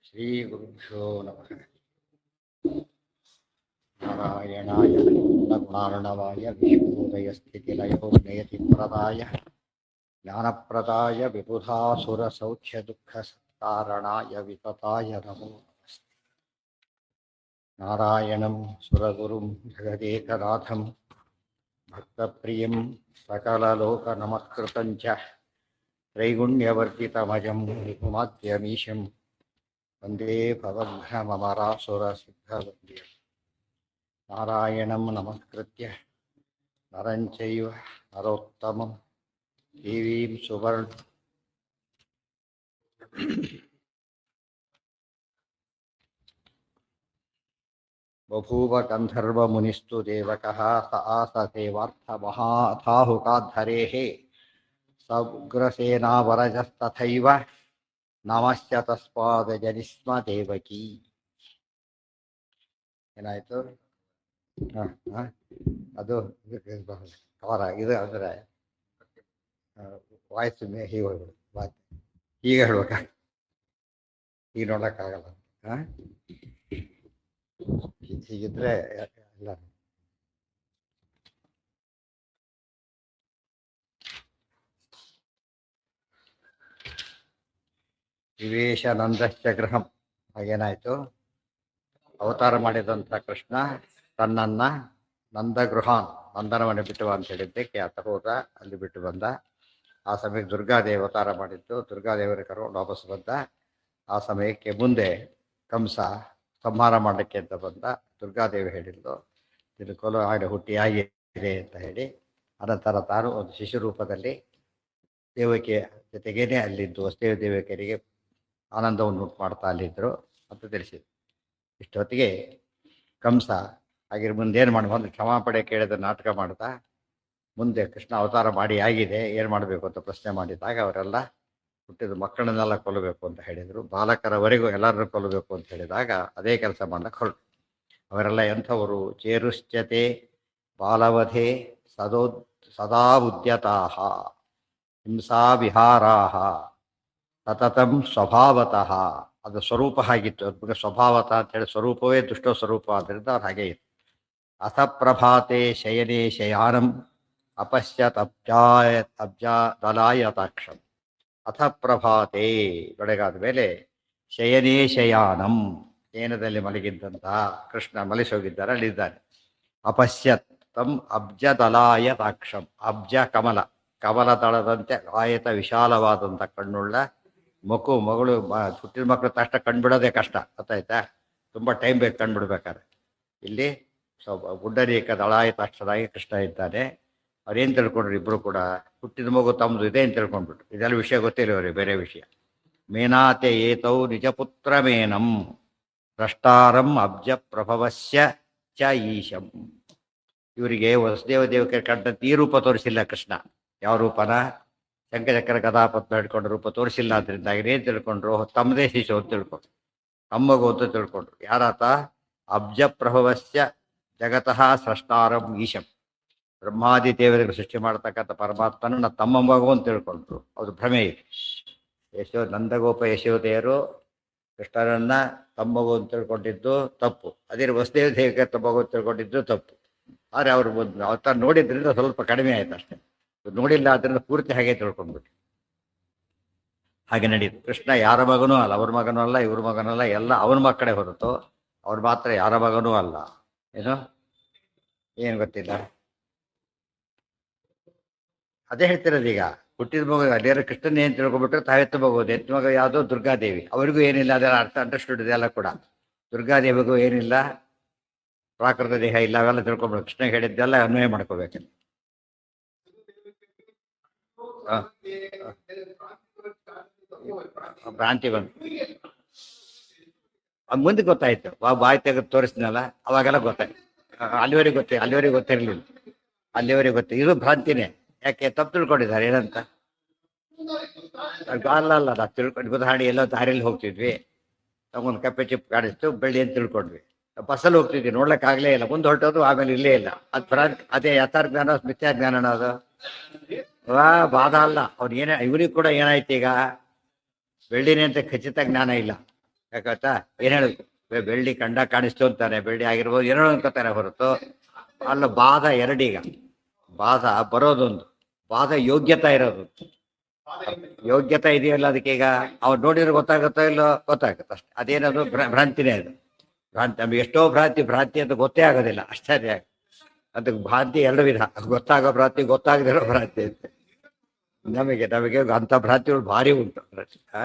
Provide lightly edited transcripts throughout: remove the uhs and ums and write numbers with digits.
ಶ್ರೀಗುರುಭ್ಯೋ ನಮಃ. ನಾರಾಯಣಾಯ ಗುಣಾರ್ಣವಾಯ ವಿಶ್ವೋದಯಸ್ಥಿತಿಲಯೋ ನಿಯತಿಪ್ರದಾಯ ಜ್ಞಾನಪ್ರದಾಯ ವಿಬುಧಾಸುರಸೌಖ್ಯದುಃಖಸತ್ಕಾರಣಾಯ ವಿತತಾಯ ನಮೋ ನಮಸ್ತೆ. ನಾರಾಯಣಂ ಸುರಗುರುಂ ಜಗದೇಕನಾಥಂ ಭಕ್ತಪ್ರಿಯಂ ಸಕಲಲೋಕನಮಸ್ಕೃತಂ ಚ ತ್ರೈಗುಣ್ಯವರ್ಜಿತಮಜಂ ರಿಪುಮಾದ್ಯಮೀಶಂ ವಂದೇ ಭವಘ್ನಮರಾಸುರಸಿದ್ಧವಂದ್ಯಂ. ನಾರಾಯಣಂ ನಮಸ್ಕೃತ್ಯ ನರಂ ಚೈವ ನರೋತ್ತಮಂ ದೇವೀಂ ಸುವರ್ಣ ಬಭೂವ ಗಂಧರ್ವಮುನಿಸ್ತು ದೇವಕಃ ಸ ಆಸ ಸೇವಾರ್ಥಮಹಾಥಾಹುಕಾಧರೇಃ ಸ ಉಗ್ರಸೇನಾವರಜಸ್ತಥೈವ ನಮಶ್ಚ ತಸ್ಮಾದಜನಿಸ್ಮ ದೇವಕಿ. ಏನಾಯಿತು? ಅದು ಕವರ ಇದು ಅಂದರೆ ವಾಯ್ಸ್ ಹೀಗೆ ಹೋಗ್ಬಿಡು. ಹೀಗೆ ಹೇಳ್ಬೇಕ, ಈಗ ನೋಡೋಕ್ಕಾಗಲ್ಲ. ಹೀಗಿದ್ರೆ ಎಲ್ಲ ವಿವೇಶ ನಂದಶ್ಚ ಗೃಹಂ. ಹಾಗೇನಾಯಿತು? ಅವತಾರ ಮಾಡಿದಂಥ ಕೃಷ್ಣ ತನ್ನನ್ನ ನಂದಗೃಹಾನ್ ನಂದನವನ್ನೇ ಬಿಟ್ಟು ಅಂತ ಹೇಳಿದ್ದಕ್ಕೆ ಆತ ಹೋದ, ಅಲ್ಲಿ ಬಿಟ್ಟು ಬಂದ. ಆ ಸಮಯಕ್ಕೆ ದುರ್ಗಾದೇವಿ ಅವತಾರ ಮಾಡಿದ್ದು, ದುರ್ಗಾದೇವರ ಕರ್ಕೊಂಡು ವಾಪಸ್ ಬಂದ. ಆ ಸಮಯಕ್ಕೆ ಮುಂದೆ ಕಂಸ ಸಂಹಾರ ಮಾಡಲಿಕ್ಕೆ ಅಂತ ಬಂದ. ದುರ್ಗಾದೇವಿ ಹೇಳಿದ್ದು ತಿರುಕೊಲು ಆಗ ಹುಟ್ಟಿಯಾಗಿದೆ ಅಂತ ಹೇಳಿ, ಅನಂತರ ತಾನು ಒಂದು ಶಿಶು ರೂಪದಲ್ಲಿ ದೇವಕಿಯ ಜೊತೆಗೇನೆ ಅಲ್ಲಿದ್ದು ವಸುದೇವ ದೇವಕಿಯರಿಗೆ ಆನಂದವನ್ನು ಉಂಟು ಮಾಡ್ತಾ ಅಲ್ಲಿದ್ದರು ಅಂತ ತಿಳಿಸಿದ್ರು. ಇಷ್ಟೊತ್ತಿಗೆ ಕಂಸ ಹಾಗೆ ಮುಂದೇನು ಮಾಡಿ ಒಂದು ಕ್ಷಮಾಪಣೆ ಕೇಳಿದ ನಾಟಕ ಮಾಡ್ತಾ ಮುಂದೆ ಕೃಷ್ಣ ಅವತಾರ ಮಾಡಿ ಆಗಿದೆ, ಏನು ಮಾಡಬೇಕು ಅಂತ ಪ್ರಶ್ನೆ ಮಾಡಿದಾಗ ಅವರೆಲ್ಲ ಹುಟ್ಟಿದ ಮಕ್ಕಳನ್ನೆಲ್ಲ ಕೊಲ್ಲಬೇಕು ಅಂತ ಹೇಳಿದರು. ಬಾಲಕರವರೆಗೂ ಎಲ್ಲರನ್ನೂ ಕೊಲ್ಲಬೇಕು ಅಂತ ಹೇಳಿದಾಗ ಅದೇ ಕೆಲಸ ಮಾಡಕ್ಕೆ ಹೊರಟು. ಅವರೆಲ್ಲ ಎಂಥವರು? ಚೇರುಶ್ಚತೆ ಬಾಲವಧೆ ಸದಾ ಉದ್ಯತಾಹ ಹಿಂಸಾ ವಿಹಾರಾಹ ಸತತಂ ಸ್ವಭಾವತಃ. ಅದು ಸ್ವರೂಪ ಆಗಿತ್ತು. ಅದ್ರ ಸ್ವಭಾವತಃ ಅಂತೇಳಿ ಸ್ವರೂಪವೇ ದುಷ್ಟ ಸ್ವರೂಪ ಆದ್ದರಿಂದ ಅವ್ರು ಹಾಗೆ ಇತ್ತು. ಅಥ ಪ್ರಭಾತೆ ಶಯನೇ ಶಯಾನಂ ಅಪಶ್ಯತ್ ಅಬ್ಜಾದಲಾಯತಾಕ್ಷಂ. ಅಥ ಪ್ರಭಾತೆ ಬೆಳಗಾದ ಮೇಲೆ ಶಯನೇ ಶಯಾನಂ ಶಯನದಲ್ಲಿ ಮಲಗಿದ್ದಂತಹ ಕೃಷ್ಣ ಮಲಿಸೋಗಿದ್ದಾರೆ, ಅಲ್ಲಿದ್ದಾನೆ. ಅಪಶ್ಯತ್ ತಂ ಅಬ್ಜದಲಾಯತಾಕ್ಷಂ. ಅಬ್ಜ ಕಮಲ, ಕಮಲ ದಳದಂತೆ ಆಯತ ವಿಶಾಲವಾದಂಥ ಕಣ್ಣುಳ್ಳ ಮಗಳು ಹುಟ್ಟಿದ ಮಕ್ಕಳು ತಕ್ಷಣ ಕಣ್ಬಿಡೋದೇ ಕಷ್ಟ, ಗೊತ್ತಾಯ್ತಾ? ತುಂಬ ಟೈಮ್ ಬೇಕು ಕಣ್ಬಿಡ್ಬೇಕಾದ್ರೆ. ಇಲ್ಲಿ ಗುಡ್ಡರೀಕ ದಳಾಯತಾಕ್ಷರಾಗಿ ಕೃಷ್ಣ ಇದ್ದಾನೆ. ಅವ್ರೇನು ತಿಳ್ಕೊಂಡ್ರು ಇಬ್ಬರು ಕೂಡ? ಹುಟ್ಟಿದ ಮಗು ತಮ್ಮದು ಇದೆ ಅಂತ ತಿಳ್ಕೊಂಡ್ಬಿಟ್ರು. ಇದೆಲ್ಲ ವಿಷಯ ಗೊತ್ತಿಲ್ಲ ಅವರಿಗೆ, ಬೇರೆ ವಿಷಯ. ಮೇನಾತೆ ಏತೌ ನಿಜಪುತ್ರ ಮೇನಂ ಭ್ರಷ್ಟಾರಂ ಅಬ್ಜ ಪ್ರಭವಸ್ಯ ಚ ಈಶಂ. ಇವರಿಗೆ ವಸುದೇವ ದೇವಕ್ಕೆ ಕಂಡಂತೆ ಈ ರೂಪ ತೋರಿಸಿಲ್ಲ ಕೃಷ್ಣ. ಯಾವ ರೂಪನ? ಶಂಕಚಕ್ರ ಗದಾಪತ್ನ ಹಿಡ್ಕೊಂಡು ರೂಪ ತೋರಿಸಿಲ್ಲ. ಅದರಿಂದ ಏನ್ ತಿಳ್ಕೊಂಡ್ರು? ತಮ್ಮದೇ ಶಿಶು ಅಂತ ತಿಳ್ಕೊಂಡ್ರು, ತಮ್ಮಗು ಅಂತ ತಿಳ್ಕೊಂಡ್ರು. ಯಾರಾತ? ಅಬ್ಜ ಪ್ರಭವಸ್ಯ ಜಗತಃ ಸ್ರಷ್ಟಾರಂ ಈಶಂ. ಬ್ರಹ್ಮಾದಿ ದೇವರಿಗೆ ಸೃಷ್ಟಿ ಮಾಡ್ತಕ್ಕಂಥ ಪರಮಾತ್ಮನ ತಮ್ಮ ಮಗು ಅಂತ ತಿಳ್ಕೊಂಡ್ರು. ಅದು ಭ್ರಮೆ ಇದೆ. ನಂದಗೋಪ ಯಶೋದೆಯರು ಕೃಷ್ಣನನ್ನ ತಮ್ಮಗು ಅಂತ ತಿಳ್ಕೊಂಡಿದ್ದು ತಪ್ಪು. ಅದೇ ವಸುದೇವ ದೇವಿಗೆ ತಮ್ಮಗು ಅಂತ ತಿಳ್ಕೊಂಡಿದ್ದು ತಪ್ಪು. ಆದರೆ ಅವರು ಅವತಾರ ನೋಡಿದ್ರಿಂದ ಸ್ವಲ್ಪ ಕಡಿಮೆ ಆಯ್ತು ಅಷ್ಟೇ. ನೋಡಿಲ್ಲ ಅದರಿಂದ ಪೂರ್ತಿ ಹಾಗೆ ತಿಳ್ಕೊಂಡ್ಬಿಟ್ಟು ಹಾಗೆ ನಡೀತು. ಕೃಷ್ಣ ಯಾರ ಮಗನೂ ಅಲ್ಲ, ಅವ್ರ ಮಗನೂ ಅಲ್ಲ, ಇವ್ರ ಮಗನೂ ಅಲ್ಲ, ಎಲ್ಲ ಅವನ ಮಕ್ಕಳೇ ಹೊರತು ಅವ್ರು ಮಾತ್ರ ಯಾರ ಮಗನೂ ಅಲ್ಲ. ಏನು ಗೊತ್ತಿಲ್ಲ. ಅದೇ ಹೇಳ್ತಿರೋದು. ಈಗ ಹುಟ್ಟಿದ ಮಗು ಅದೇನೋ ಕೃಷ್ಣನ ಏನು ತಿಳ್ಕೊಂಡ್ಬಿಟ್ರೆ ತಾವೆತ್ತು ಮಗೋದು. ಎತ್ತು ಮಗ ಯಾವುದೋ ದುರ್ಗಾದೇವಿ, ಅವರಿಗೂ ಏನಿಲ್ಲ, ಅದರ ಅರ್ಥ ಅಂಡರ್ಸ್ಟುಡ್ ಇದೆಲ್ಲ ಕೂಡ. ದುರ್ಗಾದೇವಿಗೂ ಏನಿಲ್ಲ, ಪ್ರಾಕೃತ ದೇಹ ಇಲ್ಲ, ಅವೆಲ್ಲ ತಿಳ್ಕೊಂಡ್ಬಿಡು. ಕೃಷ್ಣ ಹೇಳಿದ್ದೆಲ್ಲ ಅನ್ವಯ ಮಾಡ್ಕೋಬೇಕು. ಭ್ರಾಂತಿ ಬಂತು. ಮುಂದೆ ಗೊತ್ತಾಯ್ತು. ಬಾಯಿ ತೆಗೆದು ತೋರಿಸಿದ್ನಲ್ಲ ಅವಾಗೆಲ್ಲ ಗೊತ್ತಾಯ್ತು. ಅಲ್ಲಿವರೆಗೆ ಗೊತ್ತಿರಲಿಲ್ಲ. ಅಲ್ಲಿವರೆಗೆ ಇದು ಭ್ರಾಂತಿನೇ. ಯಾಕೆ? ತಪ್ಪು ತಿಳ್ಕೊಂಡಿದ್ದಾರೆ. ಏನಂತ ಅಲ್ಲ ನಾವು ತಿಳ್ಕೊಂಡು ಉದಾಹರಣೆ ಎಲ್ಲೋ ದಾರಿಯಲ್ಲಿ ಹೋಗ್ತಿದ್ವಿ, ನಮಗೊಂದು ಕಪ್ಪೆ ಚಿಪ್ ಕಾಣಿಸ್ತು, ಬೆಳ್ಳಿ ಅಂತ ತಿಳ್ಕೊಂಡ್ವಿ. ಬಸ್ಸಲ್ಲಿ ಹೋಗ್ತಿದ್ವಿ, ನೋಡ್ಲಿಕ್ಕಾಗಲೇ ಇಲ್ಲ, ಮುಂದೆ ಹೊರಟೋದು, ಆಮೇಲೆ ಇಲ್ಲೇ ಇಲ್ಲ. ಅದು ಭ್ರಾಂತಿ. ಅದೇ ಯಥಾರ್ಥ ಜ್ಞಾನ, ಮಿಥ್ಯಾ ಜ್ಞಾನ ಅದು ಬಾಧ ಅಲ್ಲ. ಅವ್ರು ಇವರಿಗೂ ಕೂಡ ಏನಾಯ್ತು? ಈಗ ಬೆಳ್ಳಿನೇ ಅಂತ ಖಚಿತ ಜ್ಞಾನ ಇಲ್ಲ. ಯಾಕತ್ತಾ ಏನು ಹೇಳುದು ಬೆಳ್ಳಿ ಕಂಡ ಕಾಣಿಸ್ತು ಅಂತಾನೆ, ಬೆಳ್ಳಿ ಆಗಿರ್ಬೋದು ಏನೋ ಅನ್ಕೋತಾನೆ ಹೊರತು ಅಲ್ಲ. ಬಾಧ ಎರಡೀಗ, ಬಾಧ ಬರೋದೊಂದು, ಬಾಧ ಯೋಗ್ಯತಾ ಇರೋದು. ಯೋಗ್ಯತೆ ಇದೆಯಲ್ಲ ಅದಕ್ಕೆ, ಈಗ ಅವ್ರು ನೋಡಿದ್ರೆ ಗೊತ್ತಾಗುತ್ತೋ ಇಲ್ಲೋ ಗೊತ್ತಾಗುತ್ತೆ ಅಷ್ಟೇ. ಅದೇನದು ಭ್ರಾಂತಿನೇ ಅದು. ಭ್ರಾಂತಿ ನಮ್ಗೆ ಎಷ್ಟೋ ಭ್ರಾಂತಿ ಅಂತ ಗೊತ್ತೇ ಆಗೋದಿಲ್ಲ ಅಷ್ಟೇ. ಅದಕ್ಕೆ ಭ್ರಾಂತಿ ಎರಡು ವಿಧ, ಗೊತ್ತಾಗೋ ಭ್ರಾಂತಿ, ಗೊತ್ತಾಗದಿರೋ ಭ್ರಾಂತಿ ಅಂತ. ನಮಗೆ ನಮಗೆ ಅಂಥ ಭ್ರಾಂತಿಗಳು ಭಾರಿ ಉಂಟು. ಆ?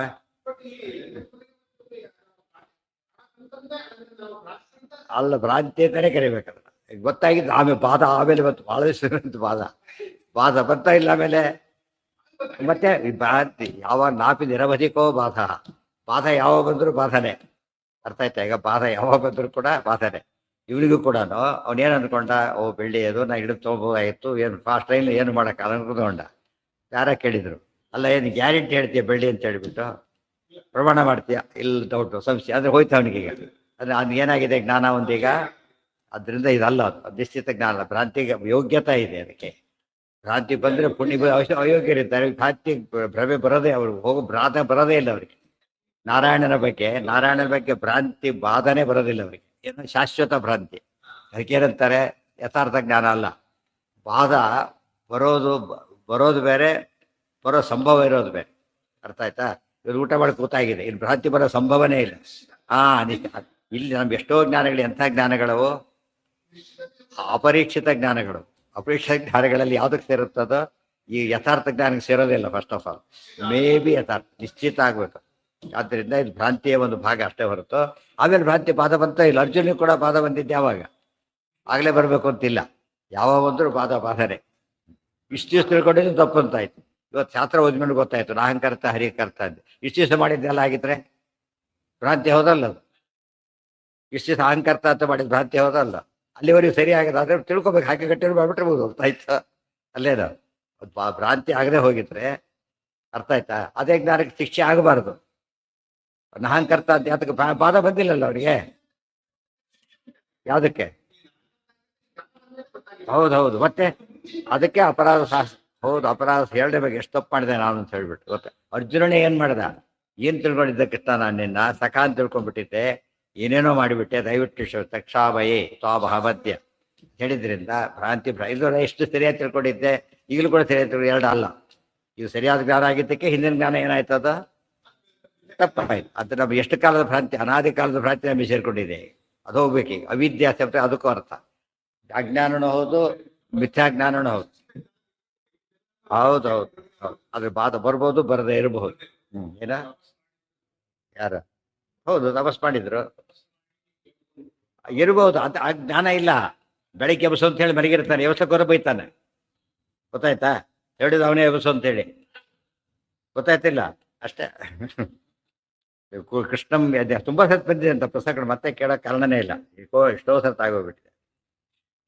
ಅಲ್ಲ, ಭ್ರಾಂತಿ ಅಂತಾನೆ ಕರಿಬೇಕಲ್ಲ. ಗೊತ್ತಾಗಿದ್ದು ಆಮೇಲೆ ಬಾಧ, ಆಮೇಲೆ ಬಂತು ಬಹಳ ದಿವಸ ಬಾಧ. ಬಾಧ ಬರ್ತಾ ಇಲ್ಲ ಆಮೇಲೆ ಮತ್ತೆ ಈ ಭ್ರಾಂತಿ ಯಾವ ನಾಪಿ ನಿರವಧಿಕೋ ಬಾಧ. ಬಾಧ ಯಾವ ಬಂದ್ರು ಬಾಧನೆ. ಅರ್ಥ ಆಯ್ತಾ? ಈಗ ಬಾಧ ಯಾವಾಗ ಬಂದ್ರು ಕೂಡ ಬಾಧನೆ. ಇವನಿಗೂ ಕೂಡ ಅವನೇನು ಅನ್ಕೊಂಡ, ಓ ಬೆಳ್ಳಿ ಅದು ನಾ ಹಿಡಿದು ತೊಗೋಬೋದಾಗಿತ್ತು, ಏನು ಫಾಸ್ಟ್ ಟ್ರೈನ್ ಏನು ಮಾಡೋಕ್ಕಲ್ಲ ಅನ್ಕೊಂಡ. ಯಾರ ಕೇಳಿದ್ರು, ಅಲ್ಲ ಏನು ಗ್ಯಾರಂಟಿ ಹೇಳ್ತೀಯ ಬೆಳ್ಳಿ ಅಂತ ಹೇಳ್ಬಿಟ್ಟು ಪ್ರಮಾಣ ಮಾಡ್ತೀಯ, ಇಲ್ಲ ಡೌಟು ಸಂಶಯ ಅಂದರೆ ಹೋಯ್ತು ಅವನಿಗೀಗ. ಅಂದರೆ ಅದು ಏನಾಗಿದೆ ಜ್ಞಾನ ಒಂದೀಗ. ಅದರಿಂದ ಇದಲ್ಲ, ಅದು ನಿಶ್ಚಿತ ಜ್ಞಾನ. ಭ್ರಾಂತಿಗೆ ಯೋಗ್ಯತಾ ಇದೆ ಅದಕ್ಕೆ. ಭ್ರಾಂತಿ ಬಂದರೆ ಪುಣ್ಯ ಅಯೋಗ್ಯರಿದ್ದಾರೆ. ಭ್ರಾಂತಿ ಭ್ರಮೆ ಬರೋದೇ, ಅವ್ರಿಗೆ ಹೋಗೋ ಭ್ರಾಂತ ಬರೋದೇ ಇಲ್ಲ ಅವರಿಗೆ. ನಾರಾಯಣನ ಬಗ್ಗೆ ಭ್ರಾಂತಿ ಬಾಧನೆ ಬರೋದಿಲ್ಲ ಅವರಿಗೆ. ಏನು ಶಾಶ್ವತ ಭ್ರಾಂತಿ. ಅದಕ್ಕೇನಂತಾರೆ, ಯಥಾರ್ಥ ಜ್ಞಾನ ಅಲ್ಲ. ಬಾಧ ಬರೋದು ಬೇರೆ, ಬರೋ ಸಂಭವ ಇರೋದು ಬೇರೆ. ಅರ್ಥ ಆಯ್ತಾ? ಇವ್ರು ಊಟ ಮಾಡಿ ಕೂತಾಗಿದೆ, ಇಲ್ಲಿ ಭ್ರಾಂತಿ ಬರೋ ಸಂಭವನೇ ಇಲ್ಲ. ಇಲ್ಲಿ ನಮ್ಗೆ ಎಷ್ಟೋ ಜ್ಞಾನಗಳು ಎಂಥ ಜ್ಞಾನಗಳವು, ಅಪರೀಕ್ಷಿತ ಜ್ಞಾನಗಳು. ಅಪರೀಕ್ಷಿತ ಜ್ಞಾನಗಳಲ್ಲಿ ಯಾವುದಕ್ಕೆ ಸೇರುತ್ತದೋ ಈ ಯಥಾರ್ಥ ಜ್ಞಾನಕ್ಕೆ ಸೇರೋದಿಲ್ಲ. First of all may be ಯಥಾರ್ಥ ನಿಶ್ಚಿತ ಆಗ್ಬೇಕು. ಆದ್ದರಿಂದ ಇದು ಭ್ರಾಂತಿಯ ಒಂದು ಭಾಗ ಅಷ್ಟೇ ಹೊರತು ಆಮೇಲೆ ಭ್ರಾಂತಿ ಬಾಧ ಬಂತ ಇಲ್ಲ. ಅರ್ಜುನಿಗೆ ಕೂಡ ಬಾಧ ಬಂದಿದ್ದು ಯಾವಾಗ, ಆಗಲೇ ಬರಬೇಕು ಅಂತಿಲ್ಲ. ಯಾವಾಗ ಬಂದರೂ ಬಾಧನೆ. ಇಷ್ಟು ದಿವಸ ತಿಳ್ಕೊಂಡಿದ್ದು ತಪ್ಪು ಅಂತಾಯ್ತು. ಇವತ್ತು ಶಾಸ್ತ್ರ ಓದ್ಮೇಲೆ ಗೊತ್ತಾಯ್ತು ನಾಹಂಕರ್ತ ಹರಿಕರ್ತ ಅಂತ. ಇಷ್ಟು ದಿವಸ ಮಾಡಿದ್ದೆಲ್ಲ ಆಗಿದ್ರೆ ಭ್ರಾಂತಿ ಹೌದಲ್ಲ ಅದು. ಇಷ್ಟು ದಿವಸ ಅಹಂಕರ್ತ ಅಂತ ಮಾಡಿದ ಭ್ರಾಂತಿ ಹೌದಲ್ಲ. ಅಲ್ಲಿವರೆಗೂ ಸರಿ ಆಗದ, ಅದ್ರ ತಿಳ್ಕೊಬೇಕು. ಹಾಕಿ ಕಟ್ಟಿರೋ ಮಾಡ್ಬಿಟ್ಟಿರ್ಬೋದು. ಆಯ್ತಾ? ಅಲ್ಲೇನ ಭ್ರಾಂತಿ ಆಗದೆ ಹೋಗಿದ್ರೆ ಅರ್ಥ ಆಯ್ತಾ? ಅದೇ ಜ್ಞಾನಕ್ಕೆ ಶಿಕ್ಷೆ ಆಗಬಾರ್ದು. ಅಹಂಕರ್ತ ಅಂತ ಅದಕ್ಕೆ ಬಾಧ ಬಂದಿಲ್ಲಲ್ಲ ಅವರಿಗೆ. ಯಾವುದಕ್ಕೆ? ಹೌದೌದು. ಮತ್ತೆ ಅದಕ್ಕೆ ಅಪರಾಧ ಶಾಸ್ತ್ರ. ಹೌದು, ಅಪರಾಧ ಹೇಳಬೇಕು. ಎಷ್ಟು ತಪ್ಪು ಮಾಡಿದೆ ನಾನು ಅಂತ ಹೇಳ್ಬಿಟ್ಟು. ಗೊತ್ತ ಅರ್ಜುನನೇ ಏನ್ ಮಾಡ್ದ, ಏನ್ ತಿಳ್ಕೊಂಡಿದ್ದ ಕೃಷ್ಣ, ನಾನು ನಿನ್ನ ಸಖ ಅಂತ ತಿಳ್ಕೊಂಡ್ಬಿಟ್ಟಿದ್ದೆ, ಏನೇನೋ ಮಾಡಿಬಿಟ್ಟೆ, ದಯವಿಟ್ಟು ತಕ್ಷಾಭಯೇ ತ್ವಾಭ ಮಧ್ಯ ಹೇಳಿದ್ರಿಂದ ಭ್ರಾಂತಿ ಇದರ ಎಷ್ಟು ಸರಿಯಾಗಿ ತಿಳ್ಕೊಂಡಿದ್ದೆ, ಈಗಲೂ ಕೂಡ ಸರಿಯಾಗಿ ತಿಳ್ಕೊಂಡು ಎರಡು ಅಲ್ಲ. ಇದು ಸರಿಯಾದ ಜ್ಞಾನ ಆಗಿದ್ದಕ್ಕೆ ಹಿಂದಿನ ಜ್ಞಾನ ಏನಾಯ್ತದ ತಪ್ಪಾಯ್ತು. ಅದು ನಮ್ಗೆ ಎಷ್ಟು ಕಾಲದ ಭ್ರಾಂತಿ, ಅನಾದಿ ಕಾಲದ ಭ್ರಾಂತಿ ನಮಗೆ ಸೇರ್ಕೊಂಡಿದೆ. ಅದು ಹೋಗ್ಬೇಕೀಗ. ಅವಿದ್ಯಾಸಕ್ತಿ ಅದಕ್ಕೂ ಅರ್ಥ. ಅಜ್ಞಾನನೂ ಹೌದು, ಮಿಥ್ಯಾಜ್ಞಾನನೂ ಹೌದು. ಹೌದೌದು ಹೌದು. ಅದ್ರ ಬಾಧ ಬರ್ಬೋದು, ಬರದೇ ಇರಬಹುದು. ಏನ ಯಾರ ಹೌದು ತಪಸ್ ಮಾಡಿದ್ರು ಇರ್ಬೋದು. ಅಂತ ಆ ಜ್ಞಾನ ಇಲ್ಲ. ಬೆಳಿಗ್ಗೆ ಎಬಸು ಅಂತ ಹೇಳಿ ಮನೆಗಿರ್ತಾನೆ, ಎಬಸಕ್ಕೋರ ಬೈತಾನೆ. ಗೊತ್ತಾಯ್ತಾ? ಹೇಳಿದ ಅವನೇ ಎಬಸು ಅಂತೇಳಿ. ಗೊತ್ತಾಯ್ತಿಲ್ಲ ಅಷ್ಟೇ. ಕೃಷ್ಣಂ ತುಂಬಾ ಸತ್ ಬಂದಿದೆ ಅಂತ ಪುಸ್ತಕಗಳು, ಮತ್ತೆ ಕೇಳೋ ಕಾರಣನೇ ಇಲ್ಲ. ಎಷ್ಟೋ ಸತ್ ಆಗೋಗ್ಬಿಟ್ಟಿದೆ.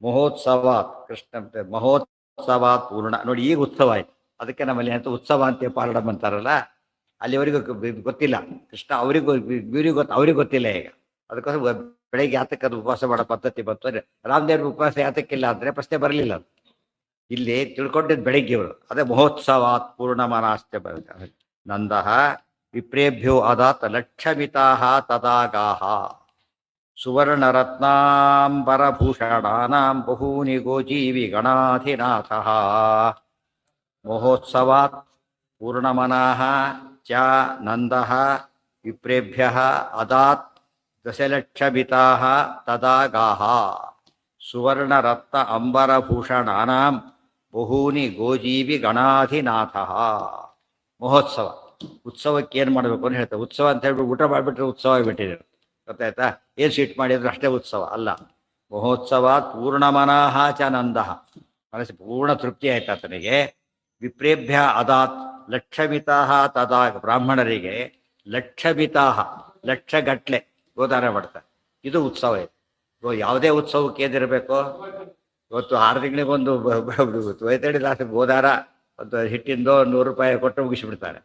ಮಹೋತ್ಸವಾತ್ ಕೃಷ್ಣ ಮಹೋತ್ಸವಾತ್ ಪೂರ್ಣ. ನೋಡಿ ಈಗ ಉತ್ಸವ ಆಯ್ತು. ಅದಕ್ಕೆ ನಮ್ಮಲ್ಲಿ ಅಂತ ಉತ್ಸವ ಅಂತ ಪಾರಡಮ್ ಅಂತಾರಲ್ಲ, ಅಲ್ಲಿವರೆಗೂ ಗೊತ್ತಿಲ್ಲ ಕೃಷ್ಣ. ಅವ್ರಿಗೆ ಗೊತ್ತಿಲ್ಲ ಈಗ. ಅದಕ್ಕೋಸ್ಕರ ಬೆಳಗ್ಗೆ ಯಾತಕ್ಕದು ಉಪವಾಸ ಮಾಡೋ ಪದ್ಧತಿ ಬಂತು ಅಂದ್ರೆ, ರಾಮದೇವ್ರ ಉಪವಾಸ ಯಾತಕ್ಕಿಲ್ಲ ಅಂದ್ರೆ ಪ್ರಶ್ನೆ ಬರಲಿಲ್ಲ. ಅದು ಇಲ್ಲಿ ತಿಳ್ಕೊಂಡಿದ್ದು ಬೆಳಿಗ್ಗೆ ಇವರು. ಅದೇ ಮಹೋತ್ಸವಾತ್ ಪೂರ್ಣಮನಾಸ್ತೆ ನಂದಃ ವಿಪ್ರೇಭ್ಯೋ ಅದಾತ್ ಲಕ್ಷಮಿತಾಃ ತದಾಗಾಹ ಸುವರ್ಣರತ್ನಾಂಬರಭೂಷಣಾನಾಂ ಬಹೂನಿ ಗೋಜೀವಿ ಗಣಾಧಿನಾಥಃ ಮಹೋತ್ಸವಾತ್ ಪೂರ್ಣಮನಃ ಚ ನಂದಃ ವಿಪ್ರೇಭ್ಯಃ ಅದಾತ್ ದಶಲಕ್ಷಮಿತಾಃ ತದಾಗಾಹ ಸುವರ್ಣರತ್ನ ಅಂಬರಭೂಷಣಾನಾಂ ಬಹೂನಿ ಗೋಜೀವಿ ಗಣಾಧಿನಾಥಃ. ಮಹೋತ್ಸವ, ಉತ್ಸವಕ್ಕೆ ಏನು ಮಾಡಬೇಕು ಅಂತ ಹೇಳ್ತಾರೆ. ಉತ್ಸವ ಅಂತ ಹೇಳ್ಬಿಟ್ಟು ಊಟ ಮಾಡಿಬಿಟ್ರೆ ಉತ್ಸವ ಆಗಿಬಿಟ್ಟಿದೆ. ಗೊತ್ತಾಯ್ತಾ? ಏನು ಸ್ವೀಟ್ ಮಾಡಿದ್ರು ಅಷ್ಟೇ ಉತ್ಸವ ಅಲ್ಲ. ಮಹೋತ್ಸವ ಪೂರ್ಣಮನಃ ಚ ನಂದಃ. ಮನಸ್ಸು ಪೂರ್ಣ ತೃಪ್ತಿ ಆಯ್ತು ಆತನಿಗೆ. ವಿಪ್ರೇಭ್ಯ ಅದಾತ್ ಲಕ್ಷಮಿತಾಃ ತದಾ. ಬ್ರಾಹ್ಮಣರಿಗೆ ಲಕ್ಷಮಿತಾಃ, ಲಕ್ಷಗಟ್ಲೆ ಗೋದಾನ ಮಾಡ್ತಾರೆ. ಇದು ಉತ್ಸವ ಇದೆ. ಯಾವುದೇ ಉತ್ಸವಕ್ಕೆ ಏನಿರಬೇಕು, ಇವತ್ತು 6 ತಿಂಗಳಿಗೊಂದು ವೈತಡಿ ದಾಸ ಗೋದಾರ ಒಂದು ಹಿಟ್ಟಿಂದೋ 100 ರೂಪಾಯಿ ಕೊಟ್ಟು ಮುಗಿಸಿಬಿಡ್ತಾರೆ.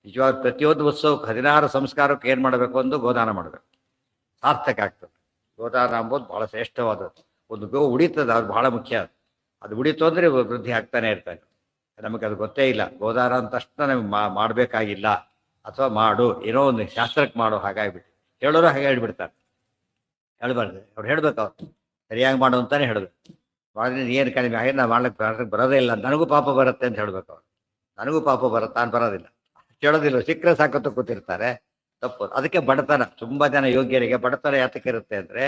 ನಿಜವಾಗ ಪ್ರತಿಯೊಂದು ಉತ್ಸವಕ್ಕೆ 16 ಸಂಸ್ಕಾರಕ್ಕೆ ಏನು ಮಾಡಬೇಕು, ಒಂದು ಗೋದಾನ ಮಾಡಬೇಕು. ಸಾರ್ಥಕ ಆಗ್ತದೆ. ಗೋದಾನ ಅಂಬೋದು ಬಹಳ ಶ್ರೇಷ್ಠವಾದದ್ದು. ಒಂದು ಗೋ ಉಳಿತದೆ, ಅದು ಬಹಳ ಮುಖ್ಯ. ಅದು ಉಳಿತು ಅಂದರೆ ವೃದ್ಧಿ ಆಗ್ತಾನೆ ಇರ್ತಾನೆ. ನಮಗೆ ಅದು ಗೊತ್ತೇ ಇಲ್ಲ. ಗೋದಾನ ಅಂತ ತಕ್ಷಣ ನಮಗೆ ಮಾಡಬೇಕಾಗಿಲ್ಲ, ಅಥವಾ ಮಾಡು ಏನೋ ಒಂದು ಶಾಸ್ತ್ರಕ್ಕೆ ಮಾಡೋ ಹಾಗಾಗಿಬಿಟ್ಟು ಹೇಳೋರು ಹಾಗೆ ಹೇಳ್ಬಿಡ್ತಾರೆ. ಹೇಳ್ಬಾರ್ದು, ಅವ್ರು ಹೇಳ್ಬೇಕು, ಅವ್ರು ಸರಿಯಾಗಿ ಮಾಡು ಅಂತಾನೆ ಹೇಳಬೇಕು. ಮಾಡಿದ್ರೆ ಏನು ಕಡಿಮೆ ಹಾಗೆ ನಾವು ಮಾಡ್ಲಿಕ್ಕೆ ಬರೋದೇ ಇಲ್ಲ, ನನಗೂ ಪಾಪ ಬರುತ್ತೆ ಅಂತ ಹೇಳ್ಬೇಕು ಅವ್ರು. ನನಗೂ ಪಾಪ ಬರುತ್ತೆ ನಾನು ಬರೋದಿಲ್ಲ ಕೇಳೋದಿಲ್ಲ, ಸಿಕ್ಕರೆ ಸಾಕತ್ತು ಕೂತಿರ್ತಾರೆ. ತಪ್ಪು. ಅದಕ್ಕೆ ಬಡತನ, ತುಂಬಾ ಜನ ಯೋಗ್ಯರಿಗೆ ಬಡತನ ಯಾತಕ್ಕೆ ಇರುತ್ತೆ ಅಂದ್ರೆ,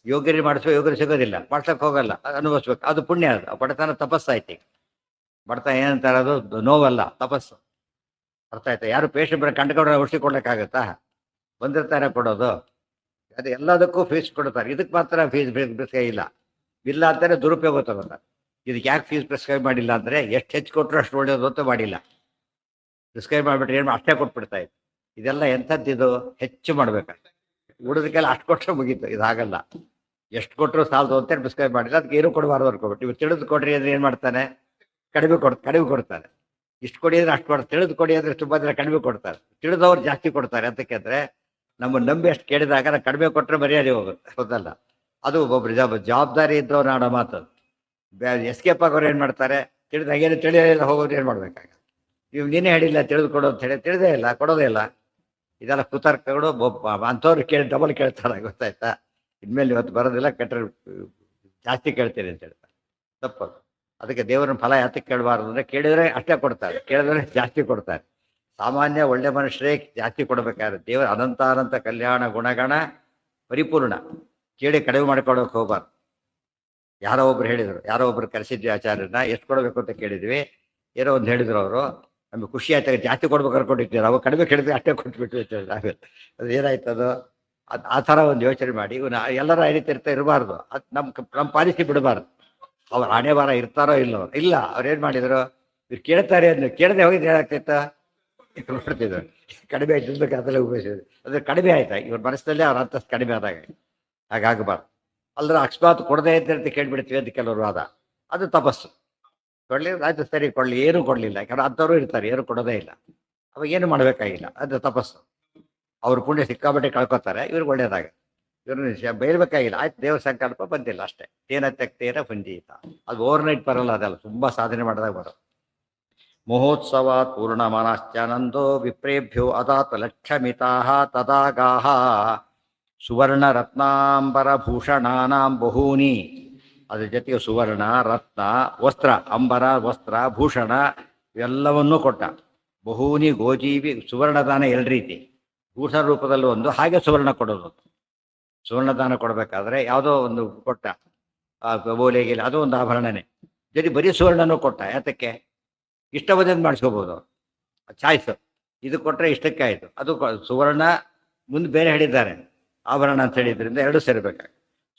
ಯೋಗ್ಯರಿಗೆ ಮಾಡಿಸುವ ಯೋಗ್ಯರು ಸಿಗೋದಿಲ್ಲ, ಮಾಡ್ಸಕ್ ಹೋಗಲ್ಲ, ಅನುಭವಿಸ್ಬೇಕು. ಅದು ಪುಣ್ಯ, ಅದು ಬಡತನ ತಪಸ್ಸಾಯ್ತು. ಈಗ ಬಡತನ ಏನಂತಾರೆ, ಅದು ನೋವಲ್ಲ, ತಪಸ್ಸು. ಅರ್ಥ ಆಯ್ತಾ? ಯಾರು ಪೇಷಂಟ್ ಬರ ಕಂಡುಕೊಂಡ್ರೆ ಔಷಧಿ ಕೊಡ್ಲಿಕ್ಕಾಗತ್ತಾ? ಬಂದಿರ್ತಾರೆ ಕೊಡೋದು. ಅದು ಎಲ್ಲದಕ್ಕೂ ಫೀಸ್ ಕೊಡ್ತಾರೆ, ಇದಕ್ಕೆ ಮಾತ್ರ ಫೀಸ್ ಪ್ರಿಸ್ಕ್ರೈಬ್ ಇಲ್ಲ ಅಂತಾನೆ ದುರುಪಯೋಗ ತಗೋತಾರೆ. ಇದಕ್ಕೆ ಯಾಕೆ ಫೀಸ್ ಪ್ರಿಸ್ಕ್ರೈಬ್ ಮಾಡಿಲ್ಲ ಅಂದ್ರೆ, ಎಷ್ಟು ಹೆಚ್ಚು ಕೊಟ್ಟರು ಅಷ್ಟು ಒಳ್ಳೇದು ಅಂತ ಮಾಡಿಲ್ಲ. ಪ್ರಿಸ್ಕ್ರೈಬ್ ಮಾಡಿಬಿಟ್ರೆ ಏನು ಅಷ್ಟೇ ಕೊಟ್ಬಿಡ್ತಾ ಇತ್ತು. ಇದೆಲ್ಲ ಎಂಥದ್ದಿದು, ಹೆಚ್ಚು ಮಾಡ್ಬೇಕಾಗ್ತದೆ. ಉಳಿದಕ್ಕೆಲ್ಲ ಅಷ್ಟು ಕೊಟ್ಟರೆ ಮುಗೀತು, ಇದಾಗಲ್ಲ. ಎಷ್ಟು ಕೊಟ್ಟರು ಸಾಲದು ಅಂತೇಳಿ ಪ್ರಿಸ್ಕ್ರೈಬ್ ಮಾಡಿಲ್ಲ, ಅದಕ್ಕೆ ಏನು ಕೊಡಬಾರ್ದು ಅನ್ಕೊಬಿಟ್ಟು. ಇವು ತಿಳಿದು ಕೊಡ್ರಿ ಅಂದ್ರೆ ಏನು ಮಾಡ್ತಾನೆ, ಕಡಿಮೆ ಕೊಡ್ತಾನೆ. ಇಷ್ಟು ಕೊಡಿ ಅಂದ್ರೆ ಅಷ್ಟು ಕೊಡ್ತಾರೆ, ತಿಳಿದು ಕೊಡಿ ಅಂದ್ರೆ ತುಂಬ ಜನ ಕಡಿಮೆ ಕೊಡ್ತಾರೆ. ತಿಳಿದವ್ರು ಜಾಸ್ತಿ ಕೊಡ್ತಾರೆ. ಅಂತಕ್ಕೆ ನಮ್ಮ ನಂಬಿ ಅಷ್ಟು ಕೇಳಿದಾಗ ನಾವು ಕಡಿಮೆ ಕೊಟ್ಟರೆ ಮರ್ಯಾದೆ ಹೋಗುತ್ತೆ, ಗೊತ್ತಲ್ಲ. ಅದು ಒಬ್ಬೊಬ್ರು ಜವಾಬ್ದಾರಿ ಇದ್ದವ್ರು ಆಡೋ ಮಾತು. ಎಸ್ಕೇಪ್ ಆಗೋರು ಏನು ಮಾಡ್ತಾರೆ, ತಿಳಿದಾಗೇನು ತಿಳಿಯಲ್ಲ ಹೋಗೋರು ಏನು ಮಾಡ್ಬೇಕಾಗ. ನೀವು ನೀನೇ ಹೇಳಿಲ್ಲ ತಿಳಿದುಕೊಡು ಅಂತ ಹೇಳಿ, ತಿಳಿದೇ ಇಲ್ಲ, ಕೊಡೋದೇ ಇಲ್ಲ. ಇದೆಲ್ಲ ಕುತರ್ಕಗಳು. ಅಂಥವ್ರು ಡಬಲ್ ಕೇಳ್ತಾರೆ, ಗೊತ್ತಾಯ್ತಾ? ಇನ್ಮೇಲೆ ಇವತ್ತು ಬರೋದಿಲ್ಲ, ಕೆಟ್ಟರೆ ಜಾಸ್ತಿ ಕೇಳ್ತೀರಿ ಅಂತ ಹೇಳ್ತಾರೆ. ತಪ್ಪದು. ಅದಕ್ಕೆ ದೇವರನ್ನ ಫಲ ಯಾತಕ್ಕೆ ಕೇಳಬಾರ್ದು ಅಂದರೆ, ಕೇಳಿದರೆ ಅಷ್ಟೇ ಕೊಡ್ತಾರೆ, ಕೇಳಿದ್ರೆ ಜಾಸ್ತಿ ಕೊಡ್ತಾರೆ. ಸಾಮಾನ್ಯ ಒಳ್ಳೆ ಮನುಷ್ಯರೇ ಜಾಸ್ತಿ ಕೊಡಬೇಕಾದ್ರೆ, ದೇವರ ಅನಂತ ಕಲ್ಯಾಣ ಗುಣಗಣ ಪರಿಪೂರ್ಣ. ಕೇಳಿ ಕಡಿಮೆ ಮಾಡಿಕೊಡೋಕೆ ಹೋಗ್ಬಾರ್ದು. ಯಾರೋ ಒಬ್ರು ಕರೆಸಿದ್ವಿ ಆಚಾರ್ಯನ, ಎಷ್ಟು ಕೊಡಬೇಕು ಅಂತ ಕೇಳಿದ್ವಿ. ಏನೋ ಒಂದು ಹೇಳಿದ್ರು ಅವರು, ನಮಗೆ ಖುಷಿ ಆಯ್ತಾಗ ಜಾಸ್ತಿ ಕೊಡ್ಬೇಕು ಅನ್ಕೊಂಡಿರ್ತೀವಿ, ಅವಾಗ ಕಡಿಮೆ ಕೇಳಿದ್ವಿ ಅಷ್ಟೇ ಕೊಟ್ಬಿಟ್ಟು ಅದು ಏನಾಯ್ತು ಅದು. ಆ ಥರ ಒಂದು ಯೋಚನೆ ಮಾಡಿ, ಇವನು ಎಲ್ಲರ ಇರ್ತಾ ಇರಬಾರ್ದು. ಅದು ನಮ್ಮ ಪಾಲಿಸಿ ಬಿಡಬಾರ್ದು. ಅವ್ರು ಹಣೆ ಬಾರ ಇರ್ತಾರೋ ಇಲ್ಲೋ ಇಲ್ಲ. ಅವ್ರೇನು ಮಾಡಿದ್ರು, ಇವ್ರು ಕೇಳ್ತಾರೆ ಅಂದ್ರೆ ಕೇಳದೆ ಹೋಗಿದ್ದು ಏನಾಗ್ತಿತ್ತ, ನೋಡ್ತಿದ್ರು ಕಡಿಮೆ ಆಯ್ತು ಅದೆಲ್ಲ ಉಪಯೋಗಿಸಿದ್ರು. ಅದ್ರ ಕಡಿಮೆ ಆಯ್ತಾ ಇವ್ರ ಮನಸ್ಸಿನಲ್ಲಿ ಅವ್ರ ಅಂತಸ್ತು ಕಡಿಮೆ ಆದಾಗ. ಹಾಗಾಗಬಾರ್ದು. ಅಲ್ಲರ ಅಕಸ್ಮಾತ್ ಕೊಡದೇ ಅಂತ ಕೇಳ್ಬಿಡ್ತೀವಿ ಅಂತ ಕೆಲವರು ವಾದ, ಅದು ತಪಸ್ಸು. ಕೊಡ್ಲಿ ಆಯ್ತು, ಸರಿ ಕೊಡ್ಲಿ, ಏನೂ ಕೊಡಲಿಲ್ಲ. ಯಾಕಂದ್ರೆ ಅಂಥವ್ರು ಇರ್ತಾರೆ, ಏನು ಕೊಡೋದೇ ಇಲ್ಲ, ಅವಾಗ ಏನು ಮಾಡಬೇಕಾಗಿಲ್ಲ, ಅದು ತಪಸ್ಸು. ಅವ್ರ ಪುಣ್ಯ ಸಿಕ್ಕಾಬಟ್ಟೆ ಕಳ್ಕೊತಾರೆ, ಇವ್ರಿಗೆ ಒಳ್ಳೇದಾಗ. ಇವ್ರನ್ನ ಬೈರ್ಬೇಕಾಗಿಲ್ಲ, ಆಯ್ತು ದೇವ್ರ ಸಂಕಲ್ಪ ಬಂದಿಲ್ಲ ಅಷ್ಟೇ. ತೇನ ತೆಕ್ತೇನ ಪುಂಜೀತ. ಅದು ಓವರ್ನೈಟ್ ಬರಲ್ಲ, ಅದೆಲ್ಲ ತುಂಬ ಸಾಧನೆ ಮಾಡಿದಾಗ ಬರೋದು. ಮಹೋತ್ಸವಾತ್ ಪೂರ್ಣಮನಶ್ಚಾನಂದೋ ವಿಪ್ರೇಭ್ಯೋ ಅದಾತ್ ಲಕ್ಷಮಿತಾ ತದಾಗಾಹ ಸುವರ್ಣ ರತ್ನಾಂಬರ ಭೂಷಣಾನಾಂ ಬಹೂನಿ. ಅದ್ರ ಜೊತೆಗೆ ಸುವರ್ಣ, ರತ್ನ, ವಸ್ತ್ರ, ಅಂಬರ, ವಸ್ತ್ರ, ಭೂಷಣ ಇವೆಲ್ಲವನ್ನೂ ಕೊಟ್ಟ. ಬಹೂನಿ ಗೋಜೀವಿ. ಸುವರ್ಣದಾನ ಎರಡು ರೀತಿ, ಭೂಷಣ ರೂಪದಲ್ಲೂ ಒಂದು, ಹಾಗೆ ಸುವರ್ಣ ಕೊಡೋದು. ಸುವರ್ಣದಾನ ಕೊಡಬೇಕಾದ್ರೆ ಯಾವುದೋ ಒಂದು ಕೊಟ್ಟ, ಓಲೆಗಿಲ್ಲ, ಅದು ಒಂದು ಆಭರಣನೇ. ಜೊತೆ ಬರೀ ಸುವರ್ಣನೂ ಕೊಟ್ಟ. ಯಾತಕ್ಕೆ? ಇಷ್ಟ ಬಂದಂದು ಮಾಡಿಸ್ಕೋಬೋದು, ಚಾಯ್ಸು. ಇದು ಕೊಟ್ಟರೆ ಇಷ್ಟಕ್ಕೆ ಆಯಿತು. ಅದು ಸುವರ್ಣ ಮುಂದೆ ಬೇರೆ ಹೇಳಿದ್ದಾರೆ, ಆಭರಣ ಅಂತ ಹೇಳಿದ್ರಿಂದ ಎರಡು ಸೇರಬೇಕಾಗ.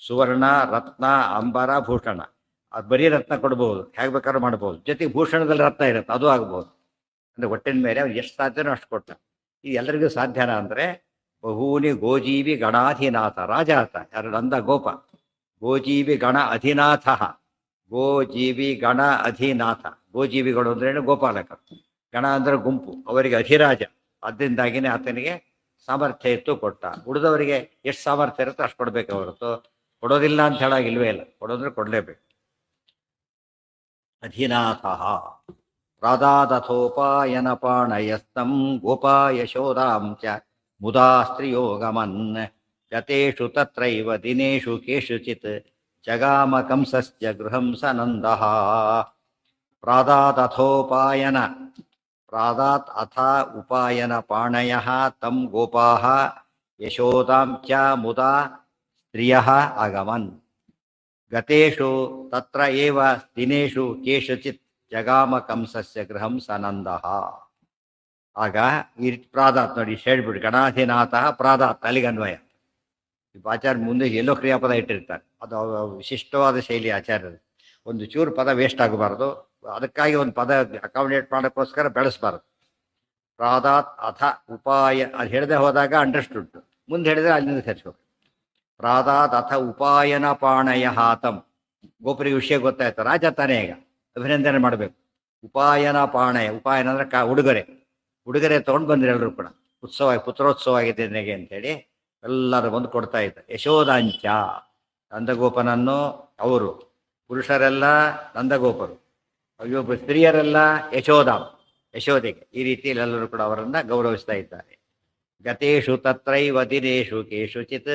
ಸುವರ್ಣ, ರತ್ನ, ಅಂಬರ, ಭೂಷಣ. ಅದು ಬರೀ ರತ್ನ ಕೊಡ್ಬೋದು, ಹೇಗೆ ಬೇಕಾದ್ರೂ ಮಾಡ್ಬೋದು. ಜೊತೆಗೆ ಭೂಷಣದಲ್ಲಿ ರತ್ನ ಇರುತ್ತೆ, ಅದು ಆಗ್ಬೋದು. ಅಂದರೆ ಒಟ್ಟಿನ ಮೇಲೆ ಅವ್ರು ಎಷ್ಟು ಸಾಧ್ಯನೋ ಅಷ್ಟು ಕೊಟ್ಟ. ಈ ಎಲ್ಲರಿಗೂ ಸಾಧ್ಯನಾ ಅಂದರೆ, ಬಹೂನಿ ಗೋಜೀವಿ ಗಣಾಧಿನಾಥ. ರಾಜ ಆತ, ಯಾರು? ನಂದ ಗೋಪ. ಗೋಜೀವಿ ಗಣ ಅಧಿನಾಥ. ಗೋಜೀವಿ ಗಣ ಅಧಿನಾಥ. ಗೋಜೀವಿಗಳು ಅಂದ್ರೇನು? ಗೋಪಾಲಕರು. ಗಣ ಅಂದ್ರೆ ಗುಂಪು, ಅವರಿಗೆ ಅಧಿರಾಜ. ಅದರಿಂದಾಗಿನೇ ಆತನಿಗೆ ಸಾಮರ್ಥ್ಯ ಇತ್ತು, ಕೊಟ್ಟ. ಉಳಿದವರಿಗೆ ಎಷ್ಟು ಸಾಮರ್ಥ್ಯ ಇರುತ್ತೋ ಅಷ್ಟು ಕೊಡ್ಬೇಕು ಹೊರತು ಕೊಡೋದಿಲ್ಲ ಅಂತ ಹೇಳಾಗಿಲ್ವೇ ಇಲ್ಲ. ಕೊಡೋದ್ರೆ ಕೊಡಲೇಬೇಕು. ಅಧಿನಾಥ ಪ್ರಾದಾದಥೋಪಾಯನ ಪಾಣಯಸ್ತಂ ಗೋಪಾ ಯಶೋದಾಂ ಚ ಮುದಾ ಸ್ತ್ರಿಯೋಗಮನ್ ಗತೇಷು ತತ್ರೈವ ದಿನೇಷು ಕೇಷುಚಿತ್ ಜಗಾಮ ಕಂಸಸ್ಯ ಗೃಹಂ ಸ ನಂದಃ. ಪ್ರಾದಾದಥೋಪಾಯನ, ಪ್ರಾದಾತ್ ಅಥ ಉಪಾಯನ ಪಾಣಯಃ ತಂ ಗೋಪಾಃ ಯಶೋದಾಂ ಚ ಮುದಾ ಸ್ತ್ರಿಯಃ ಅಗಮನ್ ಗತೇಷು ತತ್ರ ಏವ ದಿನೇಷು ಕೇಷುಚಿತ್ ಜಗಾಮ ಕಂಸಸ್ಯ ಗೃಹಂ ಸನಂದಃ. ಆಗ ಈ ಪ್ರಾದಾತ್ ನೋಡಿ ಹೇಳ್ಬಿಟ್ಟು, ಗಣಾಧಿನಾಥ ಪ್ರಾದಾತ್ ಅಲ್ಲಿಗನ್ವಯ. ಆಚಾರ್ಯ ಮುಂದೆ ಎಲ್ಲೋ ಕ್ರಿಯಾಪದ ಇಟ್ಟಿರ್ತಾರೆ, ಅದು ವಿಶಿಷ್ಟವಾದ ಶೈಲಿ ಆಚಾರ್ಯರು. ಒಂದು ಚೂರು ಪದ ವೇಸ್ಟ್ ಆಗಬಾರ್ದು, ಅದಕ್ಕಾಗಿ ಒಂದು ಪದ ಅಕಾಮಿಡೇಟ್ ಮಾಡೋಕ್ಕೋಸ್ಕರ ಬೆಳೆಸಬಾರ್ದು. ಪ್ರಾದಾತ್ ಅಥ ಉಪಾಯ, ಅದು ಹೇಳದೆ ಹೋದಾಗ ಅಂಡರ್ಸ್ಟುಡ್, ಮುಂದೆ ಹೇಳಿದ್ರೆ ಅಲ್ಲಿಂದ ಸೇರಿಸ್ಬೇಕು. ಪ್ರಾದಾತ್ ಅಥ ಉಪಾಯನ ಪಾಣಯ ಹಾತಂ. ಗೋಪುರಿಗೆ ವಿಷಯ ಗೊತ್ತಾಯ್ತು, ರಾಜ ತಾನೇ ಈಗ ಅಭಿನಂದನೆ ಮಾಡಬೇಕು. ಉಪಾಯನ ಪಾಣಯ, ಉಪಾಯನ ಅಂದ್ರೆ ಉಡುಗೊರೆ ತೊಗೊಂಡು ಬಂದ್ರೆ ಎಲ್ಲರೂ ಕೂಡ. ಪುತ್ರೋತ್ಸವ ಆಗಿದೆ ನನಗೆ ಅಂತೇಳಿ ಎಲ್ಲರೂ ಬಂದು ಕೊಡ್ತಾ ಇದ್ದ. ಯಶೋದಾಂಚ, ನಂದಗೋಪನನ್ನು ಅವರು, ಪುರುಷರೆಲ್ಲ ನಂದಗೋಪರು, ಅಯ್ಯೋ ಸ್ತ್ರೀಯರೆಲ್ಲ ಯಶೋಧೆಗೆ. ಈ ರೀತಿಯಲ್ಲಿ ಎಲ್ಲರೂ ಕೂಡ ಅವರನ್ನು ಗೌರವಿಸ್ತಾ ಇದ್ದಾರೆ. ಗತೇಶು ತತ್ರೈವ ದಿನೇಶು ಕೇಶುಚಿತ್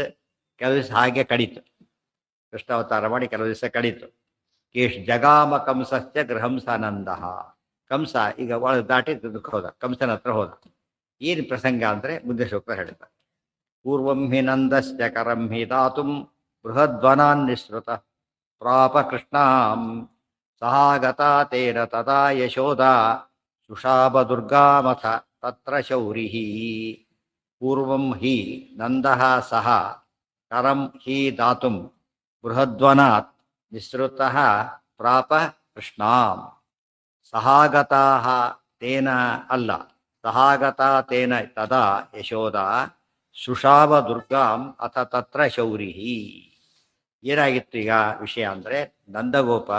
ಕೆಲವು ದಿವಸ ಹಾಗೆ ಕಡಿತು. ಕೃಷ್ಣಾವತಾರ ಮಾಡಿ ಕೆಲವು ದಿವಸ ಕಡಿತು. ಜಗಾಮ ಕಂಸಸ್ಯ ಗೃಹಂ ಸಾನಂದ. ಕಂಸ ಈಗ ಒಳ ದಾಟಿ ಹೋದ, ಕಂಸನ ಹತ್ರ ಹೋದ. ಏನು ಪ್ರಸಂಗ ಅಂದರೆ ಮುಂದೆ ಸೂಕ್ತ ಹೇಳ್ತಾರೆ. ಪೂರ್ವಂ ಹಿ ನಂದಸ್ಯ ಕರಂ ಹಿ ದಾತುಂ ಬೃಹದ್ವನಾನ್ ನಿಸೃತ ಪ್ರಾಪ ಕೃಷ್ಣಾಂ ಸಹಾಗತಾ ತೇನ ತದಾ ಯಶೋದ ಸುಷಾಭ ದುರ್ಗಾಮಥ ತತ್ರ ಶೌರಿಃ. ಪೂರ್ವಂ ಹಿ ನಂದಃ ಸಹ ಕರಂ ಹಿ ದಾತುಂ ಬೃಹದ್ವನಾತ್ ನಿಸೃತಃ ಪ್ರಾಪ ಕೃಷ್ಣಾಂ ಸಹಾಗತಾಃ ತೇನ ಅಲ್ಲ ಸಹಾಗತಾ ತೇನ ತದಾ ಯಶೋದ ಸುಷಾಭ ದುರ್ಗಾಂ ಅಥ ತತ್ರ ಶೌರಿಃ. ಏನಾಗಿತ್ತು ಈಗ ವಿಷಯ ಅಂದರೆ, ನಂದಗೋಪ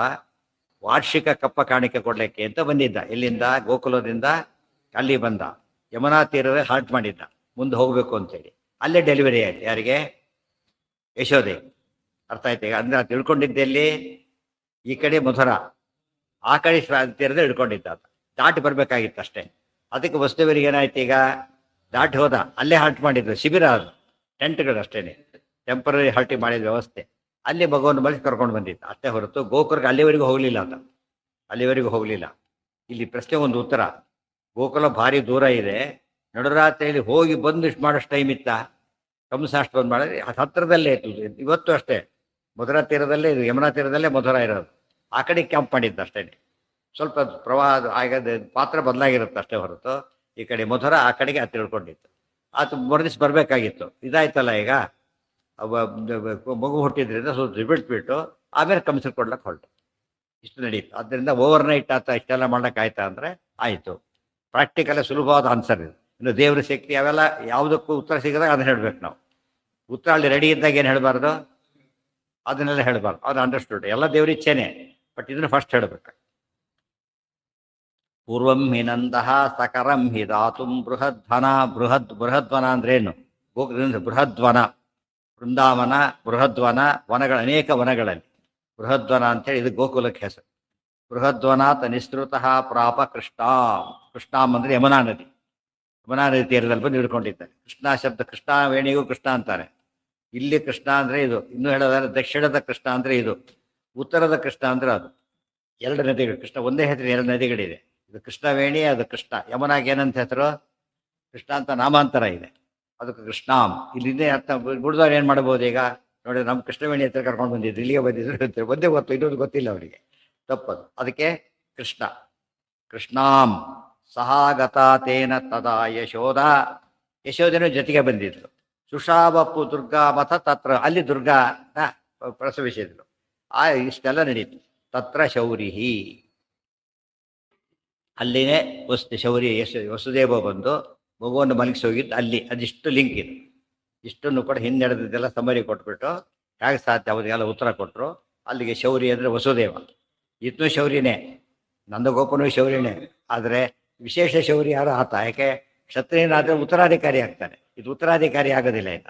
ವಾರ್ಷಿಕ ಕಪ್ಪ ಕಾಣಿಕೆ ಕೊಡಲಿಕ್ಕೆ ಅಂತ ಬಂದಿದ್ದ. ಎಲ್ಲಿಂದ? ಗೋಕುಲದಿಂದ ಅಲ್ಲಿ ಬಂದ. ಯಮುನಾ ತೀರವೇ ಹಾಲ್ಟ್ ಮಾಡಿದ್ದ, ಮುಂದೆ ಹೋಗಬೇಕು ಅಂತೇಳಿ. ಅಲ್ಲೇ ಡೆಲಿವರಿ ಆಯ್ತು. ಯಾರಿಗೆ? ಯಶೋದೆ. ಅರ್ಥ ಆಯ್ತು ಈಗ? ಅಂದರೆ ಅದು ತಿಳ್ಕೊಂಡಿದ್ದೆಲ್ಲಿ? ಈ ಕಡೆ ಮಧುರ, ಆ ಕಡೆ ತೀರದ ಹಿಡ್ಕೊಂಡಿದ್ದ. ಅದು ದಾಟಿ ಬರಬೇಕಾಗಿತ್ತು ಅಷ್ಟೇ. ಅದಕ್ಕೆ ವಸುದೇವರಿಗೆ ಏನಾಯ್ತು ಈಗ? ದಾಟಿ ಹೋದ, ಅಲ್ಲೇ ಹಾಲ್ಟ್ ಮಾಡಿದ್ರು. ಶಿಬಿರ ಅದು, ಟೆಂಟ್ಗಳು ಅಷ್ಟೇನೆ, ಟೆಂಪರರಿ ಹಾಲ್ಟಿ ಮಾಡಿದ ವ್ಯವಸ್ಥೆ. ಅಲ್ಲಿ ಮಗುವನ್ನು ಮಲಸಿ ಕರ್ಕೊಂಡು ಬಂದಿದ್ದ ಅಷ್ಟೇ ಹೊರತು ಗೋಕುಲಕ್ಕೆ ಅಲ್ಲಿವರೆಗೂ ಹೋಗಲಿಲ್ಲ ಅಂತ. ಅಲ್ಲಿವರೆಗೂ ಹೋಗಲಿಲ್ಲ. ಇಲ್ಲಿ ಪ್ರಶ್ನೆ ಒಂದು ಉತ್ತರ. ಗೋಕುಲ ಭಾರಿ ದೂರ ಇದೆ, ನಡುರಾತ್ರಿಯಲ್ಲಿ ಹೋಗಿ ಬಂದು ಇಷ್ಟು ಮಾಡೋಷ್ಟು ಟೈಮ್ ಇತ್ತ? ಕಂಸ ಅಷ್ಟು ಬಂದು ಮಾಡಿದ್ರೆ ಅದು ಹತ್ತಿರದಲ್ಲೇ ಇತ್ತು. ಇವತ್ತು ಅಷ್ಟೇ ಮಧುರಾ ತೀರದಲ್ಲೇ ಇದು, ಯಮುನಾ ತೀರದಲ್ಲೇ ಮಧುರ ಇರೋದು. ಆ ಕಡೆ ಕ್ಯಾಂಪ್ ಮಾಡಿದ್ದು ಅಷ್ಟೇ. ಸ್ವಲ್ಪ ಪ್ರವಾಹ ಆಗದ ಪಾತ್ರ ಬದಲಾಗಿರುತ್ತೆ ಅಷ್ಟೇ ಹೊರತು ಈ ಕಡೆ ಮಧುರ, ಆ ಕಡೆಗೆ ಅದು ತಿಳ್ಕೊಂಡಿತ್ತು. ಆತ ಮರುದಿವ್ಸ ಬರಬೇಕಾಗಿತ್ತು. ಇದಾಯ್ತಲ್ಲ ಈಗ, ಮಗು ಹುಟ್ಟಿದ್ರಿಂದ ಸ್ವಲ್ಪ ಬಿಟ್ಬಿಟ್ಟು ಆಮೇಲೆ ಕಂಸ ಕೊಡ್ಲಕ್ಕೆ ಹೊರಟು. ಇಷ್ಟು ನಡೀತು. ಆದ್ದರಿಂದ ಓವರ್ ನೈಟ್ ಆತ ಇಷ್ಟೆಲ್ಲ ಮಾಡ್ಲಿಕ್ಕೆ ಆಯ್ತಾ ಅಂದರೆ ಆಯಿತು. ಪ್ರಾಕ್ಟಿಕಲ್ ಸುಲಭವಾದ ಆನ್ಸರ್ ಇದು. ಇನ್ನು ದೇವ್ರ ಶಕ್ತಿ ಅವೆಲ್ಲ ಯಾವುದಕ್ಕೂ ಉತ್ತರ ಸಿಗದಾಗ ಅದನ್ನ ಹೇಳ್ಬೇಕು ನಾವು. ಉತ್ತರ ಅಲ್ಲಿ ರೆಡಿ ಇದ್ದಾಗ ಏನು ಹೇಳಬಾರ್ದು? ಅದನ್ನೆಲ್ಲ ಹೇಳಬಾರ್ದು. ಅದು ಅಂಡರ್ಸ್ಟುಡ್. ಎಲ್ಲ ದೇವ್ರ ಇಚ್ಛೆನೆ, ಬಟ್ ಇದನ್ನು ಫಸ್ಟ್ ಹೇಳಬೇಕು. ಪೂರ್ವಂ ಹಿ ನಂದಃ ಸಕರಂ ಹಿ ದಾತುಂ ಬೃಹದ್ವನ. ಬೃಹದ್ವನ ಅಂದ್ರೇನು? ಗೋಕುಲದಿಂದ ಬೃಹದ್ವನ, ಬೃಂದಾವನ, ಬೃಹದ್ವನ, ವನಗಳ ಅನೇಕ ವನಗಳಲ್ಲಿ ಬೃಹದ್ವನ ಅಂತೇಳಿ ಇದು ಗೋಕುಲಕ್ಕೆ ಹೆಸರು. ಬೃಹದ್ವನಾತ್ ನಿಸೃತಃ ಪ್ರಾಪ ಕೃಷ್ಣಾಂ. ಕೃಷ್ಣಾಂ ಅಂದರೆ ಯಮುನಾ ನದಿ. ಯಮುನಾ ನದಿ ತೀರದಲ್ಲಿ ಬಂದು ಹಿಡ್ಕೊಂಡಿದ್ದಾರೆ. ಕೃಷ್ಣ ಶಬ್ದ ಕೃಷ್ಣ ವೇಣಿಗೂ ಕೃಷ್ಣ ಅಂತಾರೆ. ಇಲ್ಲಿ ಕೃಷ್ಣ ಅಂದರೆ ಇದು. ಇನ್ನೂ ಹೇಳೋದಾದ್ರೆ ದಕ್ಷಿಣದ ಕೃಷ್ಣ ಅಂದರೆ ಇದು, ಉತ್ತರದ ಕೃಷ್ಣ ಅಂದರೆ ಅದು. ಎರಡು ನದಿಗಳು. ಕೃಷ್ಣ ಒಂದೇ ಹೆಸರು, ಎರಡು ನದಿಗಳಿದೆ. ಇದು ಕೃಷ್ಣವೇಣಿ, ಅದು ಕೃಷ್ಣ. ಯಮುನಾಗೆ ಏನಂತ ಹೆಸರು? ಕೃಷ್ಣ ಅಂತ ನಾಮಾಂತರ ಇದೆ, ಅದಕ್ಕೆ ಕೃಷ್ಣಾಂ. ಇಲ್ಲಿಂದೇ ಅರ್ಥ ಬಿಡಿದವ್ರು ಏನು ಮಾಡ್ಬೋದು ಈಗ ನೋಡಿ? ನಮ್ಮ ಕೃಷ್ಣವೇಣಿ ಹತ್ರ ಕರ್ಕೊಂಡು ಬಂದಿದ್ರು, ಇಲ್ಲಿಗೆ ಬಂದಿದ್ರು, ಒಂದೇ ಗೊತ್ತು, ಇನ್ನೊಂದು ಗೊತ್ತಿಲ್ಲ ಅವರಿಗೆ. ತಪ್ಪದು. ಅದಕ್ಕೆ ಕೃಷ್ಣ. ಕೃಷ್ಣಾಂ ಸಹಾಗತಾ ತೇನ ತದಾ ಯಶೋದ. ಯಶೋಧನ ಜೊತೆಗೆ ಬಂದಿದ್ರು. ಸುಷಾವಪ್ಪು ದುರ್ಗಾ ಮತ ತತ್ರ, ಅಲ್ಲಿ ದುರ್ಗಾನ ಪ್ರಸವಿಸಿದ್ರು. ಇಷ್ಟೆಲ್ಲ ನಡೀತು. ತತ್ರ ಶೌರಿಹಿ, ಅಲ್ಲಿನೇ ಶೌರ್ಯ ವಸುದೇವ ಬಂದು ಮಗುವನ್ನು ಮಲಗಿಸಿ ಹೋಗಿದ್ದು ಅಲ್ಲಿ. ಅದಿಷ್ಟು ಲಿಂಕ್ ಇದೆ. ಇಷ್ಟನ್ನು ಕೂಡ ಹಿಂದೆ ನಡೆದಿದ್ದೆಲ್ಲ ಸಮರಿ ಕೊಟ್ಬಿಟ್ಟು ಹೇಗೆ ಸಾಧ್ಯ ಅವರಿಗೆಲ್ಲ ಉತ್ತರ ಕೊಟ್ಟರು. ಅಲ್ಲಿಗೆ ಶೌರ್ಯ ಅಂದರೆ ವಸುದೇವ. ಇದ್ನೂ ಶೌರ್ಯನೇ, ನಂದಗೋಪನೂ ಶೌರ್ಯನೇ. ಆದರೆ ವಿಶೇಷ ಶೌರ್ಯ ಯಾರು? ಆತ. ಯಾಕೆ? ಕ್ಷತ್ರಿಯನಾದರೆ ಉತ್ತರಾಧಿಕಾರಿ ಆಗ್ತಾನೆ, ಇದು ಉತ್ತರಾಧಿಕಾರಿ ಆಗೋದಿಲ್ಲ ಈಗ.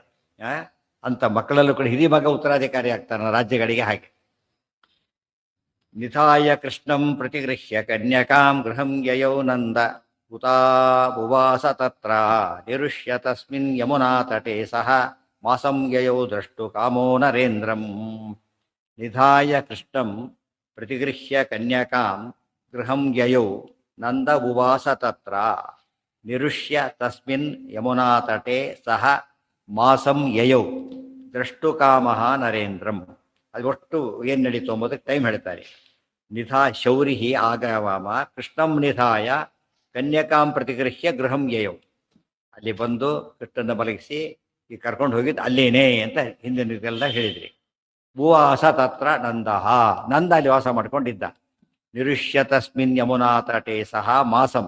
ಅಂತ ಮಕ್ಕಳಲ್ಲೂ ಕೂಡ ಹಿರಿಯ ಮಗ ಉತ್ತರಾಧಿಕಾರಿ ಆಗ್ತಾನೆ ರಾಜ್ಯಗಳಿಗೆ. ಹಾಗೆ ನಿಧಾಯ ಕೃಷ್ಣಂ ಪ್ರತಿಗೃಹ್ಯ ಕನ್ಯಕಾಂ ಗೃಹಂ ಯಯೌ ನಂದ ಉವಾಸ ತತ್ರ ನಿರುಷ್ಯ ತಸ್ಮಿನ್ ಯಮುನಾ ತಟೇ ಸಹ ಮಾಸಂ ಯಯೌ ದ್ರಷ್ಟು ಕಾಮೋ ನರೇಂದ್ರಂ. ನಿಧಾಯ ಕೃಷ್ಣಂ ಪ್ರತಿಗೃಹ್ಯ ಕನ್ಯಕಾಂ ಗೃಹಂ ಯಯೌ ನಂದ ಉವಾಸ ತತ್ರ ನಿರುಷ್ಯ ತಸ್ಮಿನ್ ಯಮುನಾ ತಟೇ ಸಹ ಮಾಸಂ ಯಯೌ ದ್ರಷ್ಟು ಕಾಮಃ ನರೇಂದ್ರಂ. ಅದು ಒಟ್ಟು ಏನು ನಡೀತು ಅಂಬೋದಕ್ಕೆ ಟೈಮ್ ಹೇಳ್ತಾರೆ. ನಿಧಾ ಶೌರಿಹಿ ಆಗವಾಮ ಕೃಷ್ಣಂ ನಿಧಾಯ ಕನ್ಯಕಾಂ ಪ್ರತಿಗೃಹ್ಯ ಗೃಹಂ ಯಯೌ. ಅಲ್ಲಿ ಬಂದು ಕೃಷ್ಣನ ಮಲಗಿಸಿ ಈ ಕರ್ಕೊಂಡು ಹೋಗಿದ್ದು ಅಲ್ಲೇನೇ ಅಂತ ಹಿಂದಿನೆಲ್ಲ ಹೇಳಿದ್ರಿ. ಭೂವಾಸ ತತ್ರ ನಂದಃ, ನಂದ ಅಲ್ಲಿ ವಾಸ ಮಾಡ್ಕೊಂಡಿದ್ದ. ನಿರುಷ್ಯ ತಸ್ಮಿನ್ ಯಮುನಾ ತಟೇ ಸಹ ಮಾಸಂ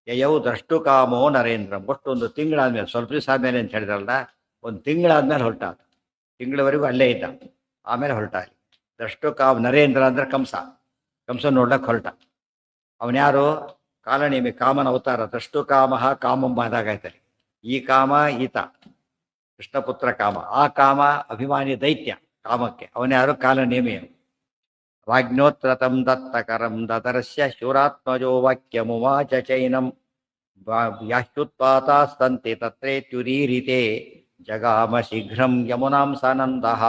ಯಯೌ ದ್ರಷ್ಟು ಕಾಮೋ ನರೇಂದ್ರಂ. ಒಟ್ಟು ಒಂದು ತಿಂಗಳಾದ್ಮೇಲೆ, ಸ್ವಲ್ಪ ದಿವಸ ಆದ್ಮೇಲೆ ಅಂತ ಹೇಳಿದ್ರಲ್ಲ, ಒಂದು ತಿಂಗಳಾದ್ಮೇಲೆ ಹೊರಟ. ತಿಂಗಳವರೆಗೂ ಅಲ್ಲೇ ಇದ್ದ, ಆಮೇಲೆ ಹೊರಟ. ದ್ರಷ್ಟು ಕಾಮ ನರೇಂದ್ರ ಅಂದ್ರೆ ಕಂಸ. ಕಂಸ ನೋಡ್ಲಕ್ಕೆ ಹೊರಟ. ಅವನ್ಯಾರು? ಕಾಲನೇಮಿ, ಕಾಮನ ಅವತಾರ. ದ್ರಷ್ಟು ಕಾಮಃ ಕಾಮಂಬ ಆದಾಗಾಯ್ತಾರೆ. ಈ ಕಾಮ ಈತ ಕೃಷ್ಣಪುತ್ರ ಕಾಮ, ಆ ಕಾಮ ಅಭಿಮಾನಿ ದೈತ್ಯ ಕಾಮಕ್ಕೆ. ಅವನ್ಯಾರು? ಕಾಲನೇಮಿ. ವಾಗ್ನೋತ್ರತಂ ದತ್ತಕರಂ ದದರ್ಶ್ಯ ಶೂರಾತ್ಮಜೋ ವಾಕ್ಯಮುವಾಚ ಚೈನಂ ಯಾಶ್ಯುತ್ಪಾತಾಸ್ತಂತೆ ತತ್ರೇತ್ಯುದೀರಿತೆ ಜಗಾಮ ಶೀಘ್ರಂ ಯಮುನಾಂ ಸಾನಂದಃ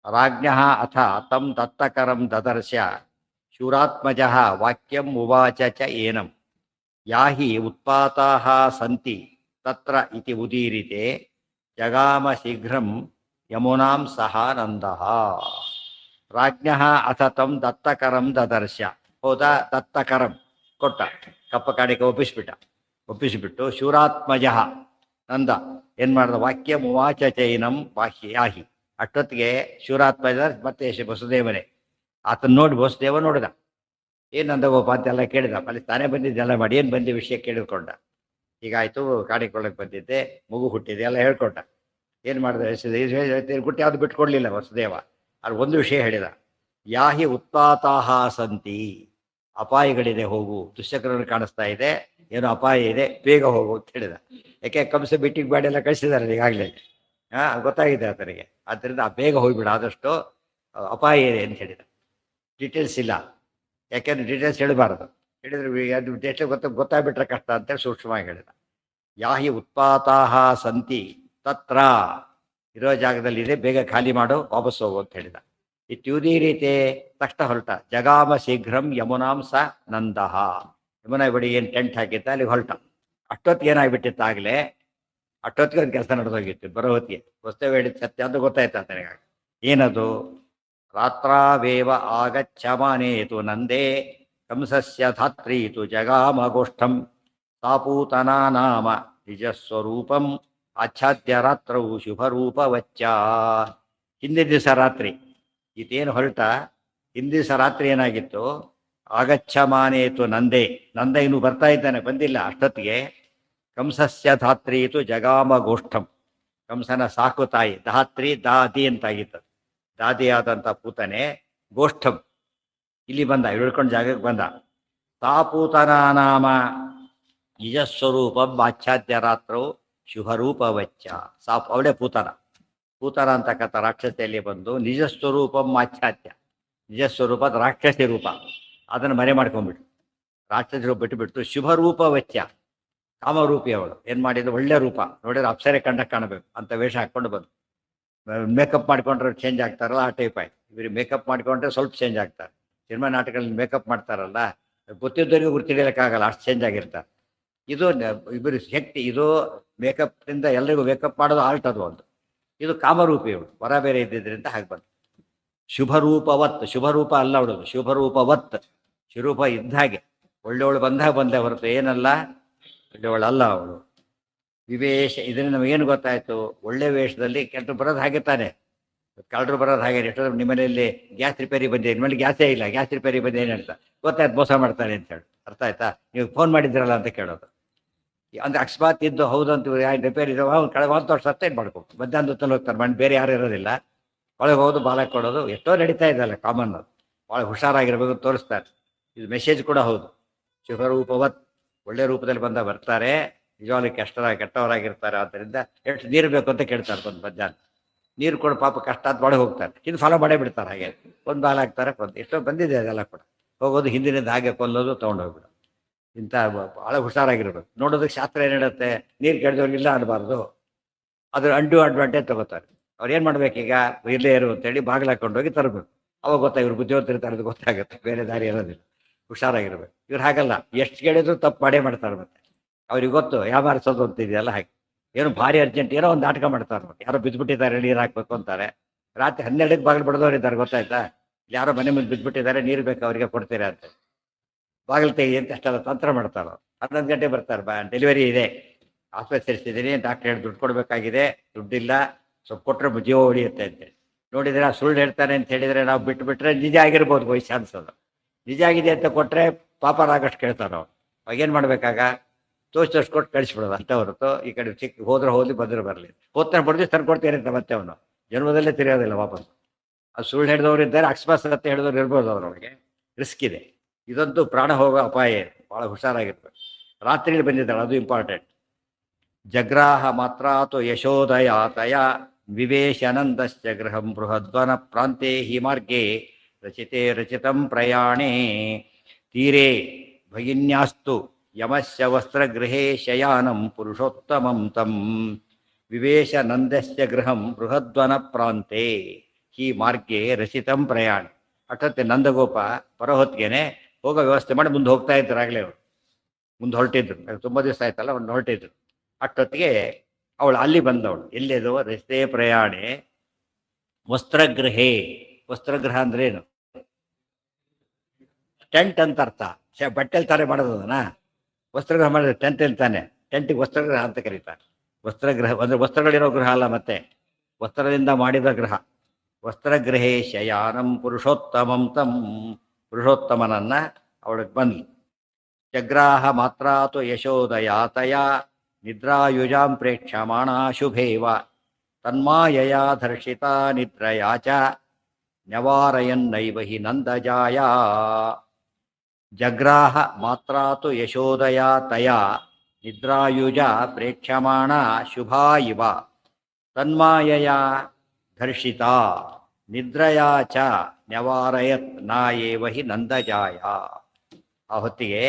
ರಾಜ್ಞಃ ಅಥ ತಂ ದತ್ತಕರಂ ದದರ್ಶ ಶೂರಾತ್ಮಜಃ ವಾಕ್ಯಂ ಉವಾಚ ಚ ಏನಂ ಯಾಹಿ ಉತ್ಪಾತಾಃ ಸಂತಿ ತತ್ರ ಇತಿ ಉದೀರಿತೆ ಜಗಾಮ ಶೀಘ್ರಂ ಯಮುನಾಂ ಸಹ ನಂದಃ ರಾಜ್ಞಃ ಅಥ ತಂ ದತ್ತಕರಂ ದದರ್ಶ ಹೋದ ದತ್ತಕರಂ ಕೊಟ್ಟ ಕಪ್ಪ ಕಾಣಿಕೆ ಒಪ್ಪಿಸಿಬಿಟ್ಟು ಶೂರಾತ್ಮಜ ನಂದ ಏನು ಮಾಡ್ದ ವಾಕ್ಯ ಮುವಾಚ ಚೈನಂ ಬಾಹ್ಯ ಯಾಹಿ ಅಷ್ಟೊತ್ತಿಗೆ ಶೂರಾತ್ಮಜ ಮತ್ತೆ ವಸುದೇವನೇ ಆತನ ನೋಡಿ ವಸುದೇವ ನೋಡಿದ ಏನು ನಂದಗೋಪ ಅಂತೆಲ್ಲ ಕೇಳಿದ ಅಲ್ಲಿ ತಾನೇ ಬಂದಿದ್ದೆಲ್ಲ ಮಾಡಿ ಏನು ಬಂದಿ ವಿಷಯ ಕೇಳಿದ್ಕೊಂಡ ಹೀಗಾಯ್ತು ಕಾಣಿಕೊಳ್ಳಕ್ಕೆ ಬಂದಿದ್ದೆ ಮಗು ಹುಟ್ಟಿದೆ ಎಲ್ಲ ಹೇಳ್ಕೊಂಡ ಏನು ಮಾಡಿದೆ ಗುಟ್ಟಿ ಯಾವುದು ಬಿಟ್ಕೊಡ್ಲಿಲ್ಲ ವಸುದೇವ ಅಲ್ಲಿ ಒಂದು ವಿಷಯ ಹೇಳಿದ ಯಾಹಿ ಉತ್ಪಾತಾಹ ಸಂತಿ ಅಪಾಯಗಳಿದೆ ಹೋಗು ದುಶ್ಚಕ್ರವನ್ನು ಕಾಣಿಸ್ತಾ ಇದೆ ಏನೋ ಅಪಾಯ ಇದೆ ಬೇಗ ಹೋಗು ಅಂತ ಹೇಳಿದ ಯಾಕೆ ಕಂಸ ಬಿಟ್ಟಿಗೆ ಬಾಡಿ ಎಲ್ಲ ಕಳಿಸಿದ್ದಾರೆ ಈಗಾಗಲೇ ಗೊತ್ತಾಗಿದೆ ಆತನಿಗೆ ಆದ್ದರಿಂದ ಆ ಬೇಗ ಹೋಗ್ಬಿಡ ಆದಷ್ಟು ಅಪಾಯ ಇದೆ ಅಂತ ಹೇಳಿದ ಡೀಟೇಲ್ಸ್ ಇಲ್ಲ ಯಾಕೆಂದ್ರೆ ಡೀಟೇಲ್ಸ್ ಹೇಳಬಾರದು ಹೇಳಿದ್ರೆ ಅದು ಡೀಟೇಲ್ ಗೊತ್ತಾಗ್ಬಿಟ್ರೆ ಕಷ್ಟ ಅಂತೇಳಿ ಸೂಕ್ಷ್ಮವಾಗಿ ಹೇಳಿದ ಯಾಹಿ ಉತ್ಪಾತಾಹ ಸಂತಿ ತತ್ರ ಇರೋ ಜಾಗದಲ್ಲಿದೆ ಬೇಗ ಖಾಲಿ ಮಾಡು ವಾಪಸ್ ಹೋಗು ಅಂತ ಹೇಳಿದ ಇತ್ಯುದೀರಿತೆ ತಕ್ಷಣ ಹೊರಟ ಜಗಾಮ ಶೀಘ್ರಂ ಯಮುನಾಂ ಸ ನಂದಃ ಯಮುನಾ ಬಡಿ ಏನು ಟೆಂಟ್ ಹಾಕಿತ್ತ ಅಲ್ಲಿ ಹೊರಟ ಅಷ್ಟೊತ್ತಿಗೆ ಏನಾಗ್ಬಿಟ್ಟಿತ್ತು ಆಗಲೇ ಅಷ್ಟೊತ್ತಿಗೆ ಒಂದು ಕೆಲಸ ನಡೆದೋಗಿತ್ತು ಬರೋ ಹೊತ್ತಿಗೆ ವಸ್ತುವೆ ಹೇಳಿದ ಸತ್ಯ ಅಂತ ಗೊತ್ತಾಯ್ತು ಆತನಿಗೆ ಏನದು ರಾತ್ರಾವೇವ ಆಗಚ್ಚಮಾನೇತು ನಂದೇ ಕಂಸಸ್ಯ ಧಾತ್ರೀತು ಜಗಾಮ ಗೋಷ್ಠಂ ಸಾಪೂತನಾ ನಾಮ ನಿಜಸ್ವರೂಪಂ ಆಚ್ಛಾದ್ಯ ರಾತ್ರವು ಶುಭರೂಪವಚ್ಚ ಹಿಂದಿನ ದಿವಸ ರಾತ್ರಿ ಈತೇನು ಹೊರಟ ಹಿಂದಿನ ದಿವಸ ರಾತ್ರಿ ಏನಾಗಿತ್ತು ಆಗಚ್ಚಮಾನೇತು ನಂದೇ ನಂದ ಇನ್ನು ಬರ್ತಾ ಇದ್ದಾನೆ ಬಂದಿಲ್ಲ ಅಷ್ಟೊತ್ತಿಗೆ ಕಂಸಸ್ಯ ಧಾತ್ರೀತು ಜಗಾಮ ಗೋಷ್ಠಂ ಕಂಸನ ಸಾಕು ತಾಯಿ ಧಾತ್ರಿ ದಾದಿ ಅಂತಾಗಿತ್ತು ದಾದಿಯಾದಂಥ ಪೂತನೆ ಗೋಷ್ಠಂ ಇಲ್ಲಿ ಬಂದ ಇಳ್ಕೊಂಡು ಜಾಗಕ್ಕೆ ಬಂದ ತಾಪೂತನ ನಾಮ ನಿಜಸ್ವರೂಪಂ ಆಚ್ಛಾದ್ಯ ರಾತ್ರವು ಶುಭರೂಪವಚ್ಚ ಅವಳೇ ಪೂತನ ಅಂತಕ್ಕಂಥ ರಾಕ್ಷಸಿಯಲ್ಲಿ ಬಂದು ನಿಜಸ್ವರೂಪಂ ಆಚ್ಛಾದ್ಯ ನಿಜಸ್ವರೂಪದ ರಾಕ್ಷಸಿ ರೂಪ ಅದನ್ನು ಮರೆ ಮಾಡ್ಕೊಂಡ್ಬಿಟ್ಟು ರಾಕ್ಷಸಿ ರೂಪ ಬಿಟ್ಟುಬಿಟ್ಟು ಶುಭರೂಪವಚ್ಚ ಕಾಮರೂಪಿ ಅವಳು ಏನು ಮಾಡಿದ್ರು ಒಳ್ಳೆ ರೂಪ ನೋಡಿದ್ರೆ ಅಪ್ಸರೆ ಕಾಣಬೇಕು ಅಂತ ವೇಷ ಹಾಕ್ಕೊಂಡು ಬಂದು ಮೇಕಪ್ ಮಾಡ್ಕೊಂಡ್ರೆ ಚೇಂಜ್ ಆಗ್ತಾರಲ್ಲ ಆ ಟೈಪ್ ಆಯ್ತು ಇವ್ರಿಗೆ ಮೇಕಪ್ ಮಾಡ್ಕೊಂಡ್ರೆ ಸ್ವಲ್ಪ ಚೇಂಜ್ ಆಗ್ತಾರೆ ಸಿನಿಮಾ ನಾಟಕಗಳಲ್ಲಿ ಮೇಕಪ್ ಮಾಡ್ತಾರಲ್ಲ ಗೊತ್ತಿದ್ದವರಿಗೂ ಗುರ್ತಿಡಿಯೋಕ್ಕಾಗಲ್ಲ ಅಷ್ಟು ಚೇಂಜ್ ಆಗಿರ್ತಾರೆ ಇದು ಇಬ್ಬರು ಶಕ್ತಿ ಇದು ಮೇಕಪ್ನಿಂದ ಎಲ್ರಿಗೂ ಮೇಕಪ್ ಮಾಡೋದು ಆಲ್ಟ್ ಅದು ಒಂದು ಇದು ಕಾಮರೂಪಿ ಅವಳು ವರ ಬೇರೆ ಇದ್ದಿದ್ದರಿಂದ ಹಾಗೆ ಬಂತು ಶುಭರೂಪ ಅಲ್ಲ ಅವಳದು ಶುಭರೂಪವತ್ ಶುರೂಪ ಇದ್ದ ಹಾಗೆ ಒಳ್ಳೆಯವಳು ಬಂದಾಗ ಬಂದೆ ಹೊರತು ಏನಲ್ಲ ಒಳ್ಳೆಯವಳಲ್ಲ ಅವಳು ವಿವೇಶ ಇದರಿಂದ ನಮಗೇನು ಗೊತ್ತಾಯ್ತು ಒಳ್ಳೆ ವೇಷದಲ್ಲಿ ಕೆಟ್ಟರು ಬರೋದು ಹಾಗೆ ತಾನೆ ಕಳ್ಳರು ಬರೋದು ಹಾಗೆ ಎಷ್ಟೋ ನಿಮ್ಮ ಮನೆಯಲ್ಲಿ ಗ್ಯಾಸ್ ರಿಪೇರಿ ಬಂದಿದೆ ನಿಮ್ಮಲ್ಲಿ ಗ್ಯಾಸೇ ಇಲ್ಲ ಗ್ಯಾಸ್ ರಿಪೇರಿ ಬಂದು ಏನು ಹೇಳ್ತಾ ಗೊತ್ತಾಯ್ತು ಮೋಸ ಮಾಡ್ತಾನೆ ಅಂತ ಹೇಳಿ ಅರ್ಥ ಆಯ್ತಾ ನೀವು ಫೋನ್ ಮಾಡಿದ್ರಲ್ಲ ಅಂತ ಕೇಳೋದು ಅಂದ್ರೆ ಅಕಸ್ಮಾತ್ ಇದ್ದು ಹೌದಂತ ರಿಪೇರಿ ಇರೋ ಕಳೆದ 1 ವರ್ಷ ಸತ್ತೇನು ಮಾಡ್ಬೇಕು ಮಧ್ಯಾಹ್ನ ಹೊತ್ತಲ್ಲಿ ಹೋಗ್ತಾರೆ ಮಣ್ಣು ಬೇರೆ ಯಾರು ಇರೋದಿಲ್ಲ ಒಳಗೆ ಹೋಗೋದು ಬಾಲ ಕೊಡೋದು ಎಷ್ಟೋ ನಡೀತಾ ಇದೆಯಲ್ಲ ಕಾಮನ್ ಅದು ಭಾಳ ಹುಷಾರಾಗಿರ್ಬೇಕು ತೋರಿಸ್ತಾರೆ ಇದು ಮೆಸೇಜ್ ಕೂಡ ಹೌದು ಶುಭರೂಪವತ್ ಒಳ್ಳೆ ರೂಪದಲ್ಲಿ ಬರ್ತಾರೆ ನಿಜವಾಗ್ಲೂ ಕೆಟ್ಟವರಾಗಿರ್ತಾರೆ ಆದ್ದರಿಂದ ಎಷ್ಟು ನೀರು ಬೇಕು ಅಂತ ಕೇಳ್ತಾರೆ ಬಂದು ಮಧ್ಯಾಹ್ನ ನೀರು ಕೊಡು ಪಾಪ ಕಷ್ಟ ಅಂತ ಒಳಗೆ ಹೋಗ್ತಾರೆ ಇದು ಫಾಲೋ ಮಾಡೇ ಬಿಡ್ತಾರೆ ಹಾಗೆ ಒಂದು ಬಾಲ ಹಾಕ್ತಾರೆ ಎಷ್ಟೋ ಬಂದಿದೆ ಅದೆಲ್ಲ ಕೂಡ ಹೋಗೋದು ಹಿಂದಿನಿಂದ ಹಾಗೆ ಕೊಲ್ಲೋದು ತೊಗೊಂಡೋಗ್ಬಿಡು ಇಂಥ ಭಾಳ ಹುಷಾರಾಗಿರ್ಬೇಕು ನೋಡೋದಕ್ಕೆ ಶಾಸ್ತ್ರ ಏನು ಹೇಳುತ್ತೆ ನೀರು ಕೆಡ್ದವ್ರಿಗಿಲ್ಲ ಅನ್ನಬಾರ್ದು ಅದ್ರ ಅಡ್ವಾಂಟೇಜ್ ತಗೋತಾರೆ ಅವ್ರು ಏನು ಮಾಡ್ಬೇಕೀಗ ಇಲ್ಲೇ ಇರು ಅಂತೇಳಿ ಬಾಗಿಲು ಹಾಕೊಂಡು ಹೋಗಿ ತರಬೇಕು ಅವಾಗ ಇವ್ರು ಬುದ್ಧಿವಂತರಿರ್ತಾರೆ ಅದು ಗೊತ್ತಾಗುತ್ತೆ ಬೇರೆ ದಾರಿ ಇರೋದಿಲ್ಲ ಹುಷಾರಾಗಿರ್ಬೇಕು ಇವ್ರು ಹಾಗಲ್ಲ ಎಷ್ಟು ಕೇಳಿದ್ರು ತಪ್ಪು ಮಾಡೇ ಮಾಡ್ತಾರೆ ಮತ್ತೆ ಅವ್ರಿಗೆ ಗೊತ್ತು ಯಾವ ಅರ್ಸೋದು ಅಂತಿದೆಯಲ್ಲ ಹಾಗೆ ಏನೋ ಭಾರಿ ಅರ್ಜೆಂಟ್ ಏನೋ ಒಂದು ನಾಟಕ ಮಾಡ್ತಾರೆ ನೋಡಿ ಯಾರೋ ಬಿದ್ದುಬಿಟ್ಟಿದ್ದಾರೆ ನೀರು ಹಾಕ್ಬೇಕು ಅಂತಾರೆ ರಾತ್ರಿ 12ಕ್ಕೆ ಬಾಗಿಲು ಬಡ್ದವ್ರು ಇದ್ದಾರೆ ಗೊತ್ತಾಯ್ತಾ ಯಾರೋ ಮನೆ ಮುಂದೆ ಬಿದ್ದುಬಿಟ್ಟಿದ್ದಾರೆ ನೀರು ಬೇಕು ಅವರಿಗೆ ಕೊಡ್ತೀರಾ ಅಂತ ಬಾಗಿಲು ತೆಗಿ ಅಂತ ಅಷ್ಟೆಲ್ಲ ತಂತ್ರ ಮಾಡ್ತಾರೆ 11 ಗಂಟೆ ಬರ್ತಾರೆ ಡೆಲಿವರಿ ಇದೆ ಆಸ್ಪತ್ರೆ ಸೇರಿಸಿದ್ದೀನಿ ಡಾಕ್ಟರ್ ಹೇಳಿ ದುಡ್ಡು ಕೊಡಬೇಕಾಗಿದೆ ದುಡ್ಡಿಲ್ಲ ಸ್ವಲ್ಪ ಕೊಟ್ಟರೆ ಜೀವ ಉಳಿಯುತ್ತೆ ಅಂತೇಳಿ ನೋಡಿದರೆ ಸುಳ್ಳು ಹೇಳ್ತಾರೆ ಅಂತ ಹೇಳಿದರೆ ನಾವು ಬಿಟ್ಟುಬಿಟ್ರೆ ನಿಜ ಆಗಿರ್ಬೋದು ವಯಸ್ಸು ಅನ್ಸೋದು ನಿಜ ಆಗಿದೆ ಅಂತ ಕೊಟ್ಟರೆ ಪಾಪರಾಗಷ್ಟು ಕೇಳ್ತಾರೆ ಅವ್ರು ಅವಾಗೇನು ಮಾಡಬೇಕಾಗ ತೋರಿಸ್ಕೊಟ್ಟು ಕಳಿಸ್ಬಿಡೋದು ಅಷ್ಟೇ ಹೊರತು ಈ ಕಡೆ ಹೋದ್ರೆ ಹೋದ್ಲಿ ಬಂದ್ರೆ ಬರಲಿ ಹೋಗ್ತಾನೆ ಬಡ್ದು ತಂದ್ಕೊಡ್ತೇನೆ ಅಂತ ಮತ್ತೆ ಅವನು ಜನ್ಮದಲ್ಲೇ ತಿರುಗೋದಿಲ್ಲ ವಾಪಸ್ ಅದು ಸುಳ್ಳು ಹಿಡಿದವ್ರು ಇದ್ದಾರೆ ಅಕಸ್ಮಾತ್ ಸತ್ಯ ಹಿಡಿದವ್ರು ಇರ್ಬೋದು ಅವ್ರೊಳಗೆ ರಿಸ್ಕ್ ಇದೆ ಇದಂತೂ ಪ್ರಾಣ ಹೋಗೋ ಅಪಾಯ ಇದೆ ಭಾಳ ಹುಷಾರಾಗಿರ್ಬೇಕು ರಾತ್ರಿಯಲ್ಲಿ ಬಂದಿದ್ದಾಳೆ ಅದು ಇಂಪಾರ್ಟೆಂಟ್ ಜಗ್ರಾಹ ಮಾತ್ರಾತು ಯಶೋದಯಾತಯ ವಿವೇಶನಂದಶ್ಚ ಗೃಹಂ ಬೃಹದ್ವನ ಪ್ರಾಂತೆ ಹಿ ಮಾರ್ಗೆ ರಚಿತೆ ರಚಿತಂ ಪ್ರಯಾಣೇ ತೀರೆ ಭಗಿನ್ಯಾಸ್ತು ಯಮಸ್ಯ ವಸ್ತ್ರಗೃಹೇ ಶಯಾನಂ ಪುರುಷೋತ್ತಮಂ ತಂ ವಿವೇಶ ನಂದಸ್ಯ ಗೃಹಂ ಬೃಹದ್ವನ ಪ್ರಾಂತೆ ಈ ಮಾರ್ಗೆ ರಚಿತಂ ಪ್ರಯಾಣ. ಅಷ್ಟೊತ್ತೆ ನಂದಗೋಪ ಹೊತ್ತಿಗೆನೆ ಹೋಗೋ ವ್ಯವಸ್ಥೆ ಮಾಡಿ ಮುಂದೆ ಹೋಗ್ತಾ ಇದ್ರು. ಆಗಲೇ ಅವರು ಮುಂದೆ ಹೊರಟಿದ್ರು, ತುಂಬ ದಿವಸ ಆಯ್ತಲ್ಲ ಒಂದು ಹೊರಟಿದ್ರು. ಅಷ್ಟೊತ್ತಿಗೆ ಅವಳು ಅಲ್ಲಿ ಬಂದವಳು. ಎಲ್ಲಿದು? ರಸ್ತೆ ಪ್ರಯಾಣೆ ವಸ್ತ್ರಗೃಹೇ. ವಸ್ತ್ರಗೃಹ ಅಂದ್ರೆ ಏನು? ಟೆಂಟ್ ಅಂತ ಅರ್ಥ. ಬಟ್ಟೆಲ್ ತಾರೆ ಮಾಡೋದು ಅದನ್ನ. ವಸ್ತ್ರಗೃಹ ಮಾಡಿದ್ರೆ ಟೆಂಟ್ ಇರ್ತಾನೆ. ಟೆಂಟಿಗೆ ವಸ್ತ್ರಗೃಹ ಅಂತ ಕರೀತಾರೆ. ವಸ್ತ್ರಗೃಹ ಅಂದ್ರೆ ವಸ್ತ್ರಗಳಿರೋ ಗೃಹ ಅಲ್ಲ, ಮತ್ತೆ ವಸ್ತ್ರದಿಂದ ಮಾಡಿದ ಗೃಹ. ವಸ್ತ್ರಗೃಹೇ ಶಯಾನಂ ಪುರುಷೋತ್ತಮಂ ತಂ. ಪುರುಷೋತ್ತಮನನ್ನ ಅವಳಿಗೆ ಬಂದ್ಲು. ಜಗ್ರಾಹ ಮಾತ್ರಾತು ಯಶೋದಯಾತಯ ನಿದ್ರಾಯುಜಾಂ ಪ್ರೇಕ್ಷಮಾಣ ಶುಭೇವ ತನ್ಮಾಯಯ ಧರ್ಷಿತಾ ನಿದ್ರಯಾ ಚ ನ್ಯವಾರಯನ್ನೈವ ಹಿ ನಂದಜಾಯ. ಜಗ್ರಾಹ ಮಾತ್ರಾತು ಯಶೋದಯಾ ತಯಾ ನಿದ್ರಾಯುಜ ಪ್ರೇಕ್ಷಮಾಣ ಶುಭಾ ಇವ ತನ್ಮಾಯಯ ಧರ್ಷಿತಾ ನಿದ್ರಯಾ ಚ ನ್ಯವಾರಯತ್ ನಾಯೇವ ಹಿ ನಂದಜಾಯ. ಆ ಹೊತ್ತಿಗೆ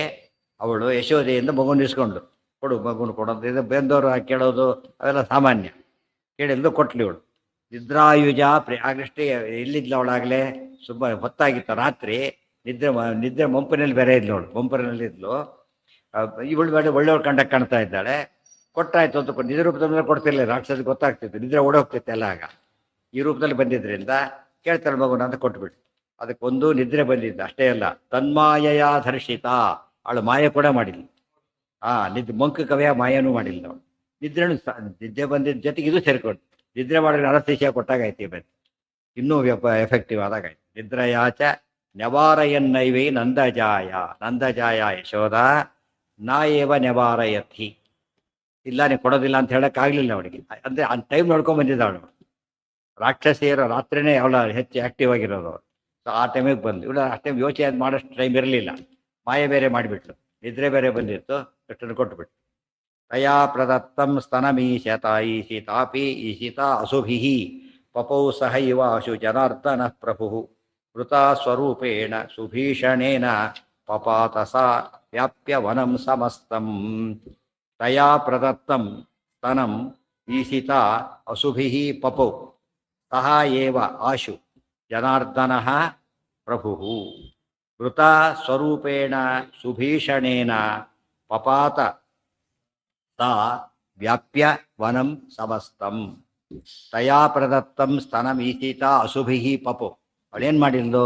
ಅವಳು ಯಶೋದೆಯಿಂದ ಮಗುನ ಇಸ್ಕೊಂಡ್ಳು. ಕೊಡು ಮಗುನ ಕೊಡೋದು, ಇದು ಬೇಂದವರು ಕೇಳೋದು ಅವೆಲ್ಲ ಸಾಮಾನ್ಯ. ಕೇಳಿದ್ದು ಕೊಟ್ಲಿ ಇವಳು. ನಿದ್ರಾಯುಜ ಆಗಷ್ಟೇ ಎಲ್ಲಿದ್ಲು ಅವಳಾಗಲೇ? ತುಂಬ ಹೊತ್ತಾಗಿತ್ತು, ರಾತ್ರಿ. ನಿದ್ರೆ ಮಂಪಿನಲ್ಲಿ ಬೇರೆ ಇದ್ಲು ಅವಳು, ಮಂಪರಿನಲ್ಲಿ ಇದ್ಲು. ಇವಳು ಬೇಡ ಒಳ್ಳೆಯವಳು ಕಂಡಕ್ಕೆ ಕಾಣ್ತಾ ಇದ್ದಾಳೆ. ಕೊಟ್ಟಾಯ್ತು ಅಂತ ನಿಜ ರೂಪದಲ್ಲಿ ಕೊಡ್ತಿರ್ಲಿಲ್ಲ. ರಾಕ್ಷಸ ಗೊತ್ತಾಗ್ತಿತ್ತು, ನಿದ್ರೆ ಓಡೋಗ್ತಿತ್ತು ಎಲ್ಲ. ಆಗ ಈ ರೂಪದಲ್ಲಿ ಬಂದಿದ್ರಿಂದ ಕೇಳ್ತಾಳೆ ಮಗುನ ಅಂತ ಕೊಟ್ಬಿಟ್ಟು. ಅದಕ್ಕೊಂದು ನಿದ್ರೆ ಬಂದಿದ್ದ ಅಷ್ಟೇ ಅಲ್ಲ, ತನ್ಮಾಯಯ ಧರ್ಷಿತ. ಅವಳು ಮಾಯ ಕೂಡ ಮಾಡಿಲ್ಲ. ಮಂಕ ಕವಿಯ ಮಾಯನೂ ಮಾಡಿಲ್ಲ ಅವಳು. ನಿದ್ದೆ ಬಂದಿದ್ದ ಜೊತೆಗೆ ಇದು ಸೇರ್ಕೊಂಡು ನಿದ್ರೆ ಮಾಡಿದ್ರೆ ಅನಸ್ತೇಶಿಯ ಕೊಟ್ಟಾಗೈತಿ. ಬಂದು ಇನ್ನೂ ಎಫೆಕ್ಟಿವ್ ಆದಾಗಾಯ್ತು. ನಿದ್ರಯಾಚ ನೆವಾರಯನ್ನೈವೈ ನಂದಜಾಯ. ನಂದಜಾಯ ಯಶೋದ ನಾಯೇವ ನೆವಾರಯತಿ. ಇಲ್ಲ ನೀವು ಕೊಡೋದಿಲ್ಲ ಅಂತ ಹೇಳೋಕ್ಕಾಗಲಿಲ್ಲ ಅವಳಿಗೆ. ಅಂದರೆ ಆ ಟೈಮ್ ನೋಡ್ಕೊಂಡು ಬಂದಿದ್ದ ಅವಳು. ರಾಕ್ಷಸಿಯರು ರಾತ್ರಿನೇ ಅವಳ ಹೆಚ್ಚು ಆ್ಯಕ್ಟಿವ್ ಆಗಿರೋದು ಅವರು. ಸೊ ಆ ಟೈಮಿಗೆ ಬಂದು ಇವಳು ಆ ಟೈಮ್ ಯೋಚನೆ ಮಾಡೋಷ್ಟು ಟೈಮ್ ಇರಲಿಲ್ಲ. ಮಾಯ ಬೇರೆ ಮಾಡಿಬಿಟ್ಲು, ನಿದ್ರೆ ಬೇರೆ ಬಂದಿತ್ತು, ಅಷ್ಟನ್ನು ಕೊಟ್ಟುಬಿಟ್ಟು. ತಯಾ ಪ್ರದತ್ತಂ ಸ್ತನಮೀಶತ ಈಶಿತಾಪಿ ಈಶಿತಾ ಅಸುಭಿ ಪಪೌ ಸಹೈವ ಅಶು ಜನಾರ್ದನ ಪ್ರಭು ವೃತಾ ಸ್ವರೂಪೇಣ ಸುಭೀಷಣೇನ ಪಪಾತಸ ವ್ಯಾಪ್ಯ ವನಂ ಸಮಸ್ತಂ. ತಯಾ ಪ್ರದತ್ತಂ ಸ್ತನಂ ಈಶಿತಾ ಅಸುಭಿ ಪಪೌ ಸಹ ಏವ ಆಶು ಜನಾರ್ದನ ಪ್ರಭು ವೃತಾ ಸ್ವರೂಪೇಣ ಸುಭೀಷಣೇನ ಪಪಾತ ತಾ ವ್ಯಾಪ್ಯ ವನಂ ಸಮಸ್ತಂ. ತಯಾ ಪ್ರದತ್ತಂ ಸ್ತನಂ ಈಶಿತಾ ಅಸುಭಿ ಪಪು. ಅವಳೇನು ಮಾಡಿದ್ಲು?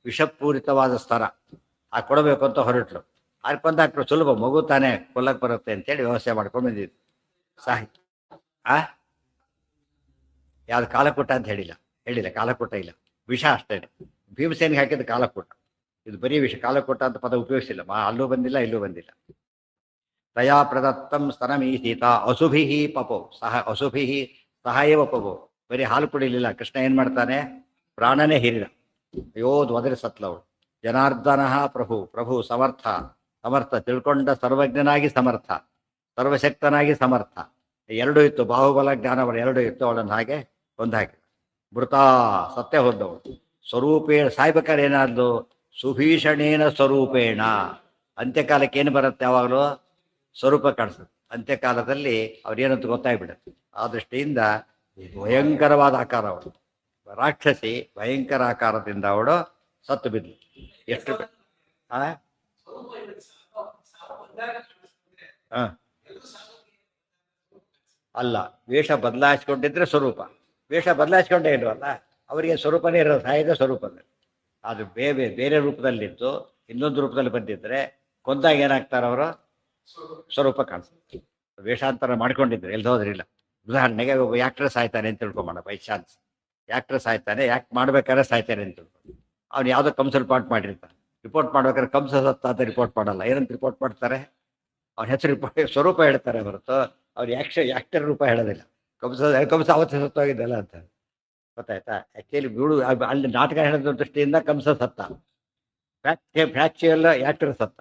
ವಿಷಪೂರಿತವಾದ ಸ್ತನ ಆ ಕೊಡಬೇಕು ಅಂತ ಹೊರಟ್ಲು. ಕೊಂದಾಕ್ರು, ಸುಲಭ, ಮಗು ತಾನೇ ಕೊಲ್ಲಕ್ಕೆ ಬರುತ್ತೆ ಅಂತೇಳಿ ವ್ಯವಸ್ಥೆ ಮಾಡ್ಕೊಂಡು ಬಂದಿದ್ದು. ಸಾಹಿತ್ಯ ಯಾವ್ದು ಕಾಲಕೂಟ ಅಂತ ಹೇಳಿಲ್ಲ ಕಾಲಕೂಟ ಇಲ್ಲ, ವಿಷ ಅಷ್ಟೇ. ಭೀಮಸೇನಿಗೆ ಹಾಕಿದ್ದು ಕಾಲಕೂಟ, ಇದು ಬರೀ ವಿಷ. ಕಾಲಕೂಟ ಅಂತ ಪದ ಉಪಯೋಗಿಸಿಲ್ಲ, ಅಲ್ಲೂ ಬಂದಿಲ್ಲ ಇಲ್ಲೂ ಬಂದಿಲ್ಲ. ತಯಾ ಪ್ರದತ್ತಂ ಸ್ತನಮೀಶಿತ ಅಸುಭಿ ಪಪೋ ಸಹ ಅಸುಭಿ ಸಹಾಯವ ಪಪೋ. ಬರೀ ಹಾಲು ಕುಡಿಲಿಲ್ಲ ಕೃಷ್ಣ. ಏನು ಮಾಡ್ತಾನೆ? ಪ್ರಾಣನೇ ಹೀರಿದ. ಅಯೋದು ಒದರಿ ಸತ್ಲವಳು. ಜನಾರ್ದನ ಪ್ರಭು. ಪ್ರಭು ಸಮರ್ಥ. ಸಮರ್ಥ ತಿಳ್ಕೊಂಡ ಸರ್ವಜ್ಞನಾಗಿ ಸಮರ್ಥ, ಸರ್ವಶಕ್ತನಾಗಿ ಸಮರ್ಥ. ಎರಡೂ ಇತ್ತು, ಬಾಹುಬಲ ಜ್ಞಾನವರ ಎರಡೂ ಇತ್ತು. ಅವಳನ್ನು ಹಾಗೆ ಒಂದು ಹಾಕಿ ಮೃತಾ ಸತ್ಯ ಹೋದವಳು. ಸ್ವರೂಪೇಣ ಸಾಯ್ಬೇಕಾದ್ರೆ ಏನಾದ್ರು? ಸುಭೀಷಣೇನ ಸ್ವರೂಪೇಣ. ಅಂತ್ಯಕಾಲಕ್ಕೆ ಏನು ಬರುತ್ತೆ? ಯಾವಾಗಲೂ ಸ್ವರೂಪ ಕಾಣಿಸುತ್ತೆ. ಅಂತ್ಯಕಾಲದಲ್ಲಿ ಅವ್ರೇನಂತ ಗೊತ್ತಾಗ್ಬಿಡುತ್ತೆ. ಆ ದೃಷ್ಟಿಯಿಂದ ಭಯಂಕರವಾದ ಆಕಾರ ಅವಳು. ರಾಕ್ಷಸಿ ಭಯಂಕರ ಆಕಾರದಿಂದ ಅವಳು ಸತ್ತು ಬಿದ್ಲು. ಎಷ್ಟು ಅಲ್ಲ, ವೇಷ ಬದಲಾಯಿಸ್ಕೊಂಡಿದ್ರೆ ಸ್ವರೂಪ. ವೇಷ ಬದಲಾಯಿಸ್ಕೊಂಡೇ ಇಲ್ವಲ್ಲ, ಅವರಿಗೆ ಸ್ವರೂಪನೇ ಇರೋದು, ಸಾಯದ ಸ್ವರೂಪದಲ್ಲಿ. ಅದು ಬೇರೆ ರೂಪದಲ್ಲಿತ್ತು, ಇನ್ನೊಂದು ರೂಪದಲ್ಲಿ ಬಂದಿದ್ರೆ ಕೊಂದಾಗ ಏನಾಗ್ತಾರೆ ಅವರು? ಸ್ವರೂಪ ಕಾಣಿಸುತ್ತೆ. ವೇಷಾಂತರ ಮಾಡ್ಕೊಂಡಿದ್ರು ಎಲ್ಲಿ ಹೋದ್ರಿಲ್ಲ. ಉದಾಹರಣೆಗೆ ಒಬ್ಬ ಆ್ಯಕ್ಟ್ರ್ ಸಾಯ್ತಾನೆ ಅಂತ ತಿಳ್ಕೊಂಬೋಣ, ಬೈ ಚಾನ್ಸ್. ಆ್ಯಕ್ಟ್ರ್ ಸಾಯ್ತಾನೆ, ಆ್ಯಕ್ಟ್ ಮಾಡ್ಬೇಕಾದ್ರೆ ಸಾಯ್ತಾನೆ ಅಂತ ತಿಳ್ಕೊಂಡು ಅವ್ನು ಯಾವುದೋ ಕಂಸ್ ರಿಪೋರ್ಟ್ ಮಾಡಿರ್ತಾನೆ. ರಿಪೋರ್ಟ್ ಮಾಡ್ಬೇಕಾದ್ರೆ ಕಂಸ ಸತ್ತ ಅಂತ ರಿಪೋರ್ಟ್ ಮಾಡಲ್ಲ. ಏನಂತ ರಿಪೋರ್ಟ್ ಮಾಡ್ತಾರೆ? ಅವ್ನ ಹೆಸರು ರಿಪೋರ್ಟ್ ಸ್ವರೂಪ ಹೇಳ್ತಾರೆ ಹೊರತು ಅವ್ರು ಆ್ಯಕ್ಟರ್ ರೂಪ ಹೇಳೋದಿಲ್ಲ. ಕಂಸ ಅವತ್ತು ಸತ್ತೋಗಿದ್ದಲ್ಲ ಅಂತ. ಗೊತ್ತಾಯ್ತಾ? ಆ್ಯಕ್ಚುಲಿ ಬೀಳು ಅಲ್ಲಿ ನಾಟಕ ಹೇಳೋದ್ರ ದೃಷ್ಟಿಯಿಂದ ಕಂಸ ಸತ್ತ, ಫ್ಯಾಕ್ಚುಯಲ್ ಆ್ಯಕ್ಟರ್ ಸತ್ತ.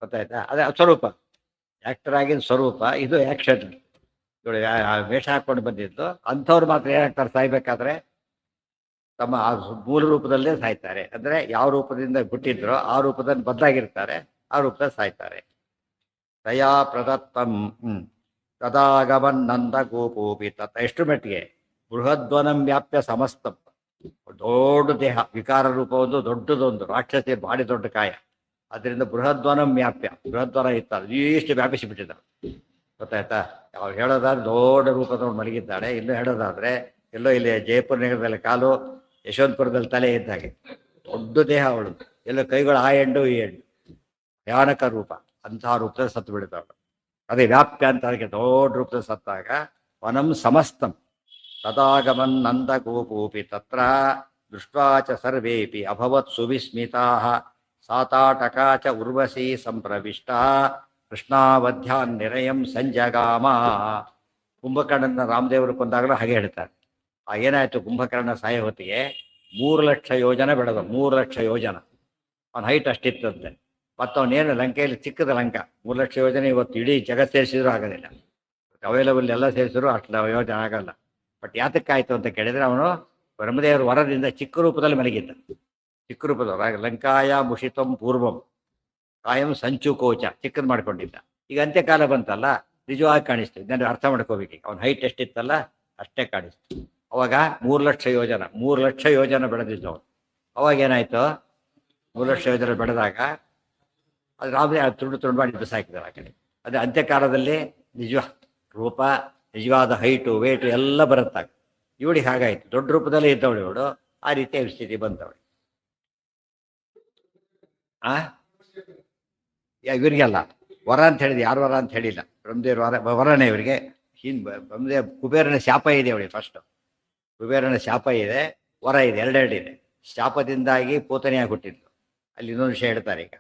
ಗೊತ್ತಾಯ್ತಾ? ಅದೇ ಸ್ವರೂಪ, ಆ್ಯಕ್ಟರ್ ಆಗಿದ್ದು ಸ್ವರೂಪ, ಇದು ಆ್ಯಕ್ಷನ್. ಇವಳು ವೇಷ ಹಾಕ್ಕೊಂಡು ಬಂದಿದ್ದು. ಅಂಥವ್ರು ಮಾತ್ರ ಏನಾಗ್ತಾರೆ ಸಾಯ್ಬೇಕಾದ್ರೆ? ತಮ್ಮ ಮೂಲ ರೂಪದಲ್ಲೇ ಸಾಯ್ತಾರೆ. ಅಂದರೆ ಯಾವ ರೂಪದಿಂದ ಹುಟ್ಟಿದ್ರೋ ಆ ರೂಪದಲ್ಲಿ ಬದಲಾಗಿರ್ತಾರೆ, ಆ ರೂಪದಲ್ಲಿ ಸಾಯ್ತಾರೆ. ದಯಾ ಪ್ರದತ್ತಂ ತದಾಗಮನ್ನಂದ ಗೋಪೋಪಿ ತತ್ ಎಷ್ಟು ಮಟ್ಟಿಗೆ ಬೃಹದ್ವನಂ ವ್ಯಾಪ್ಯ ಸಮಸ್ತಂ ದೊಡ್ಡ ದೇಹ ವಿಕಾರ ರೂಪ ಒಂದು ದೊಡ್ಡದೊಂದು ರಾಕ್ಷಸಿ ಭಾರಿ ದೊಡ್ಡ ಕಾಯ ಅದರಿಂದ ಬೃಹದ್ವನಂ ವ್ಯಾಪ್ಯ ಬೃಹದ್ವನ ಇತ್ತಲ್ಲ ಇಷ್ಟು ವ್ಯಾಪಿಸಿಬಿಟ್ಟಿದ್ದಾರೆ ಗೊತ್ತಾಯ್ತಾ ಅವ್ರು ಹೇಳೋದಾದ್ರೆ ದೊಡ್ಡ ರೂಪದವ್ರು ಮಲಗಿದ್ದಾಳೆ ಇನ್ನೂ ಹೇಳೋದಾದ್ರೆ ಎಲ್ಲೋ ಇಲ್ಲಿ ಜಯಪುರ ನಗರದಲ್ಲಿ ಕಾಲು ಯಶವಂತಪುರದಲ್ಲಿ ತಲೆ ಇದ್ದಾಗೆ ದೊಡ್ಡ ದೇಹ ಅವಳು ಎಲ್ಲೋ ಕೈಗಳು ಆ ಎಂಡು ಈ ಎಂಡು ಭಯಾನಕ ರೂಪ ಅಂತಹ ರೂಪದಲ್ಲಿ ಸತ್ತು ಬಿಡ್ತಾವಳು ಅದೇ ವ್ಯಾಪ್ಯ ಅಂತ ಅದಕ್ಕೆ ದೊಡ್ಡ ರೂಪದಲ್ಲಿ ಸತ್ತಾಗ ವನಂ ಸಮಸ್ತಂ ತದಾಗಮನ್ ನಂದ ಗೋಪೋಪಿ ತತ್ರ ದೃಷ್ಟ್ವಾ ಚ ಸರ್ವೇಪಿ ಅಭವತ್ ಸುವಿಸ್ಮಿತಾ ಸಾತಾಟಕಾ ಚ ಉರ್ವಶೀ ಸಂಪ್ರವಿಷ್ಟಾ ಕೃಷ್ಣಾವಧ್ಯಾನ್ ನಿರಯಂ ಸಂಜಗಾಮ. ಕುಂಭಕರ್ಣನ ರಾಮದೇವರು ಕೊಂದಾಗಲೂ ಹಾಗೆ ಹೇಳ್ತಾರೆ. ಏನಾಯ್ತು ಕುಂಭಕರ್ಣ ಸಾಯ ಹೊತ್ತಿಗೆ 3,00,000 ಯೋಜನ ಬೆಳೆದ 3,00,000 ಯೋಜನ ಅವನ ಹೈಟ್ ಅಷ್ಟಿತ್ತಂತೆ. ಮತ್ತು ಅವನೇನು ಲಂಕೆಯಲ್ಲಿ ಚಿಕ್ಕದ ಲಂಕ 3,00,000 ಯೋಜನೆ ಇವತ್ತು ಇಡೀ ಜಗತ್ತು ಸೇರಿಸಿದ್ರು ಆಗೋದಿಲ್ಲ. ಅವೈಲಬಲ್ ಎಲ್ಲ ಸೇರಿಸಿದ್ರು ಅಷ್ಟು ಯೋಜನೆ ಆಗಲ್ಲ. ಬಟ್ ಯಾತಕ್ಕಾಯ್ತು ಅಂತ ಕೇಳಿದರೆ ಅವನು ಬ್ರಹ್ಮದೇವರ ವರದಿಂದ ಚಿಕ್ಕ ರೂಪದಲ್ಲಿ ಮಲಗಿದ್ದ. ಚಿಕ್ಕ ರೂಪದವರು ಲಂಕಾಯ ಮುಷಿತಂ ಪೂರ್ವಂ ಕಾಯಂ ಸಂಚು ಕೋಚ ಚಿಕ್ಕದು ಮಾಡ್ಕೊಂಡಿದ್ದ. ಈಗ ಅಂತ್ಯಕಾಲ ಬಂತಲ್ಲ ನಿಜವಾಗಿ ಕಾಣಿಸ್ತು. ಇದನ್ನು ಅರ್ಥ ಮಾಡ್ಕೋಬೇಕು. ಅವನ ಹೈಟ್ ಎಷ್ಟಿತ್ತಲ್ಲ ಅಷ್ಟೇ ಕಾಣಿಸ್ತು. ಅವಾಗ 3,00,000 ಯೋಜನ 3,00,000 ಯೋಜನ ಬೆಳೆದಿದ್ದು ಅವನು. ಅವಾಗ ಏನಾಯ್ತು 3,00,000 ಯೋಜನ ಬೆಳೆದಾಗ ಅದು ರಾಮದೇ ತುಂಡು ಮಾಡಿ ಬಿಸಾಕಿದ್ದಾರೆ ಆ ಕಡೆ. ಅದೇ ಅಂತ್ಯಕಾಲದಲ್ಲಿ ನಿಜ ರೂಪ ನಿಜವಾದ ಹೈಟು ವೇಟು ಎಲ್ಲ ಬರುತ್ತಾಗ ಇವಳಿಗೆ ಹಾಗಾಯ್ತು. ದೊಡ್ಡ ರೂಪದಲ್ಲೇ ಇದ್ದವಳು ಇವಳು. ಆ ರೀತಿಯ ಸ್ಥಿತಿ ಬಂತವಳು. ಇವರಿಗೆಲ್ಲ ವರ ಅಂತ ಹೇಳಿದೆ. ಯಾರು ವರ ಅಂತ ಹೇಳಿಲ್ಲ. ಬ್ರಹ್ಮದೇವ್ರ ವರನೇ ಇವರಿಗೆ. ಬ್ರಹ್ಮದೇವ್ ಕುಬೇರನ ಶಾಪ ಇದೆ ಅವಳಿಗೆ. ಫಸ್ಟ್ ಕುಬೇರನ ಶಾಪ ಇದೆ, ವರ ಇದೆ, ಎರಡೆರಡಿದೆ. ಶಾಪದಿಂದಾಗಿ ಪೂತನೆಯಾಗಿ ಹುಟ್ಟಿದ್ಲು. ಅಲ್ಲಿ ಇನ್ನೊಂದು ವಿಷಯ ಹೇಳ್ತಾರೆ ಈಗ.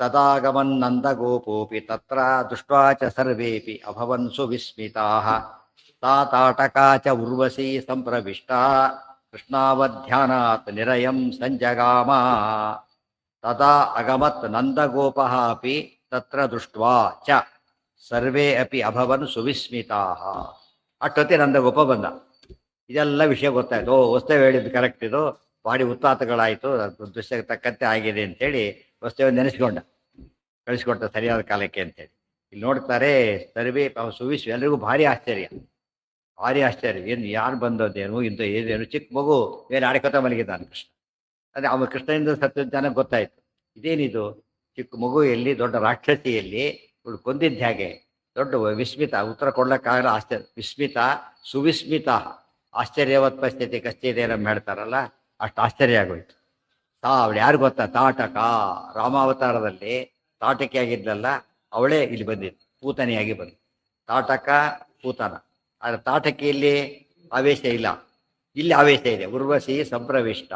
ತದಾಗಮನ್ ನಂದ ಗೋಪೋಪಿ ತತ್ರ ದೃಷ್ಟ್ವಾ ಚ ಸರ್ವೇಪಿ ಅಭವನ್ ಸುವಿಸ್ಮಿತಾ ತಾಟಕಾ ಚ ಉರ್ವಶೀ ಸಂಪ್ರವಿಷ್ಟಾ ಕೃಷ್ಣಾವಧ್ಯಾನಾತ್ ನಿರಯಂ ಸಂಜಗಾಮ. ತದಾ ಅಗಮತ್ ನಂದಗೋಪಃ ಅಪಿ ತತ್ರ ದೃಷ್ಟ್ವಾ ಚ ಸರ್ವೇ ಅಪಿ ಅಭವನ್ ಸುವಿಸ್ಮಿತಾ. ಅಷ್ಟೊತ್ತೆ ನಂದಗೋಪ ಬಂದ. ಇದೆಲ್ಲ ವಿಷಯ ಗೊತ್ತಾಯ್ತು. ವಸ್ತುವು ಹೇಳಿದ್ದು ಕರೆಕ್ಟ್, ಇದು ಬಾಡಿ ಉತ್ತಾತಗಳಾಯಿತು, ದೃಶ್ಯಕ್ಕೆ ತಕ್ಕಂತೆ ಆಗಿದೆ ಅಂತೇಳಿ ವಸ್ತುವ ನೆನೆಸ್ಕೊಂಡ, ಕಳಿಸ್ಕೊಟ್ಟ ಸರಿಯಾದ ಕಾಲಕ್ಕೆ ಅಂತೇಳಿ. ಇಲ್ಲಿ ನೋಡ್ತಾರೆ ಸರ್ವೇ ಸುವಿಸ್ವಿ. ಎಲ್ರಿಗೂ ಭಾರಿ ಆಶ್ಚರ್ಯ, ಭಾರಿ ಆಶ್ಚರ್ಯ. ಏನು ಯಾರು ಬಂದದ್ದೇನು ಇಂಥ ಏನೇನು ಚಿಕ್ಕ ಮಗು ಬೇರೆ ಆಡ್ಕೊತ ಮಲಗಿದ್ದಾನೆ ಕೃಷ್ಣ. ಅದೇ ಅವನ ಕೃಷ್ಣನಿಂದ ಸತ್ಯ ಜನ ಗೊತ್ತಾಯ್ತು. ಇದೇನಿದು ಚಿಕ್ಕ ಮಗು ಎಲ್ಲಿ, ದೊಡ್ಡ ರಾಕ್ಷಸಿಯಲ್ಲಿ ಇವಳು ಕೊಂದಿದ್ದು ಹೇಗೆ? ದೊಡ್ಡ ವಿಸ್ಮಿತ, ಉತ್ತರ ಕೊಡ್ಲಿಕ್ಕಾಗಲ್ಲ. ಆಶ್ಚರ್ಯ ವಿಸ್ಮಿತ ಸುವಿಸ್ಮಿತ ಆಶ್ಚರ್ಯವತ್ ಪರಿಸ್ಥಿತಿ ಕಷ್ಟಿದೆ ನಮ್ಮ ಹೇಳ್ತಾರಲ್ಲ, ಅಷ್ಟು ಆಶ್ಚರ್ಯ ಆಗೋಯ್ತು. ಅವಳು ಯಾರು ಗೊತ್ತಾ? ತಾಟಕ. ರಾಮಾವತಾರದಲ್ಲಿ ತಾಟಕಿ ಆಗಿದ್ದಲ್ಲ ಅವಳೇ ಇಲ್ಲಿ ಬಂದಿದ್ದು, ಪೂತನಿಯಾಗಿ ಬಂದು. ತಾಟಕ ಪೂತನ. ಆದರೆ ತಾಟಕಿಯಲ್ಲಿ ಆವೇಶ ಇಲ್ಲ, ಇಲ್ಲಿ ಆವೇಶ ಇದೆ. ಉರ್ವಶಿ ಸಂಪ್ರವಿಷ್ಟ.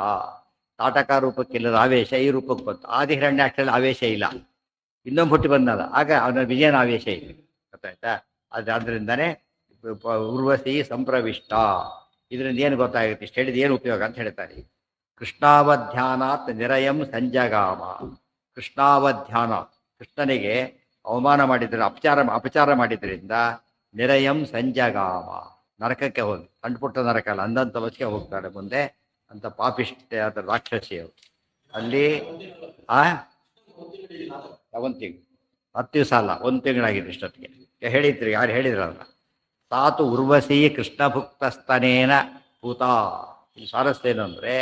ತಾಟಕ ರೂಪಕ್ಕಿಲ್ಲದ ಆವೇಶ ಈ ರೂಪಕ್ಕೆ ಬಂತು. ಆದಿಹಿರಣ್ಯಾಕ್ಷರಲ್ಲಿ ಆವೇಶ ಇಲ್ಲ, ಇನ್ನೊಂದು ಹುಟ್ಟಿ ಬಂದದ. ಆಗ ಅವನ ವಿಜಯನ ಆವೇಶ ಇದೆ. ಗೊತ್ತಾಯ್ತಾ? ಅದರಿಂದನೇ ಉರ್ವಶಿ ಸಂಪ್ರವಿಷ್ಟ. ಇದರಿಂದ ಏನು ಗೊತ್ತಾಗುತ್ತೆ? ಇಷ್ಟು ಹೇಳಿದ ಏನು ಉಪಯೋಗ ಅಂತ ಹೇಳ್ತಾರೆ. ಕೃಷ್ಣಾವಧ್ಯಾನಾತ್ ನಿರಯಂ ಸಂಜಗಾಮ. ಕೃಷ್ಣಾವಧ್ಯಾನ, ಕೃಷ್ಣನಿಗೆ ಅವಮಾನ ಮಾಡಿದ್ರೆ, ಅಪಚಾರ ಮಾಡಿದ್ರಿಂದ ನಿರಯಂ ಸಂಜಗಾಮ, ನರಕಕ್ಕೆ ಹೋಗಿ. ಸಣ್ಣಪುಟ್ಟ ನರಕ ಅಲ್ಲ, ಅಂದಂತ ಲೋಚಕ್ಕೆ ಹೋಗ್ತಾಳೆ ಮುಂದೆ. ಅಂತ ಪಾಪಿಷ್ಟೇ ಆದ ರಾಕ್ಷಸಿಯವರು ಅಲ್ಲಿ. ಒಂದು ತಿಂಗಳು 10 ದಿವಸ ಅಲ್ಲ, 1 ತಿಂಗಳಾಗಿದೆ ಇಷ್ಟೊತ್ತಿಗೆ. ಹೇಳಿದ್ರಿ, ಯಾರು ಹೇಳಿದ್ರಲ್ಲ, ತಾತು ಉರ್ವಶಿ ಕೃಷ್ಣಭುಕ್ತಸ್ತನೇನ ಭೂತ. ಇಲ್ಲಿ ಸ್ವಾರಸ್ಯ ಏನು ಅಂದರೆ,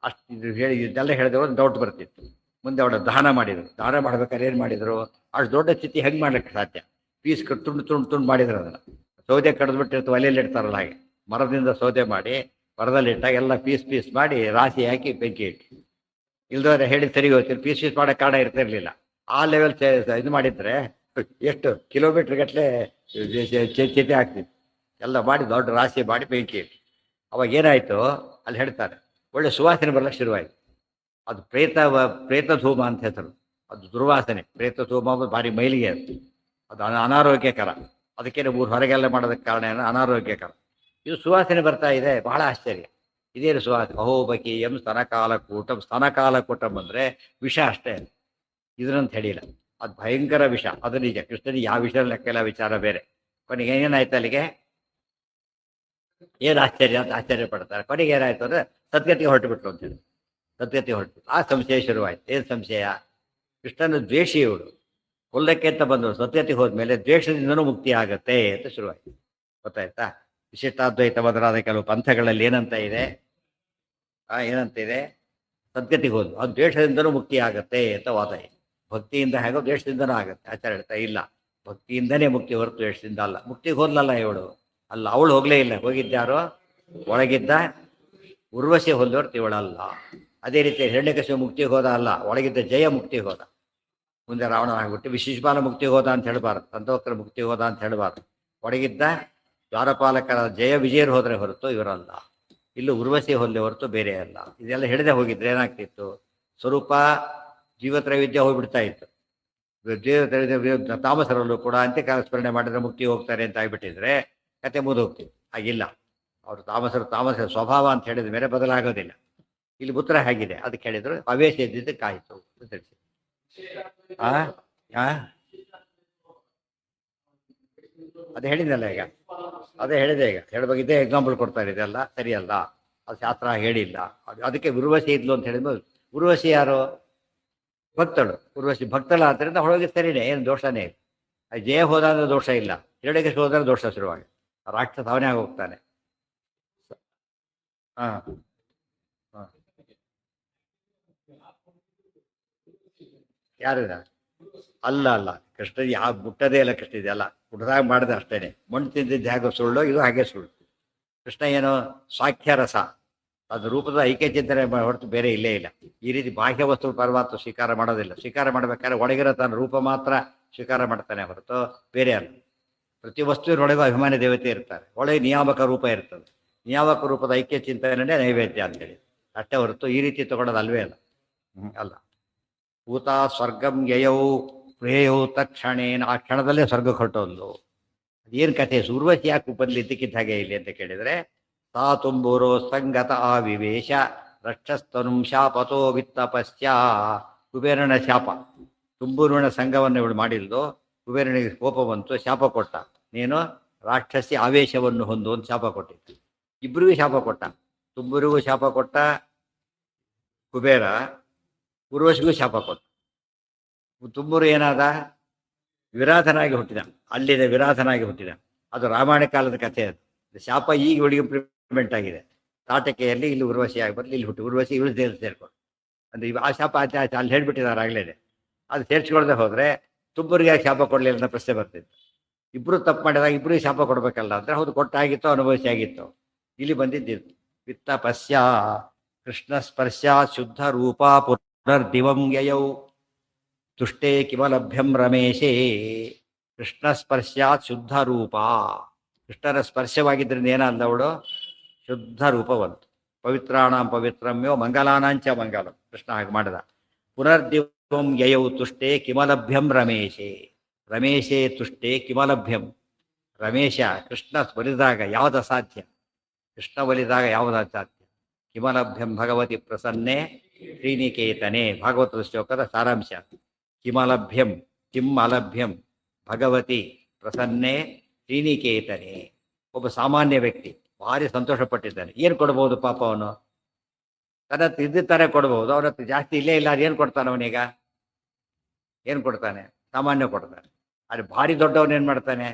ಅಷ್ಟು ಹೇಳಿ ಇದೆಲ್ಲ ಹೇಳಿದ್ರು ಒಂದು ಡೌಟ್ ಬರ್ತಿತ್ತು. ಮುಂದೆ ಅವಳು ದಾನ ಮಾಡಿದರು. ದಾನ ಮಾಡ್ಬೇಕಾದ್ರೆ ಏನು ಮಾಡಿದರು? ಅಷ್ಟು ದೊಡ್ಡ ಚಿತಿ ಹೆಂಗೆ ಮಾಡ್ಲಿಕ್ಕೆ ಸಾಧ್ಯ? ಪೀಸ್ ತುಂಡು ಮಾಡಿದ್ರು. ಅದನ್ನು ಸೌದೆ ಕಡಿದ್ಬಿಟ್ಟಿರ್ತು, ಒಲೆಯಲ್ಲಿ ಇಡ್ತಾರಲ್ಲ ಹಾಗೆ, ಮರದಿಂದ ಸೌದೆ ಮಾಡಿ ಮರದಲ್ಲಿ ಇಟ್ಟಾಗ ಎಲ್ಲ ಪೀಸ್ ಮಾಡಿ ರಾಶಿ ಹಾಕಿ ಬೆಂಕಿ ಇಟ್ಟು. ಇಲ್ದವ್ರೆ ಹೇಳಿ ಸರಿ ಹೋಗ್ತೀರಿ, ಪೀಸ್ ಮಾಡೋಕ್ಕೆ ಕಾರಣ ಇರ್ತಿರ್ಲಿಲ್ಲ. ಆ ಲೆವೆಲ್ ಇದು ಮಾಡಿದರೆ ಎಷ್ಟು ಕಿಲೋಮೀಟ್ರ್ ಗಟ್ಟಲೆ ಚಿತೆ ಆಗ್ತಿತ್ತು. ಎಲ್ಲ ಮಾಡಿ ದೊಡ್ಡ ರಾಶಿ ಮಾಡಿ ಬೆಂಕಿ ಇಟ್ಟು. ಅವಾಗ ಏನಾಯಿತು ಅಲ್ಲಿ ಹೇಳ್ತಾರೆ, ಒಳ್ಳೆ ಸುವಾಸನೆ ಬರಲಿಕ್ಕೆ ಶುರುವಾಯಿತು. ಅದು ಪ್ರೇತ ಧೂಮ ಅಂತ ಹೆಸರು. ಅದು ದುರ್ವಾಸನೆ. ಪ್ರೇತ ಧೂಮ ಭಾರಿ ಮೈಲಿಗೆ ಅದು ಅನಾರೋಗ್ಯಕರ. ಅದಕ್ಕೇನು ಹೊರಗೆಲ್ಲ ಮಾಡೋದಕ್ಕೆ ಕಾರಣ ಏನು? ಅನಾರೋಗ್ಯಕರ. ಇದು ಸುವಾಸನೆ ಬರ್ತಾ ಇದೆ, ಬಹಳ ಆಶ್ಚರ್ಯ. ಇದೇನು ಸುವಾಸನೆ? ಅಹೋಬಕೀಯಂ ಸ್ತನಕಾಲಕೂಟಂ. ಸ್ತನಕಾಲಕೂಟಂ ಅಂದರೆ ವಿಷ ಅಷ್ಟೇ, ಇದನ್ನಂತ ಹೇಳಿಲ್ಲ. ಅದು ಭಯಂಕರ ವಿಷ, ಅದು ನಿಜ. ಕೃಷ್ಣನಿಗೆ ಯಾವ ವಿಷಯ ಲೆಕ್ಕೆಲ್ಲ ವಿಚಾರ ಬೇರೆ. ಕೊನೆಗೆ ಏನೇನಾಯ್ತು ಅಲ್ಲಿಗೆ? ಏನು ಆಶ್ಚರ್ಯ ಅಂತ ಆಶ್ಚರ್ಯ ಪಡ್ತಾರೆ. ಕೊನೆಗೆ ಏನಾಯ್ತು ಅಂದರೆ ಸದ್ಗತಿಗೆ ಹೊರಟುಬಿಟ್ರು ಅಂತೇಳಿ. ಸದ್ಗತಿಗೆ ಹೊರಟು ಆ ಸಂಶಯ ಶುರುವಾಯ್ತು. ಏನು ಸಂಶಯ? ಕೃಷ್ಣನ ದ್ವೇಷಿ ಇವಳು. ಕೊಲ್ಲಕ್ಕೆ ಅಂತ ಬಂದರು, ಸತ್ಯತೆಗೆ ಹೋದ್ಮೇಲೆ ದ್ವೇಷದಿಂದನೂ ಮುಕ್ತಿ ಆಗತ್ತೆ ಅಂತ ಶುರುವಾಯಿತು. ಗೊತ್ತಾಯ್ತಾ? ವಿಶಿಷ್ಟಾದ್ವೈತ ಮೊದಲಾದ ಕೆಲವು ಪಂಥಗಳಲ್ಲಿ ಏನಂತ ಇದೆ, ಏನಂತ ಇದೆ, ಸದ್ಗತಿಗೆ ಹೋದ್ಲು ಅದು ದ್ವೇಷದಿಂದನೂ ಮುಕ್ತಿ ಆಗತ್ತೆ ಅಂತ ವಾದ ಇದೆ. ಭಕ್ತಿಯಿಂದ ಹೇಗೋ ದ್ವೇಷದಿಂದನೂ ಆಗತ್ತೆ. ಆಚಾರ್ಯ ಹೇಳ್ತಾ ಇಲ್ಲ, ಭಕ್ತಿಯಿಂದನೇ ಮುಕ್ತಿ ಹೊರತು ದ್ವೇಷದಿಂದ ಅಲ್ಲ. ಮುಕ್ತಿಗೆ ಹೋದ್ಲಲ್ಲ ಇವಳು, ಅಲ್ಲ ಅವಳು ಹೋಗಲೇ ಇಲ್ಲ. ಹೋಗಿದ್ದಾರೋ ಒಳಗಿದ್ದ ಉರ್ವಶಿ ಹೊಂದೋರ್ತು ಇವಳಲ್ಲ. ಅದೇ ರೀತಿ ಹಿರಣ್ಯಕಶಿಪು ಮುಕ್ತಿಗೆ ಹೋದ ಅಲ್ಲ, ಒಳಗಿದ್ದ ಜಯ ಮುಕ್ತಿಗೆ ಹೋದ. ಮುಂದೆ ರಾವಣ ಆಗ್ಬಿಟ್ಟು ವಿಶಿಷ್ಪಾಲ ಮುಕ್ತಿಗೆ ಹೋದ ಅಂತ ಹೇಳಬಾರ್ದು, ಸಂತೋಕರ ಮುಕ್ತಿಗೆ ಹೋದ ಅಂತ ಹೇಳಬಾರ್ದು. ಒಳಗಿದ್ದ ದ್ವಾರಪಾಲಕರ ಜಯ ವಿಜಯರು ಹೋದರೆ ಹೊರತು ಇವರಲ್ಲ. ಇಲ್ಲೂ ಉರ್ವಶಿ ಹೊಂದೇ ಹೊರತು ಬೇರೆ ಅಲ್ಲ. ಇದೆಲ್ಲ ಹಿಡಿದೇ ಹೋಗಿದ್ರೆ ಏನಾಗ್ತಿತ್ತು, ಸ್ವರೂಪ ಜೀವತ್ರೈವಿಧ್ಯ ಹೋಗ್ಬಿಡ್ತಾ ಇತ್ತು. ಜೀವತ್ರೈವಿಧ್ಯ ತಾಮಸರಲ್ಲೂ ಕೂಡ ಅಂತ್ಯಕಾಲ ಸ್ಮರಣೆ ಮಾಡಿದ್ರೆ ಮುಕ್ತಿ ಹೋಗ್ತಾರೆ ಅಂತ ಆಗಿಬಿಟ್ಟಿದ್ರೆ ಕತೆ ಮುಗಿದೋಗ್ತೀವಿ. ಆಗಿಲ್ಲ, ಅವರು ತಾಮಸರ ಸ್ವಭಾವ ಅಂತ ಹೇಳಿದ ಮೇಲೆ ಬದಲಾಗೋದಿಲ್ಲ. ಇಲ್ಲಿ ಉತ್ತರ ಹೇಗಿದೆ ಅದಕ್ಕೆ ಹೇಳಿದ್ರು, ಅವೇಶ ಇದ್ದಿದ್ದಕ್ಕಾಯಿತು ಅಂತ ತಿಳಿಸಿ. ಅದೇ ಹೇಳಿದ್ನಲ್ಲ ಈಗ, ಅದೇ ಹೇಳಿದೆ ಈಗ ಹೇಳುವಾಗ ಇದೇ ಎಕ್ಸಾಂಪಲ್ ಕೊಡ್ತಾ ಇದೆ. ಇದೆಲ್ಲ ಸರಿಯಲ್ಲ, ಅದು ಶಾಸ್ತ್ರ ಹೇಳಿಲ್ಲ. ಅದಕ್ಕೆ ಉರ್ವಶಿ ಇದ್ಲು ಅಂತ ಹೇಳಿದ್ಮೇಲೆ, ಉರ್ವಶಿ ಯಾರು? ಭಕ್ತಳು. ಉರ್ವಶಿ ಭಕ್ತಳ ಆದ್ದರಿಂದ ಹೊಳಗೆ ಸರಿನೇ, ಏನು ದೋಷನೇ ಇಲ್ಲ. ಅದು ಜಯ ಹೋದ ಅಂದ್ರೆ ದೋಷ ಇಲ್ಲ, ಎರಡಿಗೆ ಹೋದ್ರೆ ದೋಷ ಶುರುವಾಗಿ ರಾಕ್ಷಸ ಅವನೇ ಆಗಿ ಹೋಗ್ತಾನೆ. ಹಾಂ ಹಾಂ, ಯಾರಿದ? ಅಲ್ಲ ಅಲ್ಲ, ಕೃಷ್ಣ ಯಾವ ಮುಟ್ಟದೇ ಇಲ್ಲ. ಕೃಷ್ಣ ಇದೆಯಲ್ಲ ಹುಡ್ದಾಗ ಮಾಡಿದೆ ಅಷ್ಟೇನೆ. ಮಣ್ಣು ತಿಂದಿದ್ದು ಹೇಗೆ ಸುಳ್ಳು, ಇದು ಹಾಗೆ ಸುಳ್ಳು. ಕೃಷ್ಣ ಏನು ಸಾಖ್ಯ ರಸ, ಅದು ರೂಪದ ಐಕ್ಯ ಚಿಂತನೆ ಹೊರತು ಬೇರೆ ಇಲ್ಲೇ ಇಲ್ಲ. ಈ ರೀತಿ ಬಾಹ್ಯ ವಸ್ತು ಪರಮಾತ್ಮ ಸ್ವೀಕಾರ ಮಾಡೋದಿಲ್ಲ. ಸ್ವೀಕಾರ ಮಾಡಬೇಕಾದ್ರೆ ಒಳಗಿರೋ ತನ್ನ ರೂಪ ಮಾತ್ರ ಸ್ವೀಕಾರ ಮಾಡ್ತಾನೆ ಹೊರತು ಬೇರೆ ಅಲ್ಲ. ಪ್ರತಿ ವಸ್ತುವಿನೊಳಗೂ ಅಭಿಮಾನಿ ದೇವತೆ ಇರ್ತಾರೆ, ಒಳಗೆ ನಿಯಾಮಕ ರೂಪ ಇರ್ತದೆ. ನಿಯಾಮಕ ರೂಪದ ಐಕ್ಯ ಚಿಂತನೆ ನೈವೇದ್ಯ ಅಂತೇಳಿ ಅಷ್ಟೇ ಹೊರತು ಈ ರೀತಿ ತಗೊಳ್ಳೋದು ಅಲ್ವೇ ಅಲ್ಲ. ಅಲ್ಲ. ಭೂತ ಸ್ವರ್ಗಂ ಯಯೌ ಪ್ರೇಯೌ ತಕ್ಷಣೇನ, ಆ ಕ್ಷಣದಲ್ಲೇ ಸ್ವರ್ಗ ಹೊರಟೋದ್ಲು. ಅದೇನು ಕಥೆ, ಉರ್ವಶಿ ಯಾಕೆ ಬಂದ್ಲಿ ಇದ್ದಕ್ಕಿದ್ದ ಹಾಗೆ ಇಲ್ಲಿ ಅಂತ ಕೇಳಿದರೆ, ತಾ ತುಂಬೂರೋ ಸಂಗತ ಆವಿವೇಶ ರಕ್ಷಸ್ತನು ಶಾಪತೋ ವಿತ್ತಪಶ್ಚ. ಕುಬೇರನ ಶಾಪ, ತುಂಬೂರಿನ ಸಂಘವನ್ನು ಇವಳು ಮಾಡಿಲ್ದು. ಕುಬೇರನಿಗೆ ಕೋಪ ಬಂತು, ಶಾಪ ಕೊಟ್ಟ, ನೀನು ರಾಕ್ಷಸಿ ಆವೇಶವನ್ನು ಹೊಂದು ಅಂತ ಶಾಪ ಕೊಟ್ಟಿತ್ತು. ಇಬ್ಬರಿಗೂ ಶಾಪ ಕೊಟ್ಟ, ತುಂಬೂರಿಗೂ ಶಾಪ ಕೊಟ್ಟ ಕುಬೇರ, ಉರ್ವಶಿಗೂ ಶಾಪ ಕೊಟ್ಟ. ತುಂಬೂರು ಏನಾದ, ವಿರಾಧನಾಗಿ ಹುಟ್ಟಿದ, ಅಲ್ಲಿದೆ ವಿರಾಧನಾಗಿ ಹುಟ್ಟಿದ. ಅದು ರಾಮಾಯಣ ಕಾಲದ ಕಥೆ. ಅದು ಶಾಪ ಈಗ ಇವಳಿಗೆ ಇಂಪ್ಲಿಮೆಂಟ್ ಆಗಿದೆ. ತಾಟಕೆಯಲ್ಲಿ ಇಲ್ಲಿ ಉರ್ವಶಿ ಆಗಿ ಬರಲಿ, ಇಲ್ಲಿ ಹುಟ್ಟಿ ಉರ್ವಶಿ ಇವಳು ಸೇರ್ಕೊಂಡು ಅಂದರೆ ಆ ಶಾಪ ಆಚೆ ಆಚೆ ಅಲ್ಲಿ ಹೇಳ್ಬಿಟ್ಟಿದ್ದಾರೆ ಆಗಲೇ. ಅದು ಸೇರಿಸ್ಕೊಳ್ದೆ ಹೋದರೆ ತುಂಬರಿಗೆ ಯಾಕೆ ಶಾಪ ಕೊಡಲಿಲ್ಲ ಅನ್ನೋ ಪ್ರಶ್ನೆ ಬರ್ತಿತ್ತು. ಇಬ್ಬರು ತಪ್ಪು ಮಾಡಿದಾಗ ಇಬ್ಬರಿಗೆ ಶಾಪ ಕೊಡಬೇಕಲ್ಲ ಅಂದರೆ, ಹೌದು ಕೊಟ್ಟಾಗಿತ್ತು, ಅನುಭವಿಸಿ ಆಗಿತ್ತು. ಇಲ್ಲಿ ಬಂದಿದ್ದಿದ್ದು ವಿತ್ತ ಪಶ್ಯ ಕೃಷ್ಣ ಸ್ಪರ್ಶ ಶುದ್ಧ ರೂಪ ಪುನರ್ದಿವಂ ಯಯೌ ತುಷ್ಟೇ ಕಿಮಲಭ್ಯಂ ರಮೇಶೇ. ಕೃಷ್ಣ ಸ್ಪರ್ಶಾತ್ ಶುದ್ಧ ರೂಪ, ಕೃಷ್ಣನ ಸ್ಪರ್ಶವಾಗಿದ್ದರಿಂದ ಏನಂದವಳು ಶುದ್ಧ ರೂಪವಂತು. ಪವಿತ್ರಾಣಾಂ ಪವಿತ್ರಮ್ಯೋ ಮಂಗಲಾನಾಂಚ ಮಂಗಲಂ, ಕೃಷ್ಣ ಹಾಗೆ ಮಾಡಿದ. ಪುನರ್ದಿವಂ ಯಯೌ ತುಷ್ಟೇ ಕಿಮಲಭ್ಯಂ ರಮೇಶೇ. ರಮೇಶೇ ತುಷ್ಟೇ ಕಿಮಲಭ್ಯಂ. ರಮೇಶ ಕೃಷ್ಣ ಒಲಿದಾಗ ಯಾವುದು ಅಸಾಧ್ಯ, ಕೃಷ್ಣ ಒಲಿದಾಗ ಯಾವುದು ಅಸಾಧ್ಯ. ಕಿಮಲಭ್ಯಂ ಭಗವತಿ ಪ್ರಸನ್ನೆ ಶ್ರೀನಿಕೇತನೆ, ಭಾಗವತದ ಶ್ಲೋಕದ ಸಾರಾಂಶ. ಕಿಮಲಭ್ಯಂ ಕಿಂ ಅಲಭ್ಯಂ ಭಗವತಿ ಪ್ರಸನ್ನೆ ಶ್ರೀನಿಕೇತನೆ. ಒಬ್ಬ ಸಾಮಾನ್ಯ ವ್ಯಕ್ತಿ ಭಾರಿ ಸಂತೋಷಪಟ್ಟಿದ್ದಾನೆ. ಏನು ಕೊಡ್ಬೋದು ಪಾಪ ಅವನು? ತನ್ನ ಇದ್ದಿರ್ತಾರೆ ಕೊಡ್ಬೋದು, ಅವನ ಹತ್ರ ಜಾಸ್ತಿ ಇಲ್ಲೇ ಇಲ್ಲ. ಅದು ಏನು ಕೊಡ್ತಾನೆ ಅವನೀಗ? ಏನು ಕೊಡ್ತಾನೆ? ಸಾಮಾನ್ಯ ಕೊಡ್ತಾನೆ. ಆದರೆ ಭಾರಿ ದೊಡ್ಡವನು ಏನು ಮಾಡ್ತಾನೆ?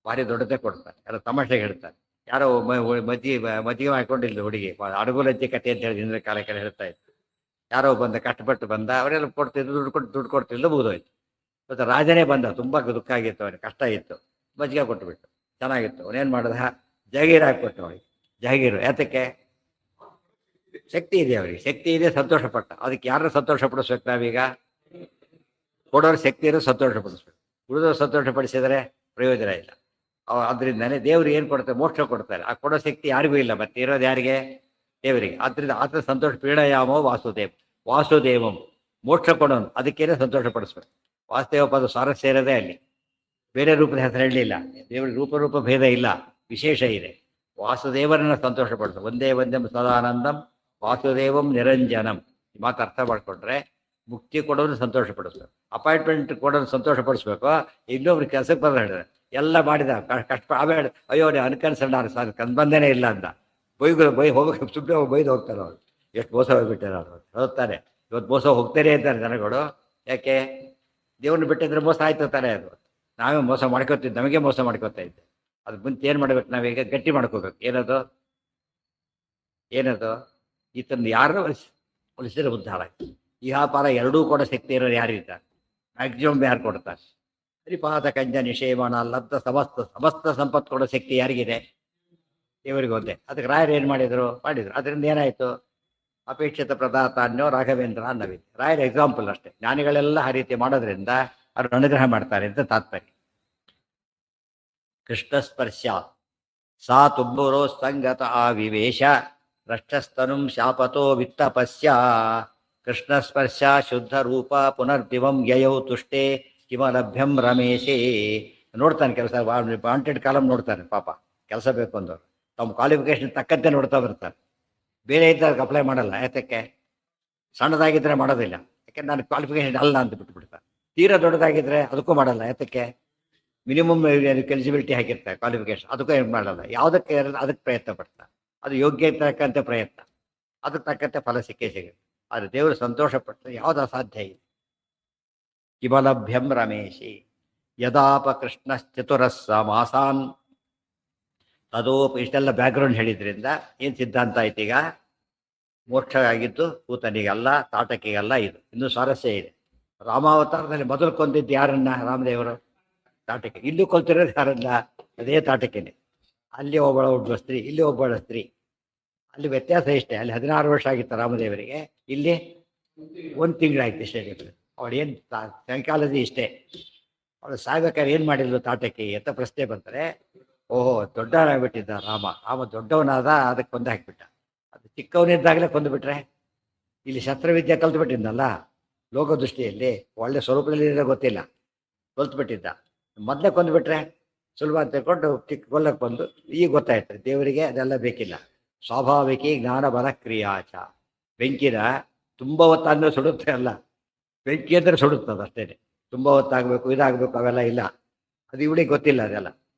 ಭಾರಿ ದೊಡ್ಡದೇ ಕೊಡ್ತಾನೆ. ಎಲ್ಲ ತಮಾಷೆಗೆ ಹೇಳ್ತಾನೆ. ಯಾರೋ ಮಜ್ಜಿಗೆ ಹಾಕೊಂಡಿಲ್ಲ ಹುಡುಗಿ, ಅಡುಗುಲಜ್ಜಿ ಕತೆ ಅಂತ ಹೇಳಿ ಹಿಂದಿನ ಕಾಲಕ್ಕೆಲ್ಲ ಹೇಳ್ತಾ ಇತ್ತು. ಯಾರೋ ಬಂದ, ಕಷ್ಟಪಟ್ಟು ಬಂದ, ಅವರೆಲ್ಲ ಕೊಡ್ತಿದ್ರು, ದುಡ್ಡು ಕೊಡ್ತಿಲ್ಲ, ಮುಗಿದೋಯ್ತು. ಮತ್ತು ರಾಜನೇ ಬಂದ, ತುಂಬ ದುಃಖ ಆಗಿತ್ತು ಅವನಿಗೆ, ಕಷ್ಟ ಇತ್ತು. ಮಜ್ಜಿಗೆ ಕೊಟ್ಟುಬಿಟ್ಟು ಚೆನ್ನಾಗಿತ್ತು. ಅವನೇನು ಮಾಡ್ದ, ಜಹಗೀರು ಹಾಕಿಕೊಟ್ಟು ಅವಳಿಗೆ. ಜಹಗೀರು ಯಾತಕ್ಕೆ? ಶಕ್ತಿ ಇದೆ ಅವರಿಗೆ, ಶಕ್ತಿ ಇದೆ, ಸಂತೋಷಪಟ್ಟ. ಅದಕ್ಕೆ ಯಾರನ್ನ ಸಂತೋಷಪಡಿಸ್ಬೇಕು ನಾವೀಗ? ಕೊಡೋರು ಶಕ್ತಿ ಇರೋ ಸಂತೋಷಪಡಿಸ್ಬೇಕು. ಉಳಿದವರು ಸಂತೋಷಪಡಿಸಿದರೆ ಪ್ರಯೋಜನ ಇಲ್ಲ. ಅದರಿಂದನೇ ದೇವರು ಏನು ಕೊಡ್ತಾರೆ? ಮೋಕ್ಷ ಕೊಡ್ತಾರೆ. ಆ ಕೊಡೋ ಶಕ್ತಿ ಯಾರಿಗೂ ಇಲ್ಲ, ಮತ್ತೆ ಇರೋದು ಯಾರಿಗೆ? ದೇವರಿಗೆ. ಆದ್ದರಿಂದ ಆತ ಸಂತೋಷ ಪೀಡಯಾಮೋ ವಾಸುದೇವ್, ವಾಸುದೇವಂ ಮೋಕ್ಷ ಕೊಡೋನು, ಅದಕ್ಕೇನೆ ಸಂತೋಷ ಪಡಿಸ್ಬೇಕು. ವಾಸುದೇವ ಪದ ಸ್ವಾರಸ್ಯ ಇರೋದೇ ಅಲ್ಲಿ. ಬೇರೆ ರೂಪದ ಹೆಸರು ಹೇಳಲಿಲ್ಲ. ದೇವರಿಗೆ ರೂಪ ಭೇದ ಇಲ್ಲ, ವಿಶೇಷ ಇದೆ. ವಾಸುದೇವರನ್ನು ಸಂತೋಷಪಡಿಸು. ಒಂದೇ ಒಂದೆಂ ಸದಾನಂದಂ ವಾಸುದೇವಂ ನಿರಂಜನಂ. ಈ ಮಾತು ಅರ್ಥ ಮಾಡ್ಕೊಂಡ್ರೆ ಮುಕ್ತಿ ಕೊಡೋನು ಸಂತೋಷ ಪಡಿಸ್ಬೇಕು, ಅಪಾಯಿಂಟ್ಮೆಂಟ್ ಕೊಡೋನು ಸಂತೋಷ ಪಡಿಸ್ಬೇಕು. ಇನ್ನೊಬ್ರಿಗೆ ಕೆಲಸಕ್ಕೆ ಬಂದ ಹೇಳಿದ್ರೆ ಎಲ್ಲ ಮಾಡಿದ ಕಷ್ಟ ಆಮೇಲೆ ಅಯ್ಯೋ ಅನ್ಕನ್ಸರ್ಡ್ ಸರ್ ಬಂದೇನೆ ಇಲ್ಲ ಅಂತ ಹೋಗಕ್ಕೆ ಸುಮ್ಮನೆ ಬೈದು ಹೋಗ್ತಾರೆ ಅವರು. ಎಷ್ಟು ಮೋಸ ಹೋಗ್ಬಿಟ್ಟಾರೆ ಅವರು, ಹೋಗ್ತಾರೆ. ಇವತ್ತು ಮೋಸ ಹೋಗ್ತಾರೆ ಅಂತಾರೆ ಜನಗಳು. ಯಾಕೆ? ದೇವ್ರನ್ನ ಬಿಟ್ಟಿದ್ರೆ ಮೋಸ ಆಯ್ತು ತಾನೇ ಅದು. ನಾವೇ ಮೋಸ ಮಾಡ್ಕೋತಿದ್ವಿ, ನಮಗೆ ಮೋಸ ಮಾಡ್ಕೋತಾ ಇದ್ದೆ. ಅದು ಮುಂಚೆ ಏನು ಮಾಡ್ಬೇಕು ನಾವೀಗ? ಗಟ್ಟಿ ಮಾಡ್ಕೋಬೇಕು. ಏನದು ಏನದು ಈತನ ಯಾರು ಉಳಿಸಿದ್ರೆ ಉದ್ಧಾರ ಆಯ್ತು. ಇಹಾಪಾರ ಎರಡೂ ಕೂಡ ಶಕ್ತಿ ಇರೋರು ಯಾರಿದ್ದಾರೆ? ಮ್ಯಾಕ್ಸಿಮಮ್ ಯಾರು ಕೊಡ್ತಾರೆ? ಶ್ರೀಪಾದ ಕಂಜ ನಿಷೇವಣ ಲಬ್ಧ ಸಮಸ್ತ ಸಮಸ್ತ ಸಂಪತ್ತು ಕೊಡೋ ಶಕ್ತಿ ಯಾರಿಗಿದೆ? ದೇವರಿಗೆ ಒಂದೇ. ಅದಕ್ಕೆ ರಾಯರು ಏನು ಮಾಡಿದರು? ಅದರಿಂದ ಏನಾಯಿತು? ಅಪೇಕ್ಷಿತ ಪ್ರದಾತ ಅನ್ನೋ ರಾಘವೇಂದ್ರ ಅನ್ನವಿದೆ. ರಾಯರ ಎಕ್ಸಾಂಪಲ್ ಅಷ್ಟೇ. ಜ್ಞಾನಿಗಳೆಲ್ಲ ಆ ರೀತಿ ಮಾಡೋದ್ರಿಂದ ಅವರು ಅನುಗ್ರಹ ಮಾಡ್ತಾರೆ ಅಂತ ತಾತ್ಪರ್ಯ. ಕೃಷ್ಣ ಸ್ಪರ್ಶ ಸಾ ತುಂಬುರೋ ಸಂಗತ ಆವಿವೇಶ ರಕ್ಷಸ್ತನುಂ ಶಾಪತೋ ವಿತ್ತಪಸ್ಯ ಕೃಷ್ಣ ಸ್ಪರ್ಶ ಶುದ್ಧ ರೂಪ ಪುನರ್ದಿವಂ ಯಯೌ ತುಷ್ಟೇ ಕಿಮಲಭ್ಯಂ ರಮೇಶೇ. ನೋಡ್ತಾನೆ ಕೆಲಸ, ವಾಂಟೆಡ್ ಕಾಲಮ್ ನೋಡ್ತಾನೆ ಪಾಪ. ಕೆಲಸ ಬೇಕು ಅಂದವರು ತಮ್ಮ ಕ್ವಾಲಿಫಿಕೇಶನ್ ತಕ್ಕಂತೆ ನೋಡ್ತಾ ಬರ್ತಾರೆ. ಬೇರೆ ಇದ್ದಾಗ ಅಪ್ಲೈ ಮಾಡಲ್ಲ. ಯಾತಕ್ಕೆ? ಸಣ್ಣದಾಗಿದ್ದರೆ ಮಾಡೋದಿಲ್ಲ, ಯಾಕೆಂದ್ರೆ ನಾನು ಕ್ವಾಲಿಫಿಕೇಶನ್ ಅಲ್ಲ ಅಂತ ಬಿಟ್ಬಿಡ್ತಾರೆ. ತೀರಾ ದೊಡ್ಡದಾಗಿದ್ದರೆ ಅದಕ್ಕೂ ಮಾಡಲ್ಲ. ಯಾತಕ್ಕೆ? ಮಿನಿಮಮ್ ಎಲಿಜಿಬಿಲಿಟಿ ಹಾಕಿರ್ತಾರೆ ಕ್ವಾಲಿಫಿಕೇಶನ್, ಅದಕ್ಕೂ ಏನು ಮಾಡಲ್ಲ. ಯಾವುದಕ್ಕೆ ಅದಕ್ಕೆ ಪ್ರಯತ್ನ ಪಡ್ತಾರೆ. ಅದು ಯೋಗ್ಯ ತಕ್ಕಂತೆ ಪ್ರಯತ್ನ, ಅದಕ್ಕೆ ತಕ್ಕಂತೆ ಫಲ ಸಿಕ್ಕೇ ಸಿಗುತ್ತೆ. ಆದರೆ ದೇವರು ಸಂತೋಷ ಪಟ್ಟರೆ ಯಾವುದು ಅಸಾಧ್ಯ ಇದೆ. ಕಿಮಲಭ್ಯಂ ರಮೇಶಿ ಯದಾಪ ಕೃಷ್ಣ ಚತುರಸ್ಸ ಮಾಸಾನ್ ತದೋಪ. ಇಷ್ಟೆಲ್ಲ ಬ್ಯಾಕ್ಗ್ರೌಂಡ್ ಹೇಳಿದ್ರಿಂದ ಏನು ಸಿದ್ಧಾಂತ ಆಯ್ತು ಈಗ? ಮೋಕ್ಷ ಆಗಿದ್ದು ಕೂತನಿಗಲ್ಲ, ತಾಟಕಿಗಲ್ಲ. ಇದು ಇನ್ನೂ ಸ್ವಾರಸ್ಯ ಇದೆ. ರಾಮಾವತಾರದಲ್ಲಿ ಮೊದಲು ಕೊಂದಿದ್ದು ಯಾರನ್ನ? ರಾಮದೇವರು ತಾಟಕೆ. ಇಲ್ಲೂ ಕೊಲ್ತಿರೋದು ಯಾರನ್ನ? ಅದೇ ತಾಟಕೆನೆ. ಅಲ್ಲಿ ಒಬ್ಬಳ ಸ್ತ್ರೀ, ಇಲ್ಲಿ ಒಬ್ಬಳ ಸ್ತ್ರೀ. ಅಲ್ಲಿ ವ್ಯತ್ಯಾಸ ಇಷ್ಟೇ. ಅಲ್ಲಿ 16 ವರ್ಷ ಆಗಿತ್ತು ರಾಮದೇವರಿಗೆ, ಇಲ್ಲಿ 1 ತಿಂಗಳಾಯ್ತು ಇಷ್ಟೇ. ಅವಳೇನು ಸೈಕಾಲಜಿ ಇಷ್ಟೇ. ಅವಳು ಸಾಯ್ಬೇಕಾದ್ರೆ ಏನು ಮಾಡಿದ್ಲು ತಾಟಕಿ ಅಂತ ಪ್ರಶ್ನೆ ಬರ್ತಾರೆ. ಓಹೋ, ದೊಡ್ಡವನಾಗ್ಬಿಟ್ಟಿದ್ದ ರಾಮ ದೊಡ್ಡವನಾದ, ಅದಕ್ಕೆ ಕೊಂದು ಹಾಕಿಬಿಟ್ಟ. ಅದು ಚಿಕ್ಕವನಿದ್ದಾಗಲೇ ಕೊಂದುಬಿಟ್ರೆ, ಇಲ್ಲಿ ಶಸ್ತ್ರವಿದ್ಯೆ ಕಲ್ತ್ಬಿಟ್ಟಿದ್ನಲ್ಲ ಲೋಕದೃಷ್ಟಿಯಲ್ಲಿ, ಒಳ್ಳೆ ಸ್ವರೂಪದಲ್ಲಿ ಗೊತ್ತಿಲ್ಲ, ಕೊಲ್ತ್ಬಿಟ್ಟಿದ್ದ. ಮೊದಲೇ ಕೊಂದುಬಿಟ್ರೆ ಸುಲಭ ಅಂತ ತಿಳ್ಕೊಂಡು ಚಿಕ್ಕ ಕೊಲ್ಲಕ್ಕೆ ಬಂದು ಈಗ ಗೊತ್ತಾಯ್ತು ದೇವರಿಗೆ ಅದೆಲ್ಲ ಬೇಕಿಲ್ಲ. ಸ್ವಾಭಾವಿಕ ಜ್ಞಾನ ಬಲ ಕ್ರಿಯಾಚ. ಬೆಂಕಿನ ತುಂಬ ಹೊತ್ತಾದ್ಮೇಲೆ ಸುಡುತ್ತೆ ಅಲ್ಲ, ಬೆಂಕಿ ಅಂದರೆ ಸುಡುತ್ತದೆ ಅಷ್ಟೇ. ತುಂಬ ಹೊತ್ತಾಗಬೇಕು, ಇದಾಗಬೇಕು, ಅವೆಲ್ಲ ಇಲ್ಲ. ಅದು ಇವಳಿಗೆ ಗೊತ್ತಿಲ್ಲ ಅದೆಲ್ಲ.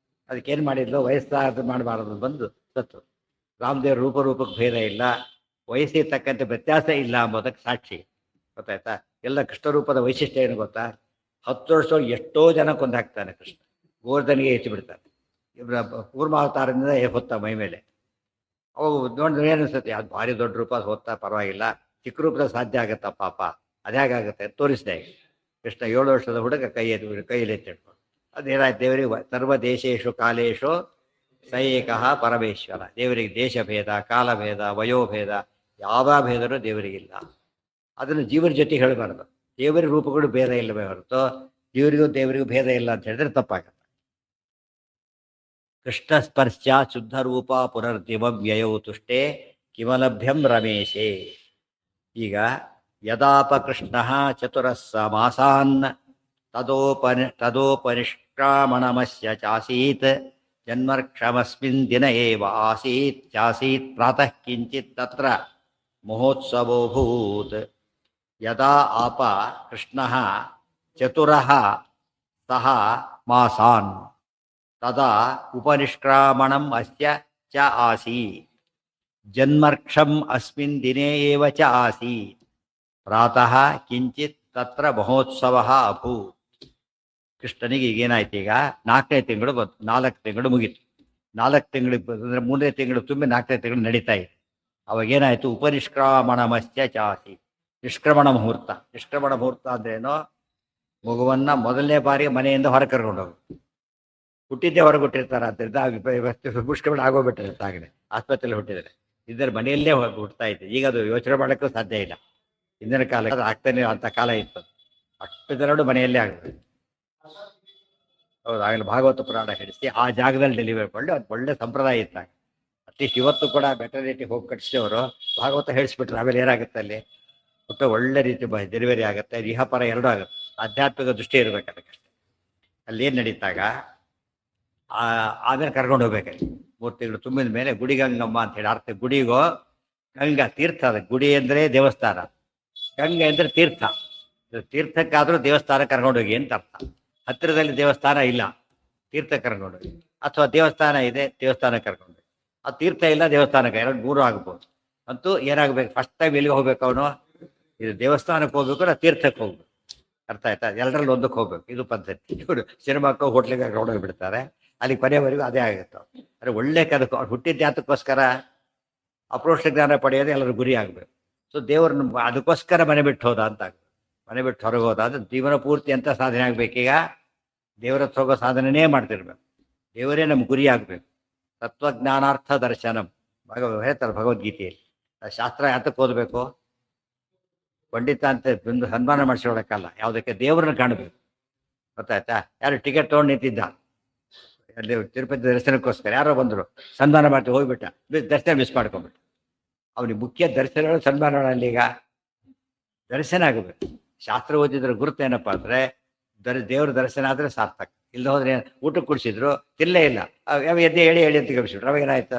ಅದಕ್ಕೇನು ಮಾಡಿದ್ಲು? ವಯಸ್ಸಾದ ಮಾಡಬಾರದು ಬಂದು ಸತ್ತು. ರಾಮದೇವ್ರ ರೂಪಕ್ಕೆ ಭೇದ ಇಲ್ಲ, ವಯಸ್ಸಿಗೆ ತಕ್ಕಂತೆ ವ್ಯತ್ಯಾಸ ಇಲ್ಲ ಅಂಬೋದಕ್ಕೆ ಸಾಕ್ಷಿ. ಗೊತ್ತಾಯ್ತಾ? ಎಲ್ಲ ಕೃಷ್ಣರೂಪದ ವೈಶಿಷ್ಟ್ಯ ಏನು ಗೊತ್ತಾ? 10 ವರ್ಷ ಎಷ್ಟೋ ಜನ ಕೊಂದು ಹಾಕ್ತಾನೆ ಕೃಷ್ಣ. ಗೋರ್ಧನಿಗೆ ಹೆಚ್ಚು ಬಿಡ್ತಾನೆ. ಇವರ ಕೂರ್ಮಾವತಾರದಿಂದ ಹೊತ್ತ ಮೈ ಮೇಲೆ. ಅವು ನೋಡಿದ್ರೆ ಏನು ಅನ್ಸುತ್ತೆ? ಅದು ಭಾರಿ ದೊಡ್ಡ ರೂಪ ಹೊತ್ತ, ಪರವಾಗಿಲ್ಲ. ಚಿಕ್ಕ ರೂಪದ ಸಾಧ್ಯ ಆಗುತ್ತಾ ಪಾಪ? ಅದ್ಯಾಗುತ್ತೆ ತೋರಿಸಿದೆ. ಕೃಷ್ಣ 7 ವರ್ಷದ ಹುಡುಗ ಕೈಯಲ್ಲಿ ಎತ್ತಿಡ್ಕೊಂಡು ಅದೇನಾಯ್ತು? ದೇವರಿಗೆ ಸರ್ವದೇಶೇಶು ಕಾಲೇಶು ಸೈಕಃ ಪರಮೇಶ್ವರ. ದೇವರಿಗೆ ದೇಶಭೇದ, ಕಾಲಭೇದ, ವಯೋಭೇದ ಯಾವ ಭೇದನೂ ದೇವರಿಗಿಲ್ಲ. ಅದನ್ನು ಜೀವನ ಜೊತೆ ಹೇಳಬಾರ್ದು. ದೇವರ ರೂಪಗಳು ಭೇದ ಇಲ್ಲವೇ ಹೊರತು ದೇವರಿಗೂ ದೇವರಿಗೂ ಭೇದ ಇಲ್ಲ ಅಂತ ಹೇಳಿದ್ರೆ ತಪ್ಪಾಗತ್ತೆ. ಕೃಷ್ಣ ಸ್ಪರ್ಶ ಶುದ್ಧ ರೂಪ ಪುನರ್ದಿವಂ ವ್ಯಯೌ ತುಷ್ಟೇ ಕಿಮಲಭ್ಯಂ ರಮೇಶೇ. ಈಗ ಯದಾಪ ಕೃಷ್ಣ ಚತುರಸ್ಸ ಮಾಸಾನ್ ತದೋಪನಿಷ್ಕ್ರಾಮಣಮಸ್ಯ ಚಾಸೀತ್ ಜನ್ಮರ್ಕ್ಷಮಸ್ಮಿನ್ ದಿನ ಏವ ಆಸೀತ್ ಚಾಸೀತ್ ಪ್ರಾತಃ ಕಿಂಚಿತ್ ತತ್ರ ಮಹೋತ್ಸವೋಭೂತ್. ಯದಾ ಆಪ ಕೃಷ್ಣಃ ಚತುರಃ ಸಹ ಮಾಸಾನ್ ತದಾ ಉಪನಿಷ್ಕ್ರಾಮಣಂ ಅಸ್ಯ ಚ ಆಸೀತ್ ಜನ್ಮರ್ಕ್ಷಂ ಅಸ್ಮಿನ್ ದಿನೇ ಏವ ಚ ಆಸೀತ್ ಪ್ರಾತಃ ಕಿಂಚಿತ್ ತತ್ರ ಮಹೋತ್ಸವಃ ಅಭೂತ್. ಕೃಷ್ಣನಿಗೆ ಈಗೇನಾಯ್ತು? ಈಗ 4ನೇ ತಿಂಗಳು ಬಂತು. 4 ತಿಂಗಳು ಮುಗೀತು. 4 ತಿಂಗಳಿಗೆ ಅಂದರೆ 3ನೇ ತಿಂಗಳು ತುಂಬಿ 4ನೇ ತಿಂಗಳು ನಡೀತಾ ಇದೆ. ಅವಾಗೇನಾಯಿತು? ಉಪನಿಷ್ಕ್ರಾಮಣಮಸ್ಯ ಚಾಸಿ. ನಿಷ್ಕ್ರಮಣ ಮುಹೂರ್ತ. ನಿಷ್ಕ್ರಮಣ ಮುಹೂರ್ತ ಅಂದ್ರೇನೋ? ಮಗುವನ್ನ ಮೊದಲನೇ ಬಾರಿಗೆ ಮನೆಯಿಂದ ಹೊರ ಕರ್ಕೊಂಡು ಹೋಗು. ಹುಟ್ಟಿದ್ದೇ ಹೊರಗೊಟ್ಟಿರ್ತಾರೆ. ಆದ್ದರಿಂದ ಮುಷ್ಕರಣ ಆಗೋಗ್ಬಿಟ್ಟಿರುತ್ತೆ. ಆಗಲೇ ಆಸ್ಪತ್ರೆಯಲ್ಲಿ ಹುಟ್ಟಿದರೆ ಇದ್ದರೆ ಮನೆಯಲ್ಲೇ ಹುಡ್ತಾ ಇದ್ದೆ. ಈಗ ಅದು ಯೋಚನೆ ಮಾಡೋಕ್ಕೂ ಸಾಧ್ಯ ಇಲ್ಲ. ಹಿಂದಿನ ಕಾಲ ಅದು ಆಗ್ತಾನೆ ಅಂತ ಕಾಲ ಇತ್ತು. ಅಷ್ಟು ಜನರು ಮನೆಯಲ್ಲೇ ಆಗುತ್ತೆ. ಹೌದು, ಆಗಲೇ ಭಾಗವತ ಪುರಾಣ ಹೇಳಿಸಿ ಆ ಜಾಗದಲ್ಲಿ ಡೆಲಿವರಿ ಮಾಡಿ ಅದು ಒಳ್ಳೆ ಸಂಪ್ರದಾಯ ಇದ್ದಾಗ. ಅಟ್ಲೀಸ್ಟ್ ಇವತ್ತು ಕೂಡ ವೆಟರ್ನಿಟಿ ಹೋಗಿ ಕಟ್ಟಿಸಿದವರು ಭಾಗವತ ಹೇಳಿಸ್ಬಿಟ್ರೆ ಆಮೇಲೆ ಏನಾಗುತ್ತೆ? ಅಲ್ಲಿ ಹುಟ್ಟ ಒಳ್ಳೆ ರೀತಿ ಡೆಲಿವರಿ ಆಗುತ್ತೆ. ಇಹಪರ ಎರಡೂ ಆಗುತ್ತೆ. ಆಧ್ಯಾತ್ಮಿಕ ದೃಷ್ಟಿ ಇರಬೇಕು ಅದಕ್ಕೆ. ಅಲ್ಲಿ ಏನು ನಡೀತಾಗ ಆಮೇಲೆ ಕರ್ಕೊಂಡು ಹೋಗ್ಬೇಕಲ್ಲಿ. 3 ತಿಂಗಳು ತುಂಬಿದ ಮೇಲೆ ಗುಡಿಗಂಗಮ್ಮ ಅಂತ ಹೇಳಿ ಅರ್ಥ. ಗುಡಿಗೋ ಗಂಗಾ ತೀರ್ಥ. ಅದ ಗುಡಿ ಅಂದರೆ ದೇವಸ್ಥಾನ, ಗಂಗೆ ಅಂದರೆ ತೀರ್ಥ. ತೀರ್ಥಕ್ಕಾದರೂ ದೇವಸ್ಥಾನ ಕರ್ಕೊಂಡೋಗಿ ಅಂತ ಅರ್ಥ. ಹತ್ತಿರದಲ್ಲಿ ದೇವಸ್ಥಾನ ಇಲ್ಲ, ತೀರ್ಥ ಕರ್ಕೊಂಡೋಗಿ. ಅಥವಾ ದೇವಸ್ಥಾನ ಇದೆ, ದೇವಸ್ಥಾನ ಕರ್ಕೊಂಡು. ಆ ತೀರ್ಥ ಇಲ್ಲ, ದೇವಸ್ಥಾನಕ್ಕೆ 2-3 ಆಗ್ಬೋದು. ಅಂತೂ ಏನಾಗಬೇಕು? ಫಸ್ಟ್ ಟೈಮ್ ಎಲ್ಲಿಗೆ ಹೋಗ್ಬೇಕು ಅವನು? ಇದು ದೇವಸ್ಥಾನಕ್ಕೆ ಹೋಗ್ಬೇಕು, ಇಲ್ಲ ತೀರ್ಥಕ್ಕೆ ಹೋಗ್ಬೇಕು. ಅರ್ಥ ಆಯ್ತಾ? ಎಲ್ಲರಲ್ಲಿ ಒಂದಕ್ಕೆ ಹೋಗ್ಬೇಕು, ಇದು ಪದ್ಧತಿ. ಇವರು ಸಿನಿಮಾಕ್ಕೋ ಹೋಟ್ಲಿಗೆ ಕರ್ಕೊಂಡೋಗಿ ಬಿಡ್ತಾರೆ, ಅಲ್ಲಿ ಕೊನೆಯವರೆಗೂ ಅದೇ ಆಗುತ್ತೆ. ಅಂದರೆ ಒಳ್ಳೆ ಕದಕ್ಕೆ ಅವ್ರು ಹುಟ್ಟಿದ ಜಾತಕ್ಕೋಸ್ಕರ ಅಪ್ರೋಕ್ಷ ಜ್ಞಾನ ಪಡೆಯೋದು ಎಲ್ಲರ ಗುರಿ ಆಗಬೇಕು. ಸೊ ದೇವ್ರನ್ನ ಅದಕ್ಕೋಸ್ಕರ ಮನೆ ಬಿಟ್ಟು ಹೋದ ಅಂತ ಆಗ್ಬೇಕು. ಮನೆ ಬಿಟ್ಟು ಹೊರಗೆ ಹೋದ ಅಂದರೆ ಜೀವನ ಪೂರ್ತಿ ಅಂತ ಸಾಧನೆ ಆಗಬೇಕೀಗ. ದೇವರ ಹತ್ರ ಹೋಗೋ ಸಾಧನೆನೇ ಮಾಡ್ತಿರ್ಬೇಕು, ದೇವರೇ ನಮ್ಮ ಗುರಿ ಆಗಬೇಕು. ತತ್ವಜ್ಞಾನಾರ್ಥ ದರ್ಶನಂ ಹೇಳ್ತಾರೆ ಭಗವದ್ಗೀತೆಯಲ್ಲಿ. ಶಾಸ್ತ್ರ ಯಾತಕ್ಕೆ ಓದಬೇಕು? ಪಂಡಿತ ಅಂತ ಬಂದು ಸನ್ಮಾನ ಮಾಡಿಸ್ಕೊಳಕ್ಕಲ್ಲ, ಯಾವುದಕ್ಕೆ? ದೇವರನ್ನ ಕಾಣಬೇಕು. ಗೊತ್ತಾಯ್ತಾ? ಯಾರು ಟಿಕೆಟ್ ತೊಗೊಂಡು ನಿಂತಿದ್ದ ಅಲ್ಲಿ ತಿರುಪತಿ ದರ್ಶನಕ್ಕೋಸ್ಕರ, ಯಾರೋ ಬಂದರು, ಸನ್ಮಾನ ಮಾಡ್ತೀವಿ, ಹೋಗ್ಬಿಟ್ಟ, ದರ್ಶನ ಮಿಸ್ ಮಾಡ್ಕೊಂಬಿಟ್ಟ. ಅವನಿಗೆ ಮುಖ್ಯ ದರ್ಶನಗಳು ಸನ್ಮಾನಗಳಲ್ಲಿ. ಈಗ ದರ್ಶನ ಆಗಬೇಕು. ಶಾಸ್ತ್ರ ಓದಿದ್ರ ಗುರುತು ಏನಪ್ಪ ಅಂದರೆ ದೇವ್ರ ದರ್ಶನ ಆದರೆ ಸಾರ್ಥಕ. ಇಲ್ಲ ಹೋದ್ರೆ ಊಟಕ್ಕೆ ಕುಡಿಸಿದ್ರು, ತಿನ್ನಲೇ ಇಲ್ಲ, ಯಾವ ಎದ್ದೆ ಹೇಳಿ ಹೇಳಿ ಅಂತ ಗಮಿಸ್ಬಿಟ್ರು. ಅವಾಗ ಏನಾಯ್ತು?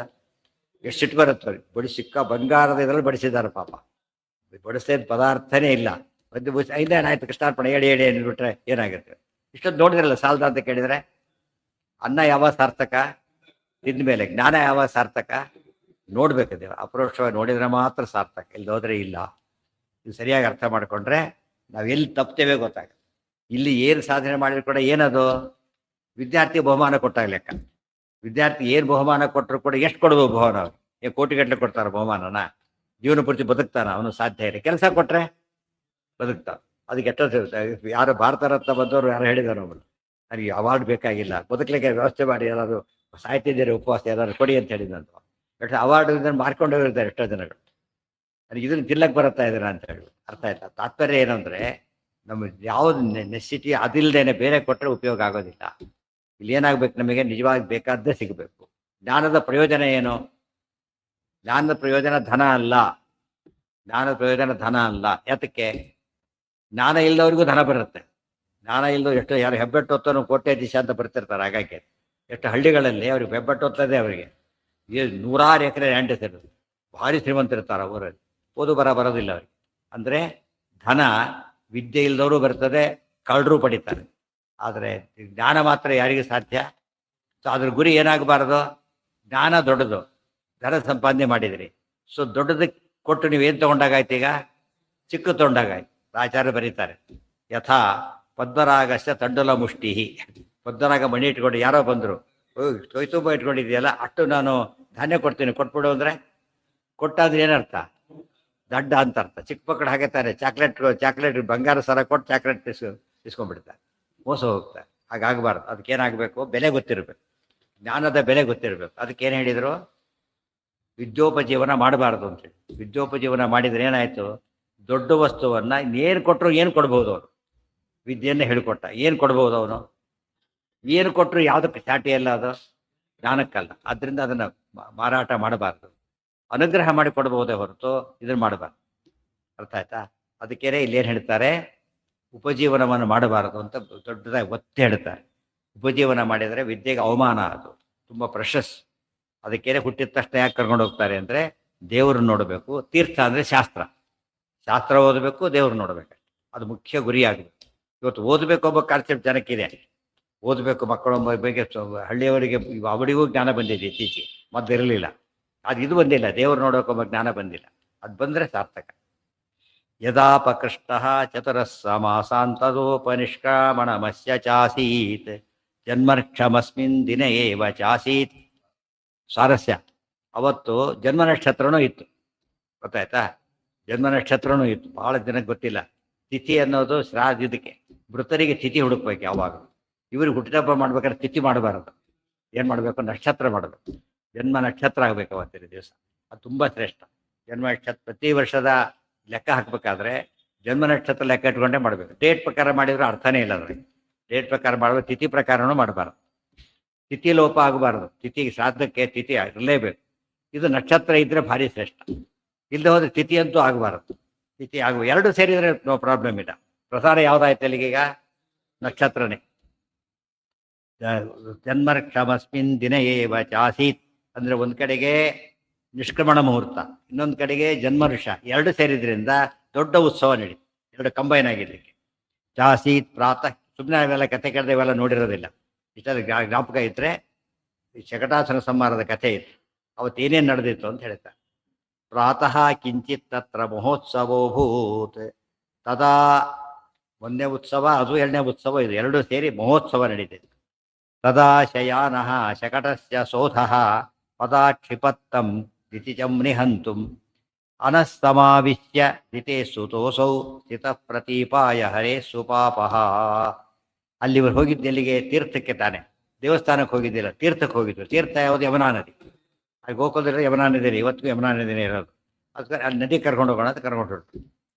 ಎಷ್ಟು ಸಿಟ್ಟು ಬರುತ್ತೆ ಅವ್ರಿಗೆ. ಬಡಿ ಸಿಕ್ಕ ಬಂಗಾರದ ಇದರಲ್ಲಿ ಬಡಿಸಿದ್ದಾರೆ ಪಾಪ. ಬಡಿಸಿದ ಪದಾರ್ಥನೇ ಇಲ್ಲ. ಒಂದು ಐದೇನಾಯ್ತು ಕೃಷ್ಣಾರ್ಪಣೆ ಹೇಳಿ ಹೇಳಿ ಅಂದ್ಬಿಟ್ರೆ ಏನಾಗುತ್ತೆ? ಇಷ್ಟೊಂದು ನೋಡಿದ್ರಲ್ಲ ಸಾಲದ ಅಂತ ಕೇಳಿದರೆ, ಅನ್ನ ಯಾವಾಗ ಸಾರ್ಥಕ? ತಿಂದ ಮೇಲೆ. ಜ್ಞಾನ ಯಾವಾಗ ಸಾರ್ಥಕ? ನೋಡ್ಬೇಕು ದೇವ, ಅಪರೋಕ್ಷವಾಗಿ ನೋಡಿದ್ರೆ ಮಾತ್ರ ಸಾರ್ಥಕ, ಇಲ್ಲಿ ಹೋದ್ರೆ ಇಲ್ಲ. ಇದು ಸರಿಯಾಗಿ ಅರ್ಥ ಮಾಡಿಕೊಂಡ್ರೆ ನಾವು ಎಲ್ಲಿ ತಪ್ತೇವೆ ಗೊತ್ತಾಗುತ್ತೆ. ಇಲ್ಲಿ ಏನು ಸಾಧನೆ ಮಾಡಿದ್ರು ಕೂಡ ಏನದು? ವಿದ್ಯಾರ್ಥಿ ಬಹುಮಾನ ಕೊಟ್ಟಾಗ ಲೆಕ್ಕ. ವಿದ್ಯಾರ್ಥಿ ಏನು ಬಹುಮಾನ ಕೊಟ್ಟರು ಕೂಡ ಎಷ್ಟು ಕೊಡ್ಬೋದು ಬಹುಮಾನ? ಅವ್ರು ಏನು ಕೋಟಿಗಟ್ಟಲೆ ಕೊಡ್ತಾರೆ ಬಹುಮಾನನ? ಜೀವನ ಪೂರ್ತಿ ಬದುಕ್ತಾನ? ಅವನು ಸಾಧ್ಯ ಇಲ್ಲ. ಕೆಲಸ ಕೊಟ್ಟರೆ ಬದುಕ್ತಾನೆ. ಅದಕ್ಕೆ ಎಷ್ಟೊತ್ತಿರುತ್ತೆ. ಯಾರು ಭಾರತ ರತ್ನ ಬಂದವರು ಯಾರು ಹೇಳಿದಾರೆ ಅವನು, ನನಗೆ ಅವಾರ್ಡ್ ಬೇಕಾಗಿಲ್ಲ, ಬದುಕಲಿಕ್ಕೆ ವ್ಯವಸ್ಥೆ ಮಾಡಿ, ಯಾರಾದ್ರು ಸಾಯ್ತಿದ್ದೀರಿ ಉಪವಾಸ ಏನಾದ್ರು ಕೊಡಿ ಅಂತ ಹೇಳಿದಂತ. ಎಷ್ಟು ಅವಾರ್ಡ್ ಇದನ್ನು ಮಾರ್ಕೊಂಡು ಹೋಗಿರ್ತಾರೆ ಎಷ್ಟೋ ಜನಗಳು. ನನಗೆ ಇದನ್ನು ತಿನ್ನಕ್ಕೆ ಬರುತ್ತಾ ಇದ್ದೀರಾ ಅಂತ ಹೇಳಿ. ಅರ್ಥ ಆಯ್ತಾ? ತಾತ್ಪರ್ಯ ಏನಂದರೆ, ನಮ್ಮ ಯಾವುದು ನೆಸಿಟಿ ಅದಿಲ್ಲದೇನೆ ಬೇರೆ ಕೊಟ್ಟರೆ ಉಪಯೋಗ ಆಗೋದಿಲ್ಲ. ಇಲ್ಲಿ ಏನಾಗಬೇಕು? ನಮಗೆ ನಿಜವಾಗಿ ಬೇಕಾದ್ದೇ ಸಿಗಬೇಕು. ಜ್ಞಾನದ ಪ್ರಯೋಜನ ಏನು? ಜ್ಞಾನದ ಪ್ರಯೋಜನ ಧನ ಅಲ್ಲ. ಜ್ಞಾನದ ಪ್ರಯೋಜನ ಧನ ಅಲ್ಲ. ಯಾತಕ್ಕೆ? ಜ್ಞಾನ ಇಲ್ಲದವ್ರಿಗೂ ಧನ ಬರುತ್ತೆ. ಜ್ಞಾನ ಇಲ್ಲದವ್ರು ಎಷ್ಟು, ಯಾರು ಹೆಬ್ಬೆಟ್ಟು ಹೊತ್ತನು ಕೋಟೆ ದಿಶೆ ಅಂತ ಬರ್ತಿರ್ತಾರೆ. ಹಾಗಾಗಿ ಎಷ್ಟು ಹಳ್ಳಿಗಳಲ್ಲಿ ಅವ್ರಿಗೆ ಹೆಬ್ಬೆಟ್ಟು ಹೊತ್ತದೆ, ಅವರಿಗೆ ನೂರಾರು ಎಕರೆ ಲ್ಯಾಂಡ್ ಇರುತ್ತೆ, ಭಾರಿ ಶ್ರೀಮಂತರಿರ್ತಾರೆ ಊರಲ್ಲಿ. ಓದು ಬರೋದಿಲ್ಲ ಅವ್ರಿಗೆ. ಅಂದರೆ ಧನ ವಿದ್ಯೆ ಇಲ್ಲದವರು ಬರ್ತದೆ, ಕಳ್ಳರು ಪಡಿತಾರೆ. ಆದರೆ ಜ್ಞಾನ ಮಾತ್ರ ಯಾರಿಗೆ ಸಾಧ್ಯ? ಸೊ ಅದ್ರ ಗುರಿ ಏನಾಗಬಾರ್ದು? ಜ್ಞಾನ ದೊಡ್ಡದು, ಧನ ಸಂಪಾದನೆ ಮಾಡಿದಿರಿ. ಸೊ ದೊಡ್ಡದಕ್ಕೆ ಕೊಟ್ಟು ನೀವೇನು ತೊಗೊಂಡಾಗಾಯ್ತು? ಈಗ ಚಿಕ್ಕ ತೊಗೊಂಡಾಗಾಯ್ತು. ಆಚಾರ್ಯ ಬರೀತಾರೆ, ಯಥಾ ಪದ್ಮರಾಗಸ್ಯ ತಂಡುಲ ಮುಷ್ಟಿ. ಪದ್ಮರಾಗ ಮಣಿ ಇಟ್ಕೊಂಡು ಯಾರೋ ಬಂದರು, ಕೈ ತುಂಬ ಇಟ್ಕೊಂಡಿದೆಯಲ್ಲ, ಅಷ್ಟು ನಾನು ಧಾನ್ಯ ಕೊಡ್ತೀನಿ, ಕೊಟ್ಬಿಡು ಅಂದರೆ ಕೊಟ್ಟಾದ್ರೆ ಏನರ್ಥ? ದಡ್ಡ ಅಂತ ಅರ್ಥ. ಚಿಕ್ಕ ಮಕ್ಕಳು ಹಾಗೆ ತಾನೆ, ಚಾಕ್ಲೇಟ್ ಬಂಗಾರ ಸರ ಕೊಟ್ಟು ಚಾಕ್ಲೇಟ್ ಇಸ್ಕೊಂಡ್ಬಿಡ್ತಾರೆ, ಮೋಸ ಹೋಗ್ತಾರೆ. ಹಾಗಾಗಬಾರ್ದು. ಅದಕ್ಕೇನಾಗಬೇಕು? ಬೆಲೆ ಗೊತ್ತಿರಬೇಕು, ಜ್ಞಾನದ ಬೆಲೆ ಗೊತ್ತಿರಬೇಕು. ಅದಕ್ಕೇನು ಹೇಳಿದರು? ವಿದ್ಯೋಪಜೀವನ ಮಾಡಬಾರ್ದು ಅಂತೇಳಿ. ವಿದ್ಯೋಪಜೀವನ ಮಾಡಿದರೆ ಏನಾಯಿತು? ದೊಡ್ಡ ವಸ್ತುವನ್ನು ಏನು ಕೊಟ್ಟರು ಏನು ಕೊಡ್ಬೋದು ಅವನು? ವಿದ್ಯೆಯನ್ನು ಹೇಳಿಕೊಟ್ಟ, ಏನು ಕೊಡ್ಬೋದು ಅವನು? ಏನು ಕೊಟ್ಟರು ಯಾವುದಕ್ಕೆ ಚಾಟಿ ಅಲ್ಲ ಅದು? ಜ್ಞಾನಕ್ಕಲ್ಲ. ಆದ್ದರಿಂದ ಅದನ್ನು ಮಾರಾಟ ಮಾಡಬಾರ್ದು, ಅನುಗ್ರಹ ಮಾಡಿ ಕೊಡ್ಬೋದೇ ಹೊರತು ಇದನ್ನು ಮಾಡಬಾರ್ದು. ಅರ್ಥ ಆಯ್ತಾ? ಅದಕ್ಕೇನೆ ಇಲ್ಲೇನು ಹೇಳ್ತಾರೆ? ಉಪಜೀವನವನ್ನು ಮಾಡಬಾರದು ಅಂತ ದೊಡ್ಡದಾಗಿ ಒತ್ತಿ ಹೇಳ್ತಾರೆ. ಉಪಜೀವನ ಮಾಡಿದರೆ ವಿದ್ಯೆಗೆ ಅವಮಾನ, ಅದು ತುಂಬ ಪ್ರಶಸ್. ಅದಕ್ಕೇನೆ ಹುಟ್ಟಿದ ತಕ್ಷಣ ಯಾಕೆ ಕರ್ಕೊಂಡು ಹೋಗ್ತಾರೆ ಅಂದರೆ, ದೇವ್ರನ್ನ ನೋಡಬೇಕು. ತೀರ್ಥ ಅಂದರೆ ಶಾಸ್ತ್ರ, ಶಾಸ್ತ್ರ ಓದಬೇಕು, ದೇವ್ರು ನೋಡಬೇಕು. ಅದು ಮುಖ್ಯ ಗುರಿ ಆಗಬೇಕು. ಇವತ್ತು ಓದಬೇಕು ಒಬ್ಬ ಕಾನ್ಸೆಪ್ಟ್ ಜನಕ್ಕಿದೆ. ಓದಬೇಕು ಮಕ್ಕಳು ಬಗ್ಗೆ ಹಳ್ಳಿಯವರಿಗೆ ಅವಳಿಗೂ ಜ್ಞಾನ ಬಂದಿದೆ ಇತ್ತೀಚೆಗೆ, ಮೊದಲಿರಲಿಲ್ಲ. ಅದು ಇದು ಬಂದಿಲ್ಲ, ದೇವ್ರು ನೋಡೋಕೆ ಒಬ್ಬ ಜ್ಞಾನ ಬಂದಿಲ್ಲ. ಅದು ಬಂದರೆ ಸಾರ್ಥಕ. ಯದಾಪಕೃಷ್ಟ ಚತುರಃ ಸಮಾಸಾಂತದೋಪನಿಷ್ಕಾಮಣಮಸ್ಯ ಚಾಸೀತ್ ಜನ್ಮಕ್ಷಮಸ್ಮಿನ್ ದಿನ ಏವ ಚಾಸೀತ್. ಸ್ವಾರಸ್ಯ, ಅವತ್ತು ಜನ್ಮ ನಕ್ಷತ್ರನೂ ಇತ್ತು. ಗೊತ್ತಾಯ್ತಾ? ಜನ್ಮ ನಕ್ಷತ್ರನೂ ಇತ್ತು. ಭಾಳ ಜನಕ್ಕೆ ಗೊತ್ತಿಲ್ಲ. ತಿಥಿ ಅನ್ನೋದು ಇದಕ್ಕೆ ಮೃತರಿಗೆ ತಿಥಿ ಹುಡುಕ್ಬೇಕು ಯಾವಾಗ. ಇವ್ರಿಗೆ ಹುಟ್ಟಿದಬ್ಬ ಮಾಡ್ಬೇಕಾದ್ರೆ ತಿಥಿ ಮಾಡಬಾರದು. ಏನು ಮಾಡಬೇಕು? ನಕ್ಷತ್ರ ಮಾಡಬೇಕು. ಜನ್ಮ ನಕ್ಷತ್ರ ಆಗಬೇಕು ಅವತ್ತಿನ ದಿವಸ. ಅದು ತುಂಬ ಶ್ರೇಷ್ಠ. ಜನ್ಮ ನಕ್ಷತ್ರ ಪ್ರತಿ ವರ್ಷದ ಲೆಕ್ಕ ಹಾಕಬೇಕಾದ್ರೆ ಜನ್ಮ ನಕ್ಷತ್ರ ಲೆಕ್ಕ ಇಟ್ಕೊಂಡೇ ಮಾಡಬೇಕು. ಡೇಟ್ ಪ್ರಕಾರ ಮಾಡಿದ್ರೆ ಅರ್ಥನೇ ಇಲ್ಲ ಅದರಲ್ಲಿ. ಡೇಟ್ ಪ್ರಕಾರ ಮಾಡಬೇಕು, ತಿಥಿ ಪ್ರಕಾರನೂ ಮಾಡಬಾರ್ದು. ತಿಥಿ ಲೋಪ ಆಗಬಾರ್ದು. ತಿಥಿಗೆ ಶ್ರಾದ್ದಕ್ಕೆ ತಿಥಿ ಇರಲೇಬೇಕು. ಇದು ನಕ್ಷತ್ರ ಇದ್ದರೆ ಭಾರಿ ಶ್ರೇಷ್ಠ. ಇಲ್ಲದೆ ಹೋದರೆ ತಿಥಿ ಅಂತೂ ಆಗಬಾರದು. ತಿಥಿ ಎರಡು ಸೇರಿದರೆ ನೋ ಪ್ರಾಬ್ಲಮ್ ಇಲ್ಲ. ಪ್ರಸಾರ ಯಾವುದಾಯ್ತು ಅಲ್ಲಿಗೀಗ? ನಕ್ಷತ್ರನೇ. ಜನ್ಮಕ್ಷಮಸ್ಮಿನ್ ದಿನ ಏವ ಚಾಸೀತ್ ಅಂದರೆ ಒಂದು ಕಡೆಗೆ ನಿಷ್ಕ್ರಮಣ ಮುಹೂರ್ತ, ಇನ್ನೊಂದು ಕಡೆಗೆ ಜನ್ಮ ಋಷ, ಎರಡು ಸೇರಿದ್ರಿಂದ ದೊಡ್ಡ ಉತ್ಸವ ನಡೀತು. ಎರಡು ಕಂಬೈನ್ ಆಗಿದ್ದಕ್ಕೆ. ಚಾಸೀತ್ ಪ್ರಾತಃ. ಸುಮ್ಮನೆ ಅವೆಲ್ಲ ಕಥೆ ಕೇಳಿದೆ, ಇವೆಲ್ಲ ನೋಡಿರೋದಿಲ್ಲ. ಇಷ್ಟೊಂದು ಜ್ಞಾಪಕ ಇದ್ದರೆ ಈ ಶಕಟಾಸುರ ಸಂಹಾರದ ಕಥೆ ಇತ್ತು, ಅವತ್ತು ಏನೇನು ನಡೆದಿತ್ತು ಅಂತ ಹೇಳ್ತಾರೆ. ಪ್ರಾತಃ ಕಿಂಚಿತ್ ತತ್ರ ಮಹೋತ್ಸವೋ ಭೂತ್ ತದಾ ಒಂದನೇ ಉತ್ಸವ ಅದು, ಎರಡನೇ ಉತ್ಸವ ಇದು, ಎರಡು ಸೇರಿ ಮಹೋತ್ಸವ ನಡೀತಿದೆ. ತದಾ ಶಯಾನಃ ಶಕಟಸ್ಯ ಸೋಧಃ ಪದಾಕ್ಷಿಪತ್ತಂ ದಿತಿಜಂ ನಿಹಂತುಂ ಅನಸ್ತಮಾವಿಶ್ಯ ದಿತೆ ಸುತೋಸೌ ಸ್ಥಿತ ಪ್ರತೀಪಾಯ ಹರೇ ಸುಪಾಪಃ. ಅಲ್ಲಿ ಇವರು ಹೋಗಿದ್ದು ಎಲ್ಲಿಗೆ? ತೀರ್ಥಕ್ಕೆ ತಾನೆ, ದೇವಸ್ಥಾನಕ್ಕೆ ಹೋಗಿದ್ದಿಲ್ಲ, ತೀರ್ಥಕ್ಕೆ ಹೋಗಿದ್ರು. ತೀರ್ಥ ಯಾವುದು? ಯಮುನಾ ನದಿ. ಅಲ್ಲಿ ಗೋಕುಲದಲ್ಲಿ ಯಮುನಾ ನದಿನೇ, ಇವತ್ತಿಗೂ ಯಮುನಾ ನದಿನೇ ಇರೋದು. ಅದಕ್ಕೆ ಅಲ್ಲಿ ನದಿ ಕರ್ಕೊಂಡು ಹೋಗೋಣ ಅಂತ ಕರ್ಕೊಂಡು ಹೊರಟು.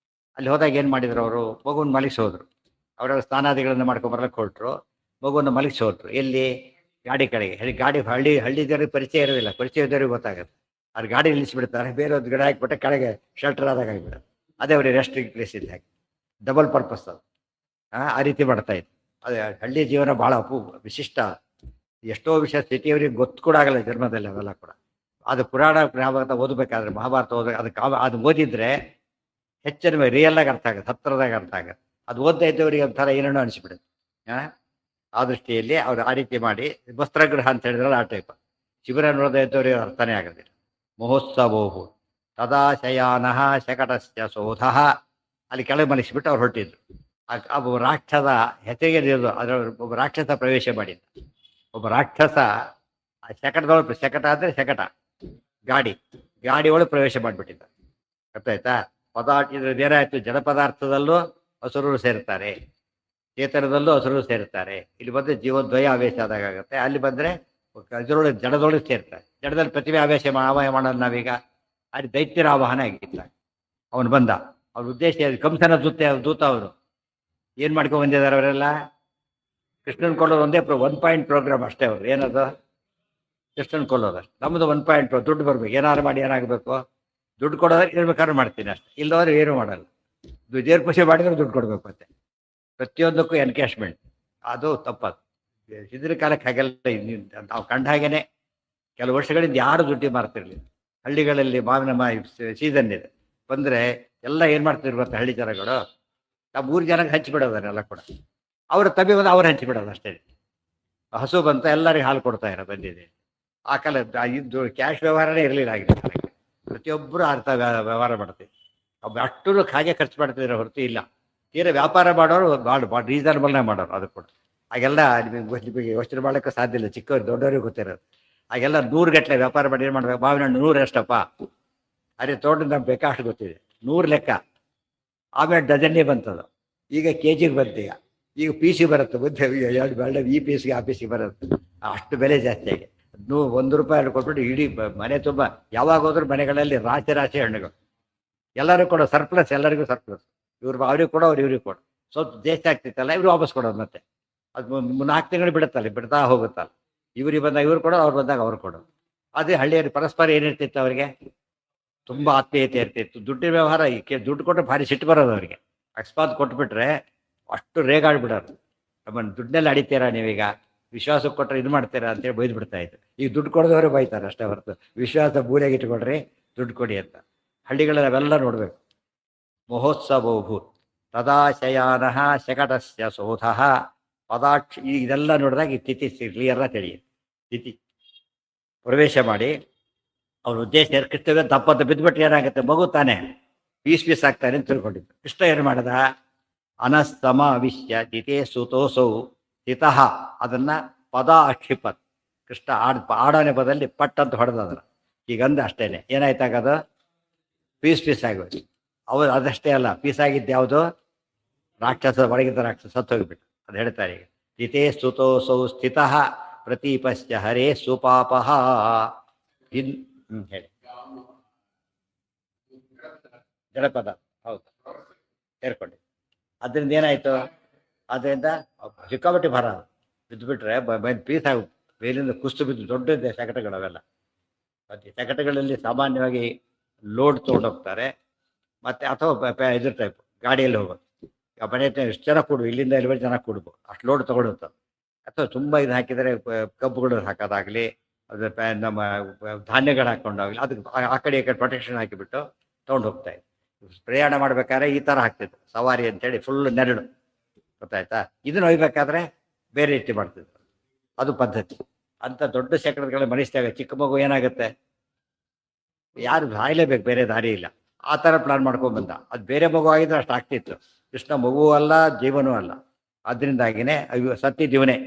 ಅಲ್ಲಿ ಹೋದಾಗ ಏನು ಮಾಡಿದ್ರು ಅವರು? ಮಗುವನ್ನು ಮಲಗಿಸೋದ್ರು. ಅವರ ಸ್ನಾನಾದಿಗಳನ್ನು ಮಾಡ್ಕೊಂಬರ್ಲಕ್ಕೆ ಹೊರಟರು. ಮಗುವನ್ನು ಮಲಗಿಸೋದ್ರು. ಎಲ್ಲಿ? ಗಾಡಿ ಕಡೆಗೆ. ಗಾಡಿ ಹಳ್ಳಿ ದೇವ್ರಿಗೆ ಪರಿಚಯ ಇರೋದಿಲ್ಲ, ಪರಿಚಯ ಇದ್ದವ್ರಿಗೆ ಗೊತ್ತಾಗುತ್ತೆ. ಅವ್ರು ಗಾಡಿ ನಿಲ್ಲಿಸ್ಬಿಡ್ತಾರೆ, ಬೇರೆ ಒಂದು ಗಿಡ ಹಾಕಿಬಿಟ್ಟೆ ಕೆಳಗೆ ಶೆಲ್ಟರ್ ಆದಾಗ ಆಗಿಬಿಡುತ್ತೆ. ಅದೇ ಅವ್ರಿಗೆ ರೆಸ್ಟಿಂಗ್ ಪ್ಲೇಸ್ ಇದ್ದ ಹಾಗೆ, ಡಬಲ್ ಪರ್ಪಸ್ ಅದು. ಆ ರೀತಿ ಮಾಡ್ತಾ ಇತ್ತು. ಅದೇ ಹಳ್ಳಿ ಜೀವನ ಭಾಳ ವಿಶಿಷ್ಟ. ಎಷ್ಟೋ ವಿಷಯ ಸಿಟಿಯವರಿಗೆ ಗೊತ್ತು ಕೂಡ ಆಗಲ್ಲ ಜನ್ಮದಲ್ಲಿ ಅವೆಲ್ಲ ಕೂಡ. ಅದು ಪುರಾಣ ಭಾಗವತ ಓದಬೇಕಾದ್ರೆ, ಮಹಾಭಾರತ ಓದಬೇಕು, ಅದು ಓದಿದ್ರೆ ಹೆಚ್ಚಿನ ರಿಯಲ್ ಆಗಿ ಅರ್ಥ ಆಗುತ್ತೆ, ಹತ್ತಿರದಾಗ ಅರ್ಥ ಆಗುತ್ತೆ. ಅದು ಓದ್ತಾ ಇದ್ದವರಿಗೆ ಒಂಥರ ಏನೇನೋ ಅನಿಸ್ಬಿಡುತ್ತೆ. ಆ ದೃಷ್ಟಿಯಲ್ಲಿ ಅವ್ರು ಆ ರೀತಿ ಮಾಡಿ ವಸ್ತ್ರಗೃಹ ಅಂತ ಹೇಳಿದ್ರಲ್ಲ ಆ ಟೈಪ್. ಶಿಬಿರ ನೋಡದೇ ಇದ್ದವರಿಗೆ ಅರ್ಥನೇ ಆಗೋದಿಲ್ಲ. ಮಹೋತ್ಸವೋಹು ತದಾ ಶಯಾನಃ ಶಕಟಸ್ಯ ಸೋಧಃ. ಅಲ್ಲಿ ಕೆಳಗೆ ಮಲಗಿಸ್ಬಿಟ್ಟು ಅವ್ರು ಹೊರಟಿದ್ರು. ಒಬ್ಬ ರಾಕ್ಷಸ ಹೆಸರಿಗೆ ಅದರ ಒಬ್ಬ ರಾಕ್ಷಸ ಪ್ರವೇಶ ಮಾಡಿದ್ದ. ಒಬ್ಬ ರಾಕ್ಷಸ ಶಕಟದೊಳಗೆ, ಶಕಟ ಅಂದರೆ ಶಕಟ ಗಾಡಿ ಒಳಗೆ ಪ್ರವೇಶ ಮಾಡಿಬಿಟ್ಟಿದ್ದ. ಗೊತ್ತಾಯ್ತಾ? ಇದೇನಾಯ್ತು? ಜಡ ಪದಾರ್ಥದಲ್ಲೂ ಹಸುರರು ಸೇರ್ತಾರೆ, ಚೇತನದಲ್ಲೂ ಹಸುರರು ಸೇರ್ತಾರೆ. ಇಲ್ಲಿ ಬಂದರೆ ಜೀವದ್ವಯ ಆವೇಶ ಆದಾಗ ಆಗುತ್ತೆ. ಅಲ್ಲಿ ಬಂದರೆ ಅದರೊಳಗೆ ಜಡದೊಳಗೆ ಸೇರ್ತಾರೆ. ಜಡದಲ್ಲಿ ಪ್ರತಿಭೆ ಆವಾಹ ಮಾಡೋದು ನಾವೀಗ. ಅಲ್ಲಿ ದೈತ್ಯರ ಆವಾಹನ ಆಗಿಲ್ಲ. ಅವನು ಬಂದ. ಅವ್ರ ಉದ್ದೇಶ ಕಂಸನ ದೂತ ಅವರು ಏನು ಮಾಡ್ಕೊಂಡು ಬಂದಿದ್ದಾರೆ ಅವರೆಲ್ಲ? ಕೃಷ್ಣನ್ ಕೊಲ್ಲೋದು ಒಂದೇ 1 ಪಾಯಿಂಟ್ ಪ್ರೋಗ್ರಾಮ್ ಅಷ್ಟೇ. ಅವರು ಏನದು? ಕೃಷ್ಣನ್ ಕೊಲ್ಲೋದಷ್ಟು. ನಮ್ಮದು 1 ಪಾಯಿಂಟ್ ದುಡ್ಡು ಬರಬೇಕು. ಏನಾದ್ರು ಮಾಡಿ ಏನಾಗಬೇಕು? ದುಡ್ಡು ಕೊಡೋದ್ರೆ ಇರ್ಬೇಕಾದ್ರೆ ಮಾಡ್ತೀನಿ ಅಷ್ಟೆ, ಇಲ್ಲದವ್ರು ಏನೂ ಮಾಡಲ್ಲ. ದೇವ್ರ ಖುಷಿ ಮಾಡಿದ್ರೆ ದುಡ್ಡು ಕೊಡಬೇಕು. ಮತ್ತೆ ಪ್ರತಿಯೊಂದಕ್ಕೂ ಎನ್ಕ್ಯಾಶ್ಮೆಂಟ್. ಅದು ತಪ್ಪದು. ಇದ್ರ ಕಾಲಕ್ಕೆ ಹಾಗೆಲ್ಲ ನಾವು ಕಂಡ ಹಾಗೇನೆ ಕೆಲವು ವರ್ಷಗಳಿಂದ ಯಾರು ದುಡ್ಡು ಮಾರ್ತಿರ್ಲಿಲ್ಲ. ಹಳ್ಳಿಗಳಲ್ಲಿ ಮಾವಿನ ಸೀಸನ್ ಇದೆ ಬಂದರೆ ಎಲ್ಲ ಏನು ಮಾಡ್ತಿದ್ರು ಗೊತ್ತಾ? ಹಳ್ಳಿ ಜನಗಳು ನಾವು 3 ಜನಕ್ಕೆ ಹಂಚಿಬಿಡೋದನ್ನೆಲ್ಲ ಕೂಡ. ಅವ್ರ ತಬ್ಬಿ ಬಂದು ಅವ್ರು ಹಂಚಿಬಿಡೋದು ಅಷ್ಟೇ. ಹಸು ಬಂತ ಎಲ್ಲರಿಗೂ ಹಾಲು ಕೊಡ್ತಾ ಇರೋ ಬಂದಿದೆ. ಆ ಕಾಲ ಇದು ಕ್ಯಾಶ್ ವ್ಯವಹಾರನೇ ಇರಲಿಲ್ಲ ಆಗಿನ ಕಾಲಕ್ಕೆ. ಪ್ರತಿಯೊಬ್ಬರು ಅರ್ಥ ವ್ಯವಹಾರ ಮಾಡ್ತೀವಿ. ಅಷ್ಟು ಹಾಗೆ ಖರ್ಚು ಮಾಡ್ತಿದ್ರೆ ಹೊರತು ಇಲ್ಲ. ತೀರಾ ವ್ಯಾಪಾರ ಮಾಡೋರು ಭಾಳ ರೀಸನಬಲ್ನೇ ಮಾಡೋರು. ಅದು ಕೂಡ ಹಾಗೆಲ್ಲ ನಿಮಗೆ ಯೋಚನೆ ಮಾಡೋಕ್ಕೆ ಸಾಧ್ಯ ಇಲ್ಲ. ಚಿಕ್ಕವ್ರು ದೊಡ್ಡವ್ರಿಗೆ ಗೊತ್ತಿರೋದು. ಹಾಗೆಲ್ಲ 100 ಗಟ್ಟಲೆ ವ್ಯಾಪಾರ ಮಾಡಿ ಏನು ಮಾಡ್ಬೇಕು? ಮಾವಿನ ಹಣ್ಣು 100 ಎಷ್ಟಪ್ಪ? ಅದೇ ತೋಟದ ನಮ್ಗೆ ಬೇಕಾಷ್ಟು ಗೊತ್ತಿದೆ, 100 ಲೆಕ್ಕ. ಆಮೇಲೆ ಡಜನ್ನೇ ಬಂತದು. ಈಗ ಕೆಜಿಗೆ ಬಂತು. ಈಗ ಪೀಸಿಗೆ ಬರುತ್ತೆ. ಬುದ್ಧಿ 2 ಬೆಳ್ಳ ಈ ಪೀಸ್ಗೆ ಆ ಪೀಸಿಗೆ ಬರುತ್ತೆ. ಅಷ್ಟು ಬೆಲೆ ಜಾಸ್ತಿ ಆಗಿ ₹1 ಕೊಟ್ಬಿಟ್ಟು ಇಡೀ ಮನೆ ತುಂಬ ಯಾವಾಗ ಹೋದ್ರೂ ಮನೆಗಳಲ್ಲಿ ರಾಶಿ ಹಣ್ಣುಗಳು. ಎಲ್ಲರೂ ಕೊಡೋ ಸರ್ಪ್ಲಸ್, ಎಲ್ಲರಿಗೂ ಸರ್ಪ್ಲಸ್. ಅವ್ರಿಗೆ ಕೊಡೋ ಇವ್ರಿಗೆ ಕೊಡು. ಸ್ವಲ್ಪ ಜಾಸ್ತಿ ಆಗ್ತಿತ್ತಲ್ಲ, ಇವರು ವಾಪಸ್ ಕೊಡೋದು. ಮತ್ತೆ ಅದು 4 ತಿಂಗಳು ಬಿಡ್ತಾ ಹೋಗುತ್ತಲ್ಲ. ಇವ್ರಿಗೆ ಬಂದಾಗ ಇವ್ರು ಕೊಡೋದು, ಅವ್ರು ಬಂದಾಗ ಅವ್ರು ಕೊಡೋದು. ಅದೇ ಹಳ್ಳಿಯಲ್ಲಿ ಪರಸ್ಪರ ಏನಿರ್ತಿತ್ತು ಅವರಿಗೆ? ತುಂಬ ಆತ್ಮೀಯತೆ ಇರ್ತಿತ್ತು. ದುಡ್ಡಿನ ವ್ಯವಹಾರ. ದುಡ್ಡು ಕೊಟ್ಟರೆ ಭಾರಿ ಸಿಟ್ಟು ಬರೋದು ಅವರಿಗೆ. ಅಕಸ್ಮಾತ್ ಕೊಟ್ಬಿಟ್ರೆ ಅಷ್ಟು ರೇಗಾಡ್ಬಿಡೋರು. ನಮ್ಮನ್ನು ದುಡ್ಡನ್ನೆಲ್ಲ ಅಡಿತೀರಾ ನೀವೀಗ? ವಿಶ್ವಾಸಕ್ಕೆ ಕೊಟ್ಟರೆ ಇದು ಮಾಡ್ತೀರಾ ಅಂತೇಳಿ ಬೈದು ಬಿಡ್ತಾ ಇದ್ರು. ಈಗ ದುಡ್ಡು ಕೊಡೋದವ್ರೆ ಬೈತಾರೆ ಅಷ್ಟೇ ಹೊರತು ವಿಶ್ವಾಸ ಬೂರೆಗೆ ಇಟ್ಕೊಡ್ರಿ, ದುಡ್ಡು ಕೊಡಿ ಅಂತ. ಹಳ್ಳಿಗಳಲ್ಲಿ ಅವೆಲ್ಲ ನೋಡಬೇಕು. ಮಹೋತ್ಸವೋಭೂ ತದಾ ಶಯಾನಃ ಶಕಟಸ್ಯ ಸೋಧಃ ಇದೆಲ್ಲ ನೋಡಿದಾಗ ಈ ತಿಥಿ ಕ್ಲಿಯರ್ನ ತಿಳಿಯುತ್ತೆ. ತಿಥಿ ಪ್ರವೇಶ ಮಾಡಿ ಅವ್ರ ಉದ್ದೇಶ ಕೃಷ್ಣವೇ ತಪ್ಪಂತ ಬಿದ್ದುಬಿಟ್ಟು ಏನಾಗುತ್ತೆ? ಮಗು ತಾನೆ ಪೀಸ್ ಆಗ್ತಾನೆ ಅಂತ ತಿಳ್ಕೊಂಡಿದ್ದು. ಕೃಷ್ಣ ಏನು ಮಾಡದ? ಅನಸ್ತಮ ಅವಿಶ್ಯ ತಿಥೇ ಸುತೋಸೌ ಸ್ಥಿತಃ. ಅದನ್ನು ಪದ ಅಕ್ಷಿಪತ್. ಕೃಷ್ಣ ಆಡೋನೆ ಬದಲಿ ಪಟ್ ಅಂತ ಹೊಡೆದದ್ರ. ಈಗಂದು ಅಷ್ಟೇನೆ ಏನಾಯ್ತಾಗದು? ಪೀಸ್ ಆಗೋದು. ಅವ್ರು ಅದಷ್ಟೇ ಅಲ್ಲ, ಪೀಸ್ ಆಗಿದ್ದು ಯಾವುದು? ರಾಕ್ಷಸ ಒಳಗಿದ್ದ ರಾಕ್ಷಸ ಸತ್ತು ಹೋಗಿಬಿಟ್ಟು. ಅದು ಹೇಳ್ತಾರೆ ಈಗ. ತಿಥೇ ಸುತೋಸೌ ಸ್ಥಿತಃ ಪ್ರತೀಪಶ್ಚ ಹರೇ ಸುಪಾಪಃ. ಹೇಳಿ. ಜಡಪದ ಹೌದು ಸೇರ್ಕೊಂಡು. ಅದರಿಂದ ಏನಾಯ್ತು? ಅದರಿಂದ ಸಿಕ್ಕಾಪಟ್ಟಿ ಭಾರ ಬಿದ್ದುಬಿಟ್ರೆ ಪೀಸ್ ಆಗ ಮೇಲಿಂದ ಕುಸ್ತು ಬಿದ್ದು ದೊಡ್ಡ ಶಕಟಗಳು ಅವೆಲ್ಲ. ಮತ್ತು ಶಕಟಗಳಲ್ಲಿ ಸಾಮಾನ್ಯವಾಗಿ ಲೋಡ್ ತೊಗೊಂಡೋಗ್ತಾರೆ. ಮತ್ತು ಅಥವಾ ಇದ್ರ ಟೈಪ್ ಗಾಡಿಯಲ್ಲಿ ಹೋಗೋದು. ಮನೆ ಎಷ್ಟು ಜನ ಕೊಡು, ಇಲ್ಲಿಂದ ಇಲ್ಲಿವರೆಗೆ ಜನ ಕೊಡ್ಬೋದು, ಅಷ್ಟು ಲೋಡ್ ತೊಗೊಂಡಿರ್ತಾರೆ. ಅಥವಾ ತುಂಬ ಇದು ಹಾಕಿದರೆ ಕಬ್ಬುಗಳು ಹಾಕೋದಾಗಲಿ, ಅದು ನಮ್ಮ ಧಾನ್ಯಗಳು ಹಾಕ್ಕೊಂಡಾಗಲಿ, ಅದಕ್ಕೆ ಆ ಕಡೆ ಈ ಕಡೆ ಪ್ರೊಟೆಕ್ಷನ್ ಹಾಕಿಬಿಟ್ಟು ತೊಗೊಂಡು ಹೋಗ್ತಾ ಇತ್ತು. ಪ್ರಯಾಣ ಮಾಡ್ಬೇಕಾದ್ರೆ ಈ ಥರ ಹಾಕ್ತಿದ್ರು, ಸವಾರಿ ಅಂತೇಳಿ ಫುಲ್ ನೆರಳು. ಗೊತ್ತಾಯ್ತಾ? ಇದನ್ನು ಒಯ್ಬೇಕಾದ್ರೆ ಬೇರೆ ರೀತಿ ಮಾಡ್ತಿದ್ರು. ಅದು ಪದ್ಧತಿ. ಅಂಥ ದೊಡ್ಡ ಶಕಟಗಳ ಮನಿಸಿದಾಗ ಚಿಕ್ಕ ಮಗು ಏನಾಗುತ್ತೆ? ಯಾರು ಸಾಯಲೇಬೇಕು, ಬೇರೆ ದಾರಿ ಇಲ್ಲ. ಆ ಥರ ಪ್ಲಾನ್ ಮಾಡ್ಕೊಂಡು ಬಂದ. ಅದು ಬೇರೆ ಮಗು ಆಗಿದ್ರೆ ಅಷ್ಟು ಆಗ್ತಿತ್ತು. ಕೃಷ್ಣ ಮಗುವೂ ಅಲ್ಲ ಜೀವನೂ ಅಲ್ಲ. ಆದ್ದರಿಂದಾಗಿನೇ ಅಯ್ಯೋ ಸತ್ಯಜೀವನೇ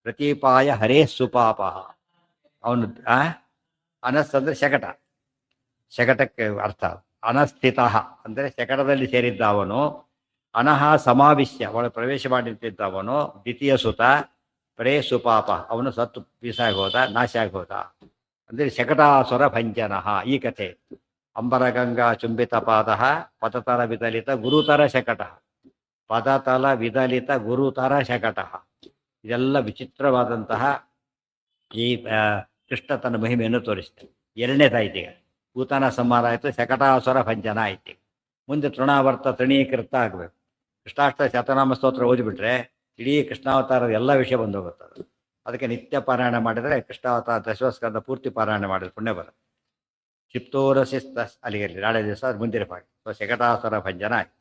ಪ್ರತಿಪಾಯ ಹರೇ ಸುಪಾಪ. ಅವನು ಅನಸ್ ಅಂದರೆ ಶಕಟ, ಶಕಟಕ್ಕೆ ಅರ್ಥ ಅನಸ್ಥಿತ ಅಂದರೆ ಶಕಟದಲ್ಲಿ ಸೇರಿದ್ದ ಅವನು. ಅನಹ ಸಮಾವಿಶ್ಯ ಒಳ ಪ್ರವೇಶ ಮಾಡಿಟ್ಟಿದ್ದವನು ದ್ವಿತೀಯ ಸುತ ಪ್ರೇ ಸುಪಾಪ, ಅವನು ಸತ್ತು ಪೀಸಾಗಿ ಹೋದ, ನಾಶ ಆಗಿ ಹೋದ. ಅಂದರೆ ಶಕಟಾಸುರ ಭಂಜನ ಈ ಕಥೆ. ಅಂಬರಗಂಗಾ ಚುಂಬಿತ ಪಾದ ಪದತಲ ವಿದಲಿತ ಗುರುತರ ಶಕಟ, ಪದತಲ ವಿದಲಿತ ಗುರುತರ ಶಕಟ. ಇದೆಲ್ಲ ವಿಚಿತ್ರವಾದಂತಹ ಈ ಕೃಷ್ಣ ತನ್ನ ಮಹಿಮೆಯನ್ನು ತೋರಿಸ್ತಾರೆ. ಎರಡನೇದಾಯ್ತು ಈಗ ಭೂತಾನ ಸಂಹಾರ ಆಯಿತು, ಶಕಟಾಸುರ ಭಂಜನ ಆಯ್ತು. ಮುಂದೆ ತೃಣಾವರ್ತ ತೃಣೀಕೃತ ಆಗಬೇಕು. ಕೃಷ್ಣಾಷ್ಟ ಶತನಾಮ ಸ್ತೋತ್ರ ಓದಿಬಿಟ್ರೆ ಇಡೀ ಕೃಷ್ಣಾವತಾರದ ಎಲ್ಲ ವಿಷಯ ಬಂದು ಹೋಗುತ್ತದೆ. ಅದಕ್ಕೆ ನಿತ್ಯ ಪಾರಾಯಣ ಮಾಡಿದರೆ ಕೃಷ್ಣಾವತಾರ ದಶವಸ್ಕಂದ ಪೂರ್ತಿ ಪಾರಾಯಣ ಮಾಡಿದ್ರೆ ಪುಣ್ಯ ಬರುತ್ತೆ. ಕ್ಷಿಪ್ತೋರಸಿಸ್ತ ಅಲ್ಲಿಗೆ ನಾಳೆ ದಿವಸ ಅದು ಮುಂದಿನ ಭಾಗ. ಶಕಟಾಸುರ ಭಂಜನ ಆಯ್ತು.